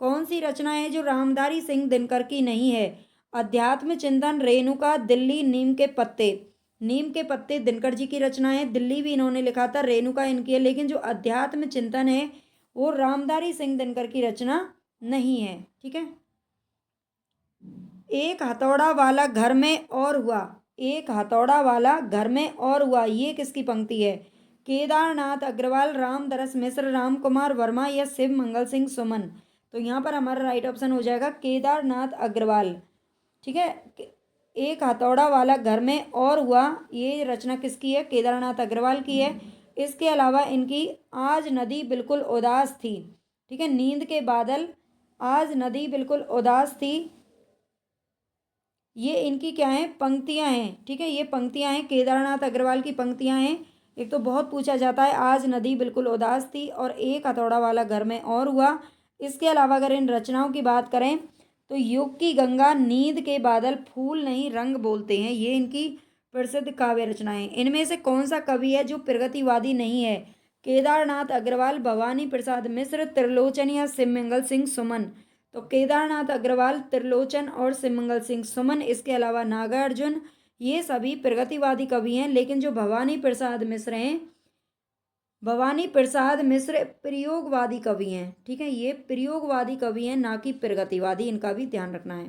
कौन सी रचना है जो रामधारी सिंह दिनकर की नहीं है? अध्यात्म चिंतन, रेणुका, दिल्ली, नीम के पत्ते। नीम के पत्ते दिनकर जी की रचना है, दिल्ली भी इन्होंने लिखा था, रेणुका इनकी है, लेकिन जो अध्यात्म चिंतन है वो रामधारी सिंह दिनकर की रचना नहीं है, ठीक है। एक हथौड़ा वाला घर में और हुआ, एक हथौड़ा वाला घर में और हुआ, ये किसकी पंक्ति है? केदारनाथ अग्रवाल, रामदरस मिश्र, राम कुमार वर्मा या शिव मंगल सिंह सुमन? तो यहाँ पर हमारा राइट ऑप्शन हो जाएगा केदारनाथ अग्रवाल, ठीक है। एक हथौड़ा वाला घर में और हुआ, ये रचना किसकी है? केदारनाथ अग्रवाल की है। इसके अलावा इनकी आज नदी बिल्कुल उदास थी, ठीक है, नींद के बादल, आज नदी बिल्कुल उदास थी, ये इनकी क्या है? पंक्तियां हैं, ठीक है। ये पंक्तियां हैं, केदारनाथ अग्रवाल की पंक्तियां हैं। एक तो बहुत पूछा जाता है, आज नदी बिल्कुल उदास थी और एक हथौड़ा वाला घर में और हुआ। इसके अलावा अगर इन रचनाओं की बात करें तो युग की गंगा, नींद के बादल, फूल नहीं रंग बोलते हैं, ये इनकी प्रसिद्ध काव्य रचनाएं। इनमें से कौन सा कवि है जो प्रगतिवादी नहीं है? केदारनाथ अग्रवाल, भवानी प्रसाद मिश्र, त्रिलोचन या शिवमंगल सिंह सुमन? तो केदारनाथ अग्रवाल, त्रिलोचन और शिवमंगल सिंह सुमन, इसके अलावा नागार्जुन, ये सभी प्रगतिवादी कवि हैं। लेकिन जो भवानी प्रसाद मिश्र हैं, भवानी प्रसाद मिश्र प्रयोगवादी कवि हैं, ठीक है, ये प्रयोगवादी कवि हैं, ना कि प्रगतिवादी, इनका भी ध्यान रखना है।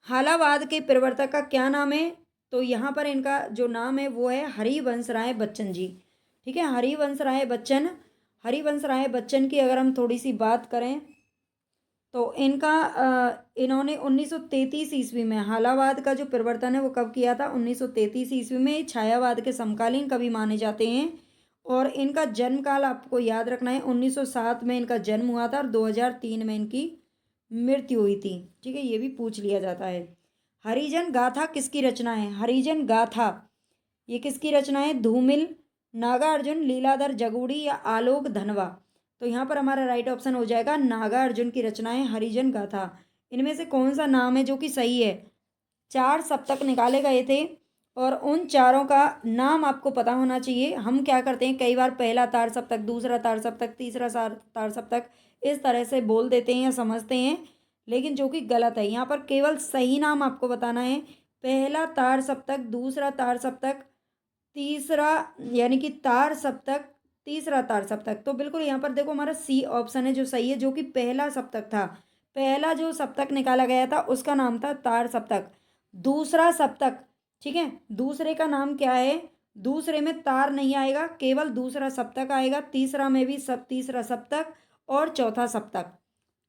हालावाद के प्रवर्तक का क्या नाम है? तो यहाँ पर इनका जो नाम है वो है हरिवंश राय बच्चन जी, ठीक है। हरिवंश राय बच्चन, हरिवंश राय बच्चन की अगर हम थोड़ी सी बात करें तो इनका इन्होंने 1933 ईस्वी में हालावाद का जो प्रवर्तन है वो कब किया था? 1933 ईस्वी में। छायावाद के समकालीन कवि माने जाते हैं और इनका जन्म काल आपको याद रखना है, 1907 में इनका जन्म हुआ था और 2003 में इनकी मृत्यु हुई थी, ठीक है, ये भी पूछ लिया जाता है। हरिजन गाथा किसकी रचना है? हरिजन गाथा ये किसकी रचना है? धूमिल, नागार्जुन, लीलाधर जगूड़ी या आलोक धनवा? तो यहाँ पर हमारा राइट ऑप्शन हो जाएगा नागार्जुन की रचनाएं हरिजन गाथा। इनमें से कौन सा नाम है जो कि सही है? 4 सप्तक निकाले गए थे और उन चारों का नाम आपको पता होना चाहिए। हम क्या करते हैं, कई बार पहला तार सप्तक, दूसरा तार सप्तक, तीसरा तार सप्तक, इस तरह से बोल देते हैं या समझते हैं, लेकिन जो कि गलत है। यहाँ पर केवल सही नाम आपको बताना है, पहला तार सप्तक, दूसरा तार सप्तक, तीसरा यानी कि तार सप्तक, तीसरा तार सप्तक। तो बिल्कुल यहाँ पर देखो हमारा सी ऑप्शन है जो सही है, जो कि पहला सप्तक था। पहला जो सप्तक निकाला गया था उसका नाम था तार सप्तक। दूसरा सप्तक, ठीक है, दूसरे का नाम क्या है? दूसरे में तार नहीं आएगा, केवल दूसरा सप्तक आएगा, तीसरा में भी तीसरा सप्तक और चौथा सप्तक,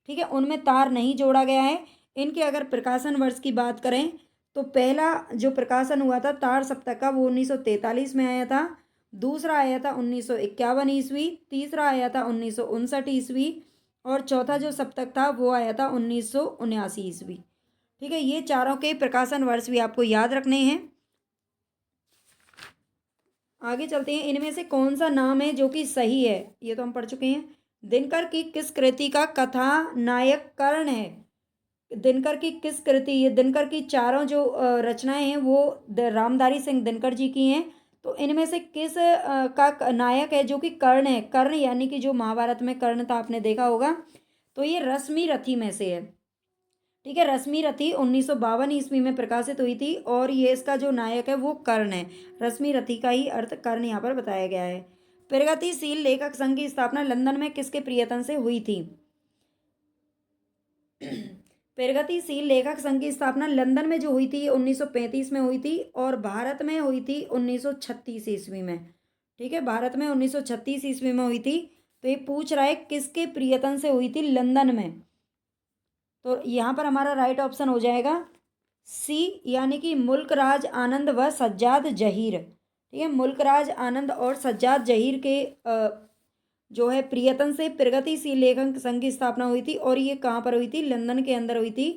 ठीक है, उनमें तार नहीं जोड़ा गया है। इनके अगर प्रकाशन वर्ष की बात करें तो पहला जो प्रकाशन हुआ था तार सप्तक का वो 1943 में आया था, दूसरा आया था 1951 ईस्वी, तीसरा आया था 1959 ईस्वी और चौथा जो सप्तक था वो आया था 1979 ईस्वी। ठीक है, ये चारों के प्रकाशन वर्ष भी आपको याद रखने हैं। आगे चलते हैं, इनमें से कौन सा नाम है जो कि सही है, ये तो हम पढ़ चुके हैं। दिनकर की किस कृति का कथा नायक कर्ण है? दिनकर की किस कृति, ये दिनकर की चारों जो रचनाएं हैं वो रामधारी सिंह दिनकर जी की हैं। तो इनमें से किस का नायक है जो कि कर्ण है? कर्ण यानी कि जो महाभारत में कर्ण था, आपने देखा होगा। तो ये रश्मि रथी में से है। ठीक है, रश्मि रथी 1952 ईस्वी में प्रकाशित हुई थी और ये इसका जो नायक है वो कर्ण है। रश्मि रथी का ही अर्थ कर्ण यहाँ पर बताया गया है। प्रगतिशील लेखक संघ की स्थापना लंदन में किसके प्रियतम से हुई थी? प्रगतिशील लेखक संघ की स्थापना लंदन में जो हुई थी 1935 में हुई थी और भारत में हुई थी 1936 ईस्वी में। ठीक है, भारत में 1936 ईस्वी में हुई थी। तो ये पूछ रहा है किसके प्रियतम से हुई थी लंदन में, तो यहाँ पर हमारा राइट ऑप्शन हो जाएगा सी, यानी कि मुल्क राज आनंद व सज्जाद जहीर। ठीक है, मुल्क राज आनंद और सज्जाद जहीर के जो है प्रियतम से प्रगतिशील लेखक संघ की स्थापना हुई थी और ये कहाँ पर हुई थी? लंदन के अंदर हुई थी।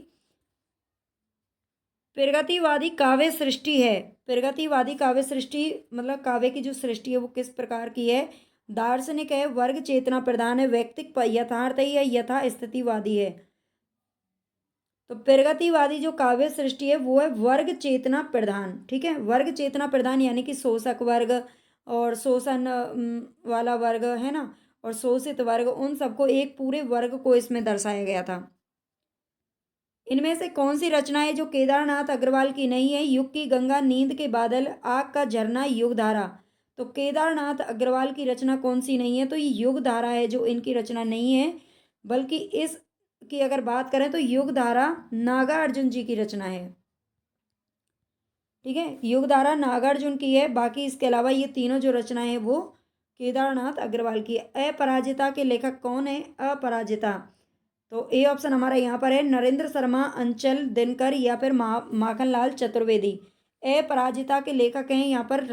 प्रगतिवादी काव्य सृष्टि है, प्रगतिवादी काव्य सृष्टि मतलब काव्य की जो सृष्टि है वो किस प्रकार की है? दार्शनिक है, वर्ग चेतना प्रधान है, व्यक्तिक यथार्थ है या यथा स्थितिवादी है? तो प्रगतिवादी जो काव्य सृष्टि है वो है वर्ग चेतना प्रधान। ठीक है, वर्ग चेतना प्रधान यानी कि शोषक वर्ग और शोषण वाला वर्ग है ना, और शोषित वर्ग, उन सबको एक पूरे वर्ग को इसमें दर्शाया गया था। इनमें से कौन सी रचना है जो केदारनाथ अग्रवाल की नहीं है? युग की गंगा, नींद के बादल, आग का झरना, युग धारा। तो केदारनाथ अग्रवाल की रचना कौन सी नहीं है? तो ये युग धारा है जो इनकी रचना नहीं है, बल्कि इस की अगर बात करें तो युग धारा नागार्जुन जी की रचना है। ठीक है, युग धारा नागार्जुन की है, बाकी इसके अलावा ये तीनों जो रचनाएं हैं वो केदारनाथ अग्रवाल की है। अपराजिता के लेखक कौन है? अपराजिता, तो ए ऑप्शन हमारा यहाँ पर है नरेंद्र शर्मा, अंचल दिनकर या फिर माखनलाल चतुर्वेदी। अपराजिता के लेखक हैं यहाँ पर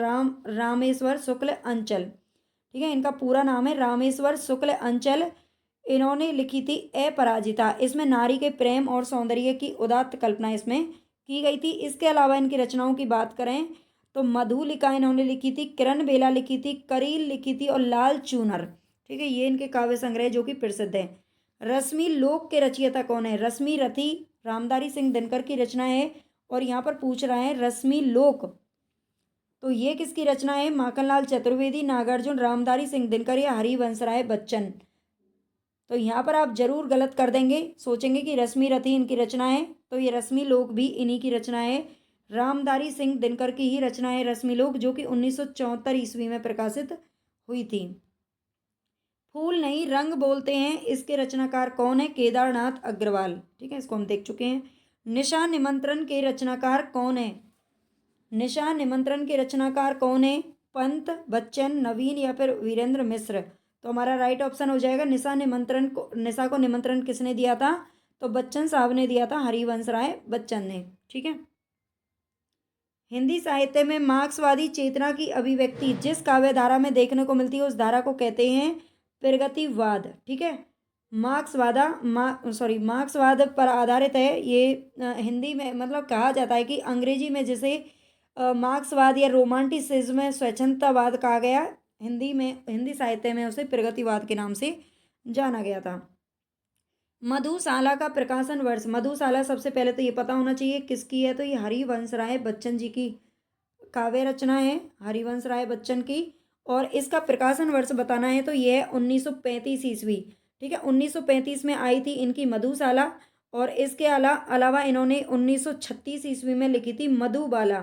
रामेश्वर शुक्ल अंचल। ठीक है, इनका पूरा नाम है रामेश्वर शुक्ल अंचल। इन्होंने लिखी थी अपराजिता। इसमें नारी के प्रेम और सौंदर्य की उदात्त कल्पना इसमें की गई थी। इसके अलावा इनकी रचनाओं की बात करें तो मधुलिका इन्होंने लिखी थी, किरण बेला लिखी थी, करील लिखी थी और लाल चूनर। ठीक है, ये इनके काव्य संग्रह जो कि प्रसिद्ध है। रश्मि लोक के रचयिता कौन है? रश्मि रथी रामधारी सिंह दिनकर की रचना है और यहाँ पर पूछ रहा है रश्मि लोक, तो ये किसकी रचना है? माखनलाल चतुर्वेदी, नागार्जुन, रामधारी सिंह दिनकर या हरिवंश राय बच्चन। तो यहाँ पर आप जरूर गलत कर देंगे, सोचेंगे कि रश्मि रथी इनकी रचना है, तो ये रश्मि लोक भी इन्हीं की रचना है। रामधारी सिंह दिनकर की ही रचना है रश्मि लोक, जो कि 1974 ईस्वी में प्रकाशित हुई थी। फूल नहीं रंग बोलते हैं, इसके रचनाकार कौन है? केदारनाथ अग्रवाल। ठीक है, इसको हम देख चुके हैं। निशा निमंत्रण के रचनाकार कौन है? निशा निमंत्रण के रचनाकार कौन है? पंत, बच्चन, नवीन या फिर वीरेंद्र मिश्र। तो हमारा राइट ऑप्शन हो जाएगा निशा को निमंत्रण किसने दिया था? तो बच्चन साहब ने दिया था, हरिवंश राय बच्चन ने। ठीक है, हिंदी साहित्य में मार्क्सवादी चेतना की अभिव्यक्ति जिस काव्य धारा में देखने को मिलती है उस धारा को कहते हैं प्रगतिवाद। ठीक है, मार्क्सवाद पर आधारित है ये। हिंदी में मतलब कहा जाता है कि अंग्रेजी में जिसे मार्क्सवाद या रोमांटिसिज्म स्वच्छंदतावाद कहा गया, हिंदी साहित्य में उसे प्रगतिवाद के नाम से जाना गया था। मधुशाला का प्रकाशन वर्ष, मधुशाला सबसे पहले तो ये पता होना चाहिए किसकी है, तो ये हरिवंश राय बच्चन जी की काव्य रचना है, हरिवंश राय बच्चन की। और इसका प्रकाशन वर्ष बताना है तो ये है 1935 ईस्वी। ठीक है, 1935 में आई थी इनकी मधुशाला और इसके अलावा इन्होंने 1936 ईस्वी में लिखी थी मधुबाला।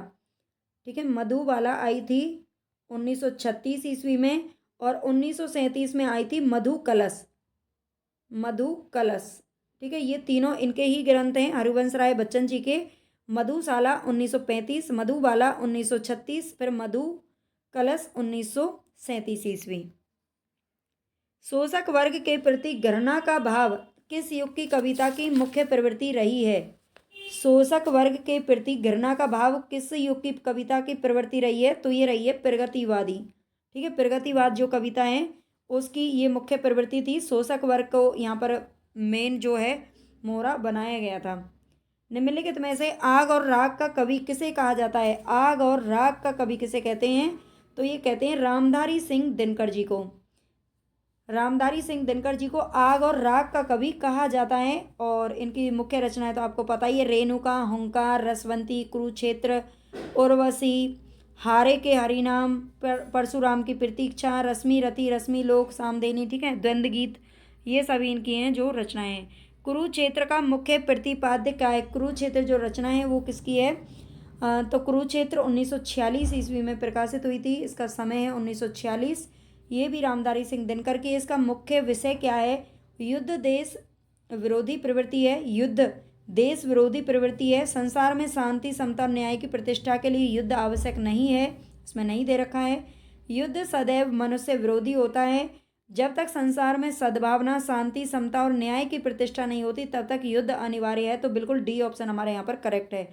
ठीक है, मधुबाला आई थी 1936 ईस्वी में और 1937 में आई थी मधु कलश। ठीक है, ये तीनों इनके ही ग्रंथ हैं हरिवंश राय बच्चन जी के। मधुशाला 1935, मधुबाला 1936, फिर मधु कलश 1937 ईस्वी। शोषक वर्ग के प्रति घृणा का भाव किस युग की कविता की मुख्य प्रवृत्ति रही है? शोषक वर्ग के प्रति घृणा का भाव किस युग की कविता की प्रवृत्ति रही है? तो ये रही है प्रगतिवादी। ठीक है, प्रगतिवाद जो कविता है उसकी ये मुख्य प्रवृत्ति थी। शोषक वर्ग को यहाँ पर मेन जो है मोहरा बनाया गया था। निम्नलिखित में से आग और राग का कवि किसे कहा जाता है? आग और राग का कवि किसे कहते हैं? तो ये कहते हैं रामधारी सिंह दिनकर जी को। रामधारी सिंह दिनकर जी को आग और राग का कवि कहा जाता है। और इनकी मुख्य रचनाएं तो आपको पता ही है, रेणुका, हुंकार, रसवंती, कुरुक्षेत्र, उर्वशी, हारे के हरिनाम, परशुराम की प्रतीक्षा, रश्मि रति, रश्मि लोक, सामदेनी, ठीक है, द्वंद्व गीत, ये सभी इनकी हैं जो रचनाएं हैं। कुरुक्षेत्र का मुख्य प्रतिपाद्य क्या है? कुरुक्षेत्र जो रचना है वो किसकी है? तो कुरुक्षेत्र 1946 ईस्वी में प्रकाशित हुई थी। इसका समय है 1946। ये भी रामधारी सिंह दिनकर की। इसका मुख्य विषय क्या है? युद्ध देश विरोधी प्रवृत्ति है। युद्ध देश विरोधी प्रवृत्ति है। संसार में शांति, समता, न्याय की प्रतिष्ठा के लिए युद्ध आवश्यक नहीं है, इसमें नहीं दे रखा है। युद्ध सदैव मनुष्य विरोधी होता है। जब तक संसार में सद्भावना, शांति, समता और न्याय की प्रतिष्ठा नहीं होती तब तक युद्ध अनिवार्य है। तो बिल्कुल डी ऑप्शन हमारे यहाँ पर करेक्ट है।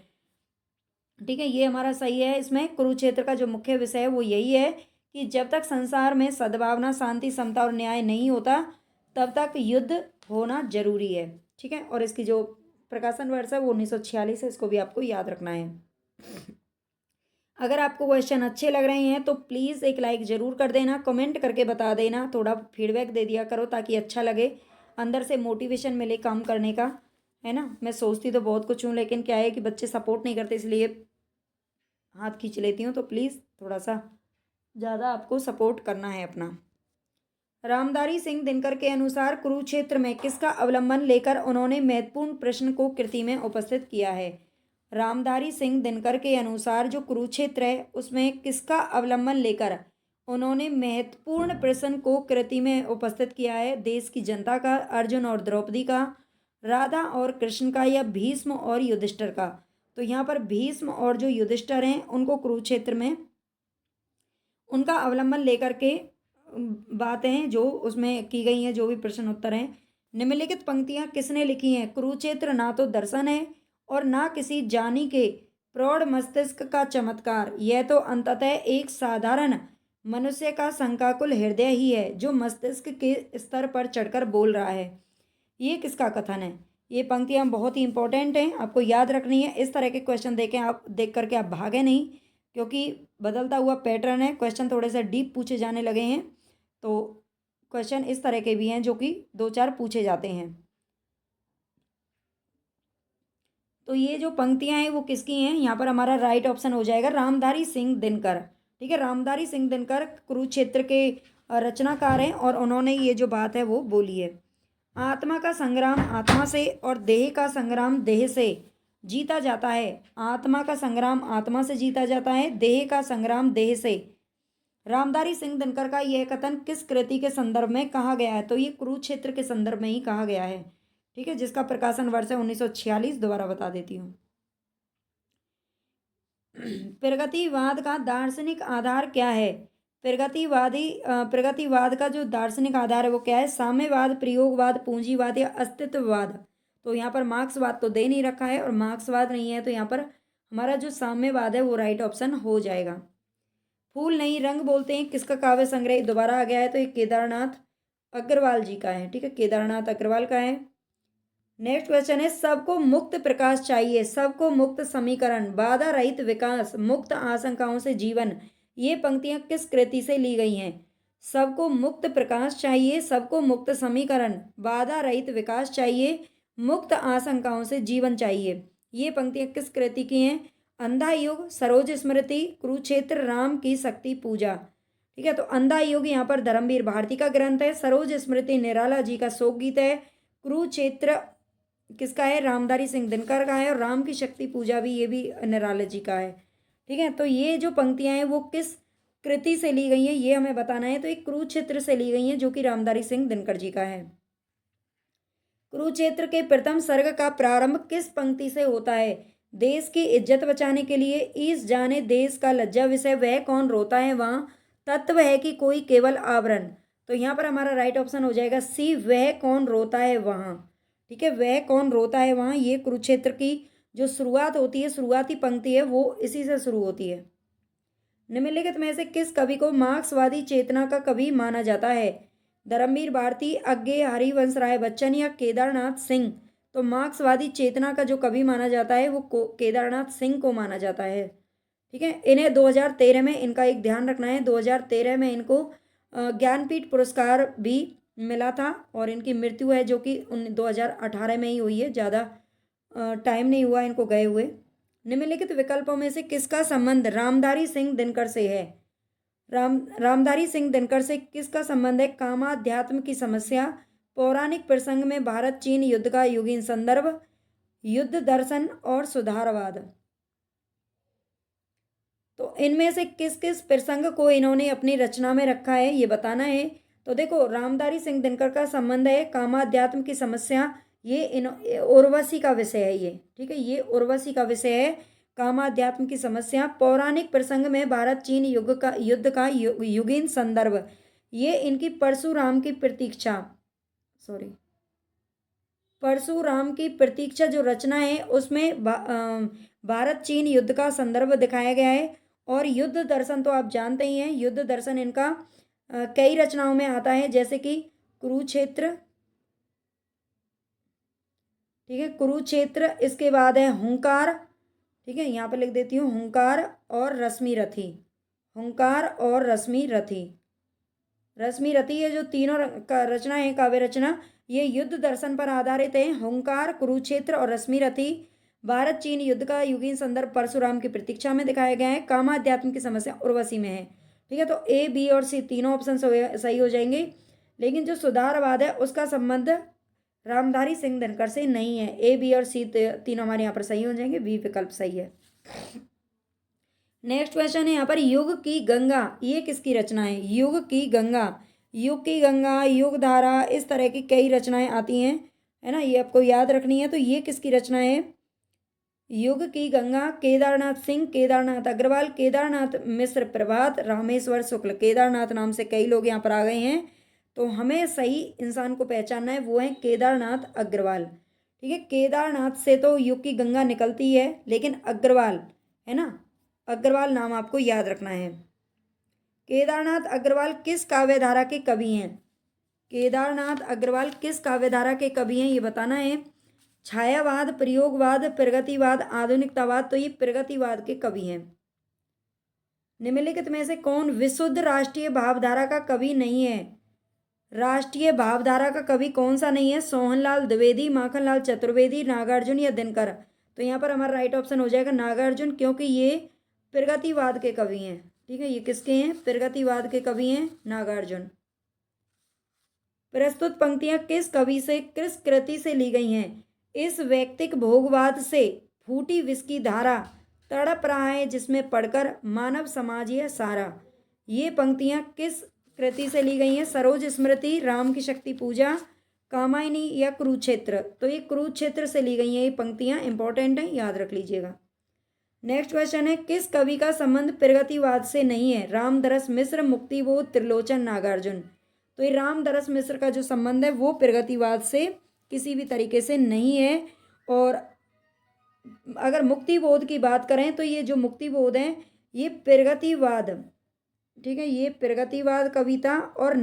ठीक है, ये हमारा सही है। इसमें कुरुक्षेत्र का जो मुख्य विषय है वो यही है कि जब तक संसार में सद्भावना, शांति, समता और न्याय नहीं होता तब तक युद्ध होना जरूरी है। ठीक है, और इसकी जो प्रकाशन वर्ष है वो 1946 है, इसको भी आपको याद रखना है। अगर आपको क्वेश्चन अच्छे लग रहे हैं तो प्लीज़ एक लाइक ज़रूर कर देना, कमेंट करके बता देना, थोड़ा फीडबैक दे दिया करो ताकि अच्छा लगे, अंदर से मोटिवेशन मिले काम करने का, है ना। मैं सोचती तो बहुत कुछ हूँ लेकिन क्या है कि बच्चे सपोर्ट नहीं करते, इसलिए हाथ खींच लेती हूँ। तो प्लीज़ थोड़ा सा ज़्यादा आपको सपोर्ट करना है अपना। रामधारी सिंह दिनकर के अनुसार कुरुक्षेत्र में किसका अवलंबन लेकर उन्होंने महत्वपूर्ण प्रश्न को कृति में उपस्थित किया है? रामधारी सिंह दिनकर के अनुसार जो कुरुक्षेत्र है उसमें किसका अवलंबन लेकर उन्होंने महत्वपूर्ण प्रश्न को कृति में उपस्थित किया है? देश की जनता का, अर्जुन और द्रौपदी का, राधा और कृष्ण का, या भीष्म और युधिष्ठिर का? तो यहाँ पर भीष्म और जो युधिष्ठिर हैं उनको कुरुक्षेत्र में उनका अवलंबन लेकर के बातें जो उसमें की गई हैं, जो भी प्रश्न उत्तर हैं। निम्नलिखित पंक्तियां किसने लिखी हैं? कुरुक्षेत्र ना तो दर्शन है और ना किसी जानी के प्रौढ़ मस्तिष्क का चमत्कार, यह तो अंततः एक साधारण मनुष्य का शंकाकुल हृदय ही है जो मस्तिष्क के स्तर पर चढ़कर बोल रहा है। ये किसका कथन है? ये पंक्तियां बहुत ही इंपॉर्टेंट हैं, आपको याद रखनी है। इस तरह के क्वेश्चन देख करके आप भागे नहीं, क्योंकि बदलता हुआ पैटर्न है, क्वेश्चन थोड़े से डीप पूछे जाने लगे हैं। तो क्वेश्चन इस तरह के भी हैं जो कि 2-4 पूछे जाते हैं। तो ये जो पंक्तियां हैं वो किसकी हैं? यहाँ पर हमारा राइट ऑप्शन हो जाएगा रामधारी सिंह दिनकर। ठीक है, रामधारी सिंह दिनकर कुरुक्षेत्र के रचनाकार हैं और उन्होंने ये जो बात है वो बोली है। आत्मा का संग्राम आत्मा से और देह का संग्राम देह से जीता जाता है। आत्मा का संग्राम आत्मा से जीता जाता है, देह का संग्राम देह से। रामधारी सिंह दिनकर का यह कथन किस कृति के संदर्भ में कहा गया है? तो ये कुरुक्षेत्र के संदर्भ में ही कहा गया है। ठीक है, जिसका प्रकाशन वर्ष है 1946। दोबारा बता देती हूँ। प्रगतिवाद का दार्शनिक आधार क्या है? प्रगतिवाद का जो दार्शनिक आधार है वो क्या है? साम्यवाद, प्रयोगवाद, पूंजीवाद या अस्तित्ववाद? तो यहाँ पर मार्क्सवाद तो दे नहीं रखा है और मार्क्सवाद नहीं है, तो यहाँ पर हमारा जो साम्यवाद है वो राइट ऑप्शन हो जाएगा। फूल नहीं रंग बोलते हैं किसका काव्य संग्रह? दोबारा आ गया है, तो ये केदारनाथ अग्रवाल जी का है। ठीक है, केदारनाथ अग्रवाल का है। नेक्स्ट क्वेश्चन है, सबको मुक्त प्रकाश चाहिए, सबको मुक्त समीकरण, बाधा रहित विकास, मुक्त आशंकाओं से जीवन, ये पंक्तियां किस कृति से ली गई हैं? सबको मुक्त प्रकाश चाहिए, सबको मुक्त समीकरण, बाधा रहित विकास चाहिए, मुक्त आशंकाओं से जीवन चाहिए, ये पंक्तियां किस कृति की हैं? अंधा युग, सरोज स्मृति, कुरुक्षेत्र, राम की शक्ति पूजा। ठीक है, तो अंधा युग यहाँ पर धर्मवीर भारती का ग्रंथ है, सरोज स्मृति निराला जी का शोक गीत है, कुरुक्षेत्र किसका है? रामधारी सिंह दिनकर का है, और राम की शक्ति पूजा भी ये भी निराला जी का है। ठीक है, तो ये जो पंक्तियां हैं वो किस कृति से ली गई हैं ये हमें बताना है। तो एक कुरुक्षेत्र से ली गई हैं जो कि रामधारी सिंह दिनकर जी का है। कुरुक्षेत्र के प्रथम सर्ग का प्रारंभ किस पंक्ति से होता है? देश की इज्जत बचाने के लिए ईस जाने देश का लज्जा विषय, वह कौन रोता है वहाँ, तत्व है कि कोई केवल आवरण। तो यहाँ पर हमारा राइट ऑप्शन हो जाएगा सी, वह कौन रोता है वहाँ। ठीक है, वह कौन रोता है वहाँ, ये कुरुक्षेत्र की जो शुरुआत होती है, शुरुआती पंक्ति है, वो इसी से शुरू होती है। निम्नलिखित में से किस कवि को मार्क्सवादी चेतना का कवि माना जाता है, धर्मवीर भारती, अज्ञे, हरिवंश राय बच्चन या केदारनाथ सिंह। तो मार्क्सवादी चेतना का जो कवि माना जाता है वो केदारनाथ सिंह को माना जाता है। ठीक है, इन्हें 2013 में, इनका एक ध्यान रखना है, 2013 में इनको ज्ञानपीठ पुरस्कार भी मिला था और इनकी मृत्यु है जो कि 2018 में ही हुई है, ज़्यादा टाइम नहीं हुआ इनको गए हुए। निम्नलिखित विकल्पों में से किसका संबंध रामधारी सिंह दिनकर से है, रामधारी सिंह दिनकर से किसका संबंध है, कामाध्यात्म की समस्या, पौराणिक प्रसंग में भारत चीन युद्ध का युगीन संदर्भ, युद्ध दर्शन और सुधारवाद। तो इनमें से किस किस प्रसंग को इन्होंने अपनी रचना में रखा है ये बताना है। तो देखो, रामधारी सिंह दिनकर का संबंध है कामाध्यात्म की समस्या, ये उर्वशी का विषय है ये। ठीक है, ये उर्वशी का विषय है, कामाध्यात्म की समस्या। पौराणिक प्रसंग में भारत चीन युद्ध का युगीन संदर्भ, ये इनकी परशुराम की प्रतीक्षा, सॉरी, परशुराम की प्रतीक्षा जो रचना है उसमें भारत चीन युद्ध का संदर्भ दिखाया गया है। और युद्ध दर्शन तो आप जानते ही हैं, युद्ध दर्शन इनका कई रचनाओं में आता है, जैसे कि कुरुक्षेत्र। ठीक है, कुरुक्षेत्र, इसके बाद है हुंकार। ठीक है, यहाँ पे लिख देती हूँ, हुंकार और रश्मि रथी, हुंकार और रश्मि रथी। रश्मि रथी, ये जो तीनों का रचना है, काव्य रचना, ये युद्ध दर्शन पर आधारित है। हुंकार, कुरुक्षेत्र और रश्मि रथी भारत चीन युद्ध का युगीन संदर्भ परशुराम की प्रतीक्षा में दिखाया गया है। कामाध्यात्म की समस्या उर्वशी में है। ठीक है, तो ए, बी और सी तीनों ऑप्शन सही हो जाएंगे, लेकिन जो सुधारवाद है उसका संबंध रामधारी सिंह दिनकर से नहीं है। ए, बी और सी तीनों हमारे यहाँ पर सही हो जाएंगे, बी विकल्प सही है। नेक्स्ट क्वेश्चन है यहाँ पर, युग की गंगा, ये किसकी रचना है, युग की गंगा, युग की गंगा, युग धारा, इस तरह की कई रचनाएं आती हैं, है ना, ये आपको याद रखनी है। तो ये किसकी रचना है, युग की गंगा, केदारनाथ सिंह, केदारनाथ अग्रवाल, केदारनाथ मिश्र प्रभात, रामेश्वर शुक्ल। केदारनाथ नाम से कई लोग यहाँ पर आ गए हैं, तो हमें सही इंसान को पहचानना है, वो है केदारनाथ अग्रवाल। ठीक है, केदारनाथ से तो युग की गंगा निकलती है, लेकिन अग्रवाल, है ना, अग्रवाल नाम आपको याद रखना है। केदारनाथ अग्रवाल किस काव्यधारा के कवि हैं, केदारनाथ अग्रवाल किस काव्यधारा के कवि हैं ये बताना है। छायावाद, प्रयोगवाद, प्रगतिवाद, आधुनिकतावाद, तो ये प्रगतिवाद के कवि हैं। निम्नलिखित में से कौन विशुद्ध राष्ट्रीय भावधारा का कवि नहीं है, राष्ट्रीय भावधारा का कवि कौन सा नहीं है, सोहनलाल द्विवेदी, माखनलाल चतुर्वेदी, नागार्जुन या दिनकर। तो यहाँ पर हमारा राइट ऑप्शन हो जाएगा नागार्जुन, क्योंकि ये प्रगतिवाद के कवि हैं। ठीक है, ये किसके हैं, प्रगतिवाद के कवि हैं, नागार्जुन। प्रस्तुत पंक्तियां किस कवि से, किस कृति से ली गई हैं, इस व्यक्तिक भोगवाद से फूटी विष की धारा, तड़प रहा है जिसमें पढ़कर मानव समाज यह सारा। ये पंक्तियां किस कृति से ली गई हैं, सरोज स्मृति, राम की शक्ति पूजा, कामायनी या कुरुक्षेत्र। तो ये कुरुक्षेत्र से ली गई हैं, ये पंक्तियां इंपॉर्टेंट हैं, याद रख लीजिएगा। नेक्स्ट क्वेश्चन है, किस कवि का संबंध प्रगतिवाद से नहीं है, रामदरस मिश्र, मुक्तिबोध, त्रिलोचन, नागार्जुन। तो ये रामदरस मिश्र का जो संबंध है वो प्रगतिवाद से किसी भी तरीके से नहीं है। और अगर मुक्तिबोध की बात करें तो ये जो मुक्तिबोध है ये प्रगतिवाद, ठीक है, ये प्रगतिवाद कविता और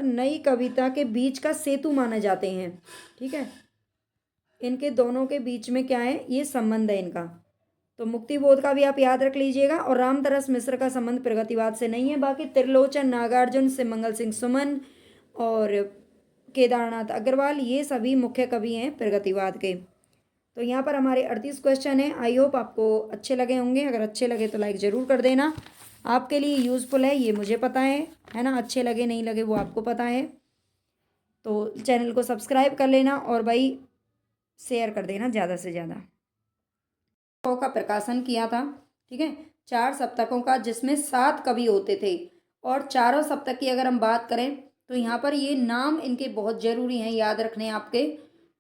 नई कविता के बीच का सेतु माने जाते हैं। ठीक है, इनके दोनों के बीच में क्या है, ये संबंध है इनका। तो मुक्तिबोध का भी आप याद रख लीजिएगा, और रामदरस मिश्र का संबंध प्रगतिवाद से नहीं है। बाकी त्रिलोचन, नागार्जुन, सिमंगल सिंह सुमन और केदारनाथ अग्रवाल, ये सभी मुख्य कवि हैं प्रगतिवाद के। तो यहाँ पर हमारे 38 क्वेश्चन हैं। आई होप आपको अच्छे लगे होंगे, अगर अच्छे लगे तो लाइक ज़रूर कर देना, आपके लिए यूज़फुल है ये मुझे पता है ना, अच्छे लगे नहीं लगे वो आपको पता है। तो चैनल को सब्सक्राइब कर लेना और भाई शेयर कर देना ज़्यादा से ज़्यादा। का प्रकाशन किया था, ठीक है, 4 सप्तकों का, जिसमें 7 कवि होते थे। और चारों सप्तक की अगर हम बात करें तो यहाँ पर ये नाम इनके बहुत ज़रूरी हैं याद रखने आपके।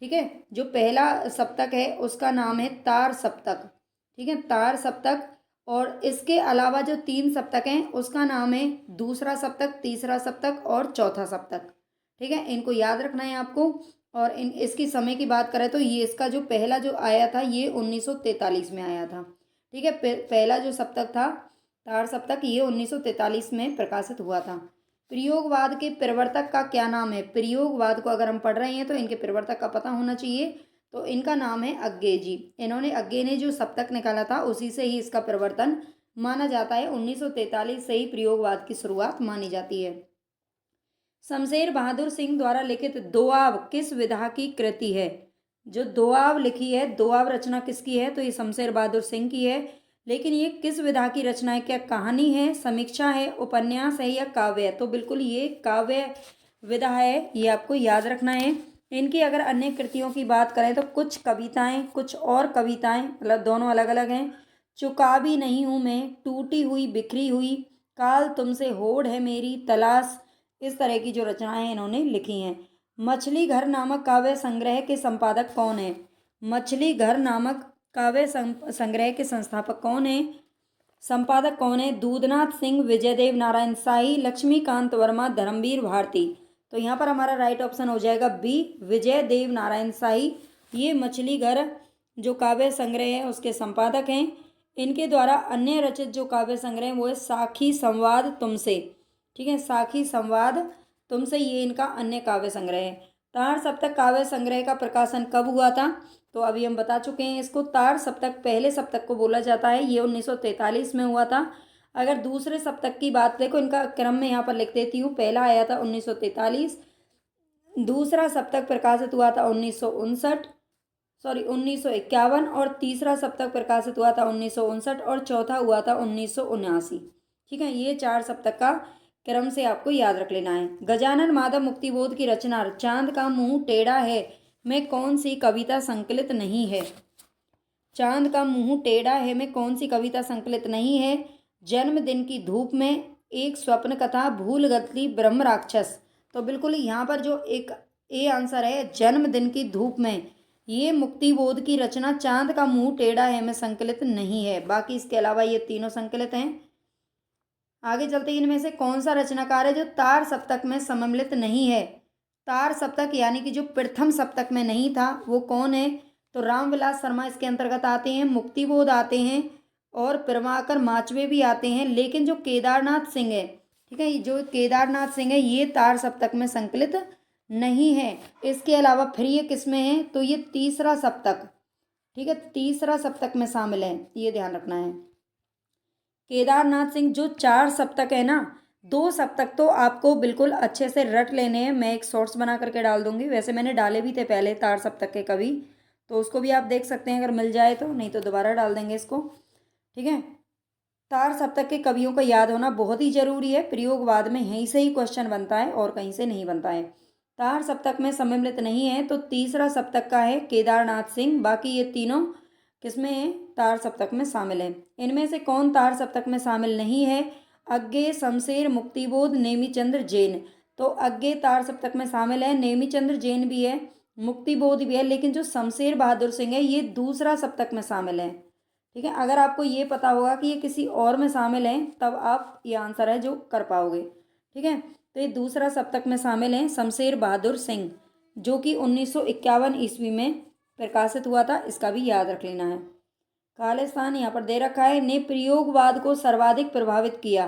ठीक है, जो पहला सप्तक है उसका नाम है तार सप्तक। ठीक है, तार सप्तक। और इसके अलावा जो 3 सप्तक हैं उसका नाम है दूसरा सप्तक, तीसरा सप्तक और चौथा सप्तक। ठीक है, इनको याद रखना है आपको। और इसकी समय की बात करें तो ये इसका जो पहला जो आया था ये 1943 में आया था। ठीक है, पहला जो सप्तक था तार सप्तक ये 1943 में प्रकाशित हुआ था। प्रयोगवाद के प्रवर्तक का क्या नाम है? प्रयोगवाद को अगर हम पढ़ रहे हैं तो इनके प्रवर्तक का पता होना चाहिए। तो इनका नाम है अग्गे जी। इन्होंने अग्गे ने जो सप्तक निकाला था उसी से ही इसका प्रवर्तन माना जाता है। 1943 से ही प्रयोगवाद की शुरुआत मानी जाती है। शमशेर बहादुर सिंह द्वारा लिखित दोआब किस विधा की कृति है? जो दोआब लिखी है, दोआब रचना किसकी है? तो ये शमशेर बहादुर सिंह की है। लेकिन ये किस विधा की रचना है? क्या कहानी है, समीक्षा है, उपन्यास है या काव्य है? तो बिल्कुल ये काव्य विधा है, ये आपको याद रखना है। इनकी अगर अन्य कृतियों की बात करें तो कुछ कविताएं, कुछ और कविताएं, मतलब दोनों अलग अलग हैं। चुका भी नहीं हूँ मैं, टूटी हुई बिखरी हुई, काल तुमसे होड़ है मेरी तलाश, इस तरह की जो रचनाएं इन्होंने लिखी हैं। मछली घर नामक काव्य संग्रह के संपादक कौन है? मछली घर नामक काव्य संग्रह के संस्थापक कौन है? संपादक कौन है? दूधनाथ सिंह, विजयदेव नारायण शाही, लक्ष्मीकांत वर्मा, धर्मवीर भारती। तो यहाँ पर हमारा राइट ऑप्शन हो जाएगा बी, विजयदेव नारायण शाही। ये मछली घर जो काव्य संग्रह है उसके संपादक हैं। इनके द्वारा अन्य रचित जो काव्य संग्रह है वो है साखी संवाद तुमसे। ठीक है, साखी संवाद तुमसे, ये इनका अन्य काव्य संग्रह है। तार सप्तक काव्य संग्रह का प्रकाशन कब हुआ था? तो अभी हम बता चुके हैं इसको। तार सप्तक पहले सप्तक को बोला जाता है, ये 1943 में हुआ था। अगर दूसरे सप्तक की बात देखो, इनका क्रम में यहाँ पर लिख देती हूँ। पहला आया था 1943, दूसरा सप्तक प्रकाशित हुआ था 1951, और तीसरा सप्तक प्रकाशित हुआ था 1959, और चौथा हुआ था 1979। ठीक है, ये 4 सप्तक का क्रम से आपको याद रख लेना है। गजानन माधव मुक्तिबोध की रचना चांद का मुंह टेढ़ा है में कौन सी कविता संकलित नहीं है? चांद का मुंह टेढ़ा है में कौन सी कविता संकलित नहीं है? जन्मदिन की धूप में, एक स्वप्न कथा, भूल गली, ब्रह्म राक्षस। तो बिल्कुल यहाँ पर जो एक ए आंसर है जन्मदिन की धूप में, ये मुक्तिबोध की रचना चांद का मुंह टेढ़ा है में संकलित नहीं है। बाकी इसके अलावा ये तीनों संकलित हैं। आगे चलते हैं, इनमें से कौन सा रचनाकार है जो तार सप्तक में सम्मिलित नहीं है? तार सप्तक यानी कि जो प्रथम सप्तक में नहीं था वो कौन है? तो रामविलास शर्मा इसके अंतर्गत आते हैं, मुक्तिबोध आते हैं और प्रभाकर माचवे भी आते हैं। लेकिन जो केदारनाथ सिंह है, ठीक है, जो केदारनाथ सिंह है ये तार सप्तक में संकलित नहीं है। इसके अलावा फिर ये किसमें है? तो ये तीसरा सप्तक, ठीक है, तीसरा सप्तक में शामिल है, ये ध्यान रखना है। केदारनाथ सिंह जो 4 सप्तक है ना, 2 सप्तक तो आपको बिल्कुल अच्छे से रट लेने हैं। मैं एक शॉर्ट्स बना करके डाल दूंगी, वैसे मैंने डाले भी थे पहले तार सप्तक के कवि, तो उसको भी आप देख सकते हैं अगर मिल जाए तो, नहीं तो दोबारा डाल देंगे इसको। ठीक है, तार सप्तक के कवियों का याद होना बहुत ही जरूरी है। प्रयोगवाद में यहीं से ही क्वेश्चन बनता है और कहीं से नहीं बनता है। तार सप्तक में सम्मिलित नहीं है तो तीसरा सप्तक का है केदारनाथ सिंह। बाकी ये तीनों किसमें है? तार सप्तक में शामिल है। इनमें से कौन तार सप्तक में शामिल नहीं है? अग्गे, शमशेर, मुक्तिबोध, नेमीचंद्र, जैन। तो अग्गे तार सप्तक में शामिल है, नेमीचंद्र जैन भी है, मुक्तिबोध भी है, लेकिन जो शमशेर बहादुर सिंह है ये दूसरा सप्तक में शामिल है। ठीक है, अगर आपको ये पता होगा कि ये किसी और में शामिल है तब आप ये आंसर है जो कर पाओगे। ठीक है, तो ये दूसरा सप्तक में शामिल है शमशेर बहादुर सिंह, जो कि 1951 ईस्वी में प्रकाशित हुआ था। इसका भी याद रख लेना है। खालिस्तान यहाँ पर दे रखा है। ने प्रयोगवाद को सर्वाधिक प्रभावित किया।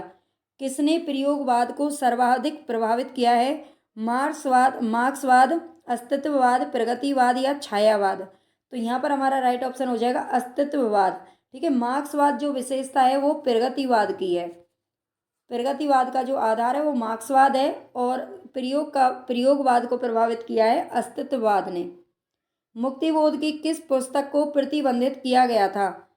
किसने प्रयोगवाद को सर्वाधिक प्रभावित किया है? मार्क्सवाद, अस्तित्ववाद, प्रगतिवाद या छायावाद। तो यहाँ पर हमारा राइट ऑप्शन हो जाएगा अस्तित्ववाद। ठीक है, मार्क्सवाद जो विशेषता है वो प्रगतिवाद की है। प्रगतिवाद का जो आधार है वो मार्क्सवाद है, और प्रयोगवाद को प्रभावित किया है अस्तित्ववाद ने। मुक्तिबोध की किस पुस्तक को प्रतिबंधित किया गया था?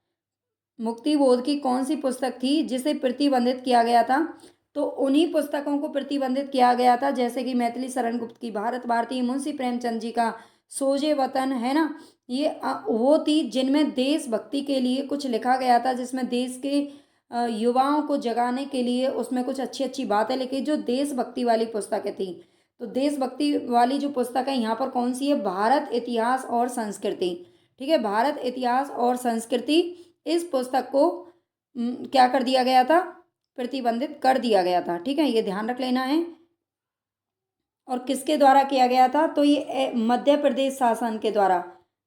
मुक्तिबोध की कौन सी पुस्तक थी जिसे प्रतिबंधित किया गया था? तो उन्हीं पुस्तकों को प्रतिबंधित किया गया था जैसे कि मैथिली शरण गुप्त की भारत भारती, मुंशी प्रेमचंद जी का सोजे वतन, है ना, ये वो थी जिनमें देशभक्ति के लिए कुछ लिखा गया था, जिसमें देश के युवाओं को जगाने के लिए उसमें कुछ अच्छी अच्छी बातें लिखी, जो देशभक्ति वाली पुस्तकें थी। तो देशभक्ति वाली जो पुस्तक है यहाँ पर कौन सी है, भारत इतिहास और संस्कृति। ठीक है, भारत इतिहास और संस्कृति, इस पुस्तक को क्या कर दिया गया था, प्रतिबंधित कर दिया गया था। ठीक है, ये ध्यान रख लेना है। और किसके द्वारा किया गया था, तो ये मध्य प्रदेश शासन के द्वारा।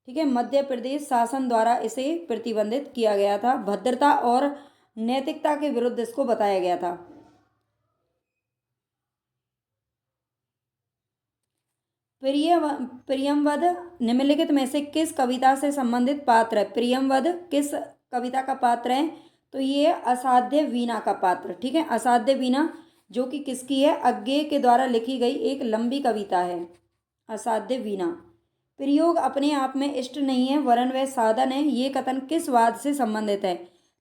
ठीक है, मध्य प्रदेश शासन द्वारा इसे प्रतिबंधित किया गया था। भद्रता और नैतिकता के विरुद्ध इसको बताया गया था। प्रियमवद निम्नलिखित में से किस कविता से संबंधित पात्र है। प्रियमवद किस कविता का पात्र है, तो ये असाध्य वीणा का पात्र। ठीक है, असाध्य वीणा जो कि किसकी है, अज्ञे के द्वारा लिखी गई एक लंबी कविता है, असाध्य वीणा। प्रयोग अपने आप में इष्ट नहीं है वरन वह साधन है, ये कथन किस वाद से संबंधित है।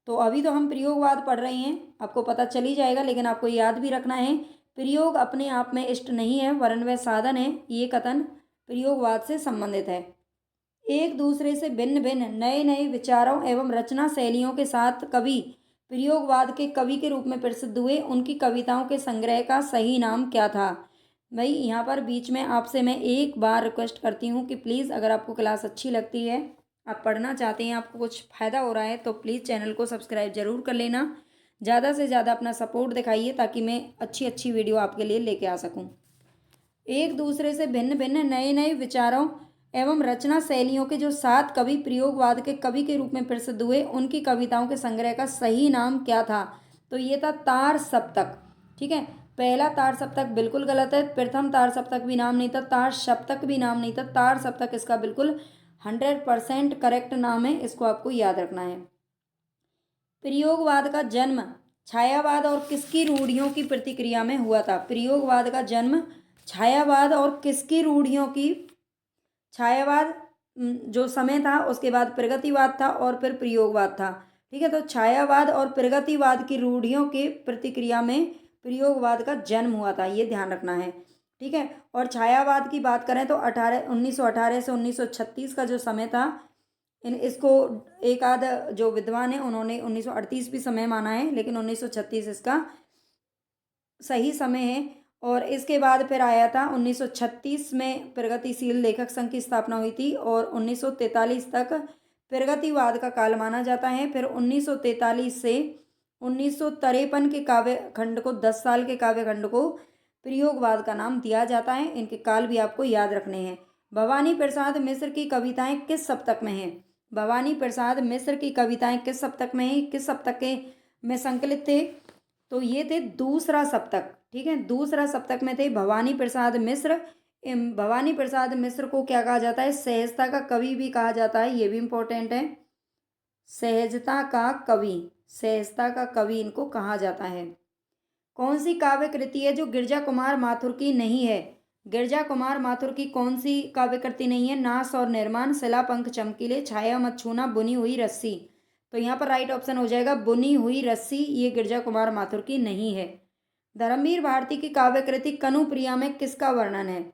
तो अभी तो हम प्रयोगवाद पढ़ रहे हैं, आपको पता चल ही जाएगा, लेकिन आपको याद भी रखना है। प्रयोग अपने आप में इष्ट नहीं है वरन वह साधन है, ये कथन प्रयोगवाद से संबंधित है। एक दूसरे से भिन्न भिन्न नए नए विचारों एवं रचना शैलियों के साथ कवि प्रयोगवाद के कवि के रूप में प्रसिद्ध हुए, उनकी कविताओं के संग्रह का सही नाम क्या था। भाई यहाँ पर बीच में आपसे मैं एक बार रिक्वेस्ट करती हूँ कि प्लीज़ अगर आपको क्लास अच्छी लगती है, आप पढ़ना चाहते हैं, आपको कुछ फ़ायदा हो रहा है, तो प्लीज़ चैनल को सब्सक्राइब ज़रूर कर लेना। ज़्यादा से ज़्यादा अपना सपोर्ट दिखाइए ताकि मैं अच्छी अच्छी वीडियो आपके लिए लेके आ सकूँ। एक दूसरे से भिन्न भिन्न नए नए विचारों एवं रचना शैलियों के जो 7 कवि प्रयोगवाद के कवि के रूप में प्रसिद्ध हुए, उनकी कविताओं के संग्रह का सही नाम क्या था, तो ये था तार सप्तक। ठीक है, पहला तार सप्तक बिल्कुल गलत है, प्रथम तार सप्तक भी नाम नहीं था, तार सप्तक भी नाम नहीं था, तार सप्तक इसका बिल्कुल 100% करेक्ट नाम है, इसको आपको याद रखना है। प्रयोगवाद का जन्म छायावाद और किसकी रूढ़ियों की प्रतिक्रिया में हुआ था। प्रयोगवाद का जन्म छायावाद और किसकी रूढ़ियों की, छायावाद जो समय था, उसके बाद प्रगतिवाद था और फिर प्रयोगवाद था। ठीक है, तो छायावाद और प्रगतिवाद की रूढ़ियों के प्रतिक्रिया में प्रयोगवाद का जन्म हुआ था, ये ध्यान रखना है। ठीक है, और छायावाद की बात करें तो 1918 से 1936 का जो समय था, इसको एक आध जो विद्वान है उन्होंने 1938 भी समय माना है, लेकिन 1936 इसका सही समय है। और इसके बाद फिर आया था 1936 में प्रगतिशील लेखक संघ की स्थापना हुई थी और 1943 तक प्रगतिवाद का काल माना जाता है। फिर 1943 से 1953 के काव्य खंड को, 10 साल के काव्य खंड को प्रयोगवाद का नाम दिया जाता है। इनके काल भी आपको याद रखने हैं। भवानी प्रसाद मिश्र की कविताएं किस सप्तक में हैं। भवानी प्रसाद मिश्र की कविताएं किस सप्तक में हैं, किस सप्तक के में संकलित थे, तो ये थे दूसरा सप्तक। ठीक है, दूसरा सप्तक में थे भवानी प्रसाद मिश्र। भवानी प्रसाद मिश्र को क्या कहा जाता है, सहजता का कवि भी कहा जाता है, ये भी इंपॉर्टेंट है। सहजता का कवि, सहजता का कवि इनको कहा जाता है। कौन सी काव्य कृति है जो गिरजा कुमार माथुर की नहीं है। गिरजा कुमार माथुर की कौन सी काव्य कृति नहीं है। नास और निर्माण, शिला पंख चमकीले, छाया मत छूना, बुनी हुई रस्सी। तो यहाँ पर राइट ऑप्शन हो जाएगा बुनी हुई रस्सी, ये गिरजा कुमार माथुर की नहीं है। धर्मवीर भारती की काव्य कृति कनुप्रिया में किसका वर्णन है।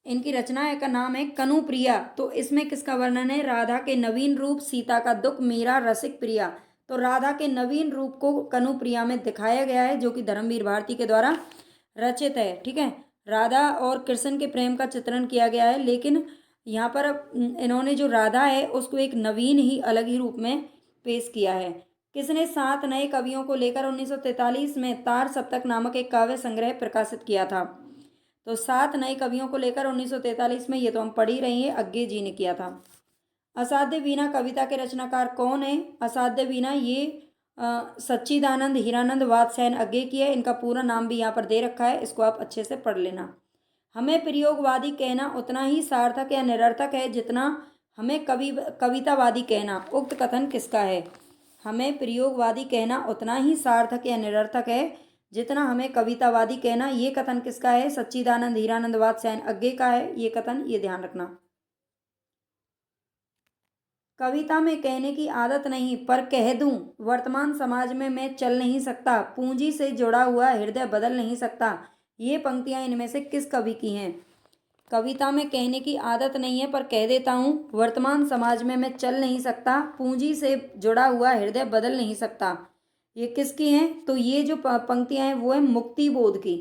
इनकी रचना का नाम है कनुप्रिया, तो इसमें किसका वर्णन है, राधा के नवीन रूप, सीता का दुख, मीरा रसिक प्रिया। तो राधा के नवीन रूप को कनुप्रिया में दिखाया गया है, जो कि धर्मवीर भारती के द्वारा रचित है। ठीक है, राधा और कृष्ण के प्रेम का चित्रण किया गया है, लेकिन यहाँ पर इन्होंने जो राधा है उसको एक नवीन ही अलग ही रूप में पेश किया है। किसने 7 नए कवियों को लेकर 1943 में तार सप्तक नामक एक काव्य संग्रह प्रकाशित किया था। तो 7 नए कवियों को लेकर 1943 में, ये तो हम पढ़ ही रही हैं, अज्ञे जी ने किया था। असाध्य वीणा कविता के रचनाकार कौन है। असाध्य वीणा ये सच्चिदानंद हीरानंद वात्स्यायन अज्ञे की है। इनका पूरा नाम भी यहाँ पर दे रखा है, इसको आप अच्छे से पढ़ लेना। हमें प्रयोगवादी कहना उतना ही सार्थक या निरर्थक है जितना हमें कवितावादी कहना। उक्त कथन किसका है। हमें प्रयोगवादी कहना उतना ही सार्थक या निरर्थक है जितना हमें कवितावादी कहना, ये कथन किसका है। सच्चिदानंद हीरानंद वात्स्यायन अज्ञे का है ये कथन, ये ध्यान रखना। कविता में कहने की आदत नहीं पर कह दूं, वर्तमान समाज में मैं चल नहीं सकता, पूंजी से जुड़ा हुआ हृदय बदल नहीं सकता, ये पंक्तियां इनमें से किस कवि की हैं। कविता में कहने की आदत नहीं है पर कह देता हूँ, वर्तमान समाज में मैं चल नहीं सकता, पूंजी से जुड़ा हुआ हृदय बदल नहीं सकता, ये किसकी हैं। तो ये जो पंक्तियां हैं वो है मुक्ति बोध की।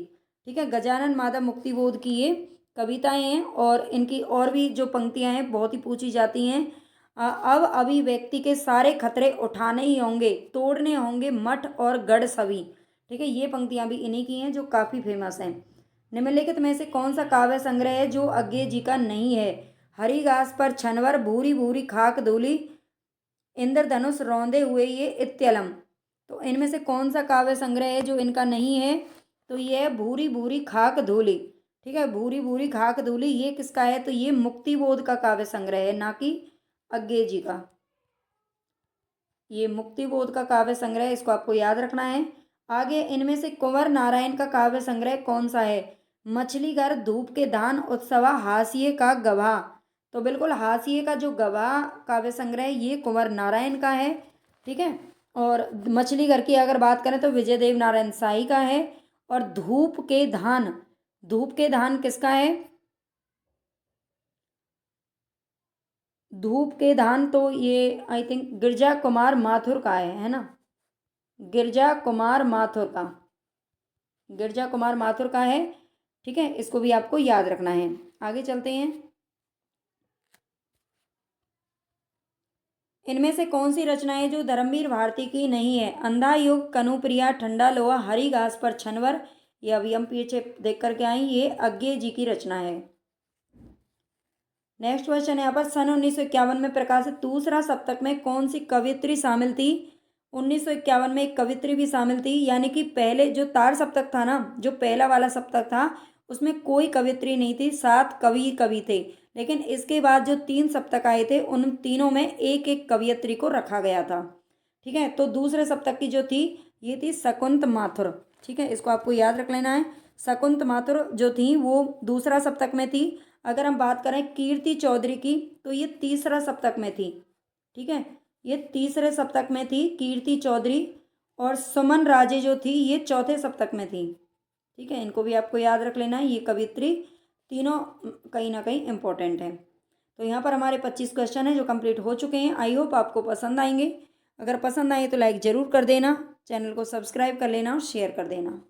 ठीक है, गजानन माधव मुक्तिबोध की ये कविताएं हैं और इनकी और भी जो पंक्तियां हैं बहुत ही पूछी जाती हैं। अब अभिव्यक्ति के सारे खतरे उठाने ही होंगे, तोड़ने होंगे मठ और गढ़ सभी। ठीक है, ये पंक्तियां भी इन्हीं की हैं जो काफ़ी फेमस हैं। निम्नलिखित में से कौन सा काव्य संग्रह है जो अज्ञे जी का नहीं है? हरी घास पर छनवर, भूरी भूरी खाक धूली, इंद्रधनुष रौंदे हुए ये इत्यलम। तो इनमें से कौन सा काव्य संग्रह है जो इनका नहीं है? तो ये है भूरी भूरी खाक धूली। ठीक है, भूरी भूरी खाक धूली ये किसका है? तो ये मुक्तिबोध का काव्य संग्रह है, ना कि अज्ञे जी का। ये मुक्तिबोध का काव्य संग्रह है, इसको आपको याद रखना है। आगे इनमें से कुंवर नारायण का काव्य संग्रह कौन सा है? मछली घर, धूप के धान, उत्सवा, हाशिए का गवाह। तो बिल्कुल हाशिए का जो गवाह काव्य संग्रह है ये कुंवर नारायण का है। ठीक है, और मछली घर की अगर बात करें तो विजय देव नारायण शाही का है। और धूप के धान, धूप के धान किसका है? धूप के धान तो ये आई थिंक गिरजा कुमार माथुर का है ना? गिरजा कुमार माथुर का, गिरजा कुमार माथुर का है। ठीक है, इसको भी आपको याद रखना है। आगे चलते हैं। इनमें से कौन सी रचना है जो धर्मवीर भारती की नहीं है? अंधा युग, कनुप्रिया, ठंडा लोहा, हरी घास पर छनवर। ये अभी हम पीछे देख करके आए, ये अज्ञे जी की रचना है। नेक्स्ट क्वेश्चन है यहाँ पर, सन 1951 में प्रकाशित दूसरा सप्तक में कौन सी कवियत्री शामिल थी? 1951 में एक कवित्री भी शामिल थी, यानी कि पहले जो तार सप्तक था ना, जो पहला वाला सप्तक था उसमें कोई कवित्री नहीं थी, 7 कवि थे। लेकिन इसके बाद जो 3 सप्तक आए थे उन तीनों में एक एक कवियत्री को रखा गया था। ठीक है, तो दूसरे सप्तक की जो थी ये थी शकुंत माथुर। ठीक है, इसको आपको याद रख लेना है। शकुंत माथुर जो थी वो दूसरा सप्तक में थी। अगर हम बात करें कीर्ति चौधरी की तो ये तीसरा सप्तक में थी। ठीक है, ये तीसरे सप्तक में थी कीर्ति चौधरी। और सुमन राजे जो थी ये चौथे सप्तक में थी। ठीक है, इनको भी आपको याद रख लेना है, ये कवित्री तीनों कहीं ना कहीं इंपॉर्टेंट है। तो यहाँ पर हमारे 25 क्वेश्चन हैं जो कंप्लीट हो चुके हैं। आई होप आपको पसंद आएंगे। अगर पसंद आए तो लाइक ज़रूर कर देना, चैनल को सब्सक्राइब कर लेना और शेयर कर देना।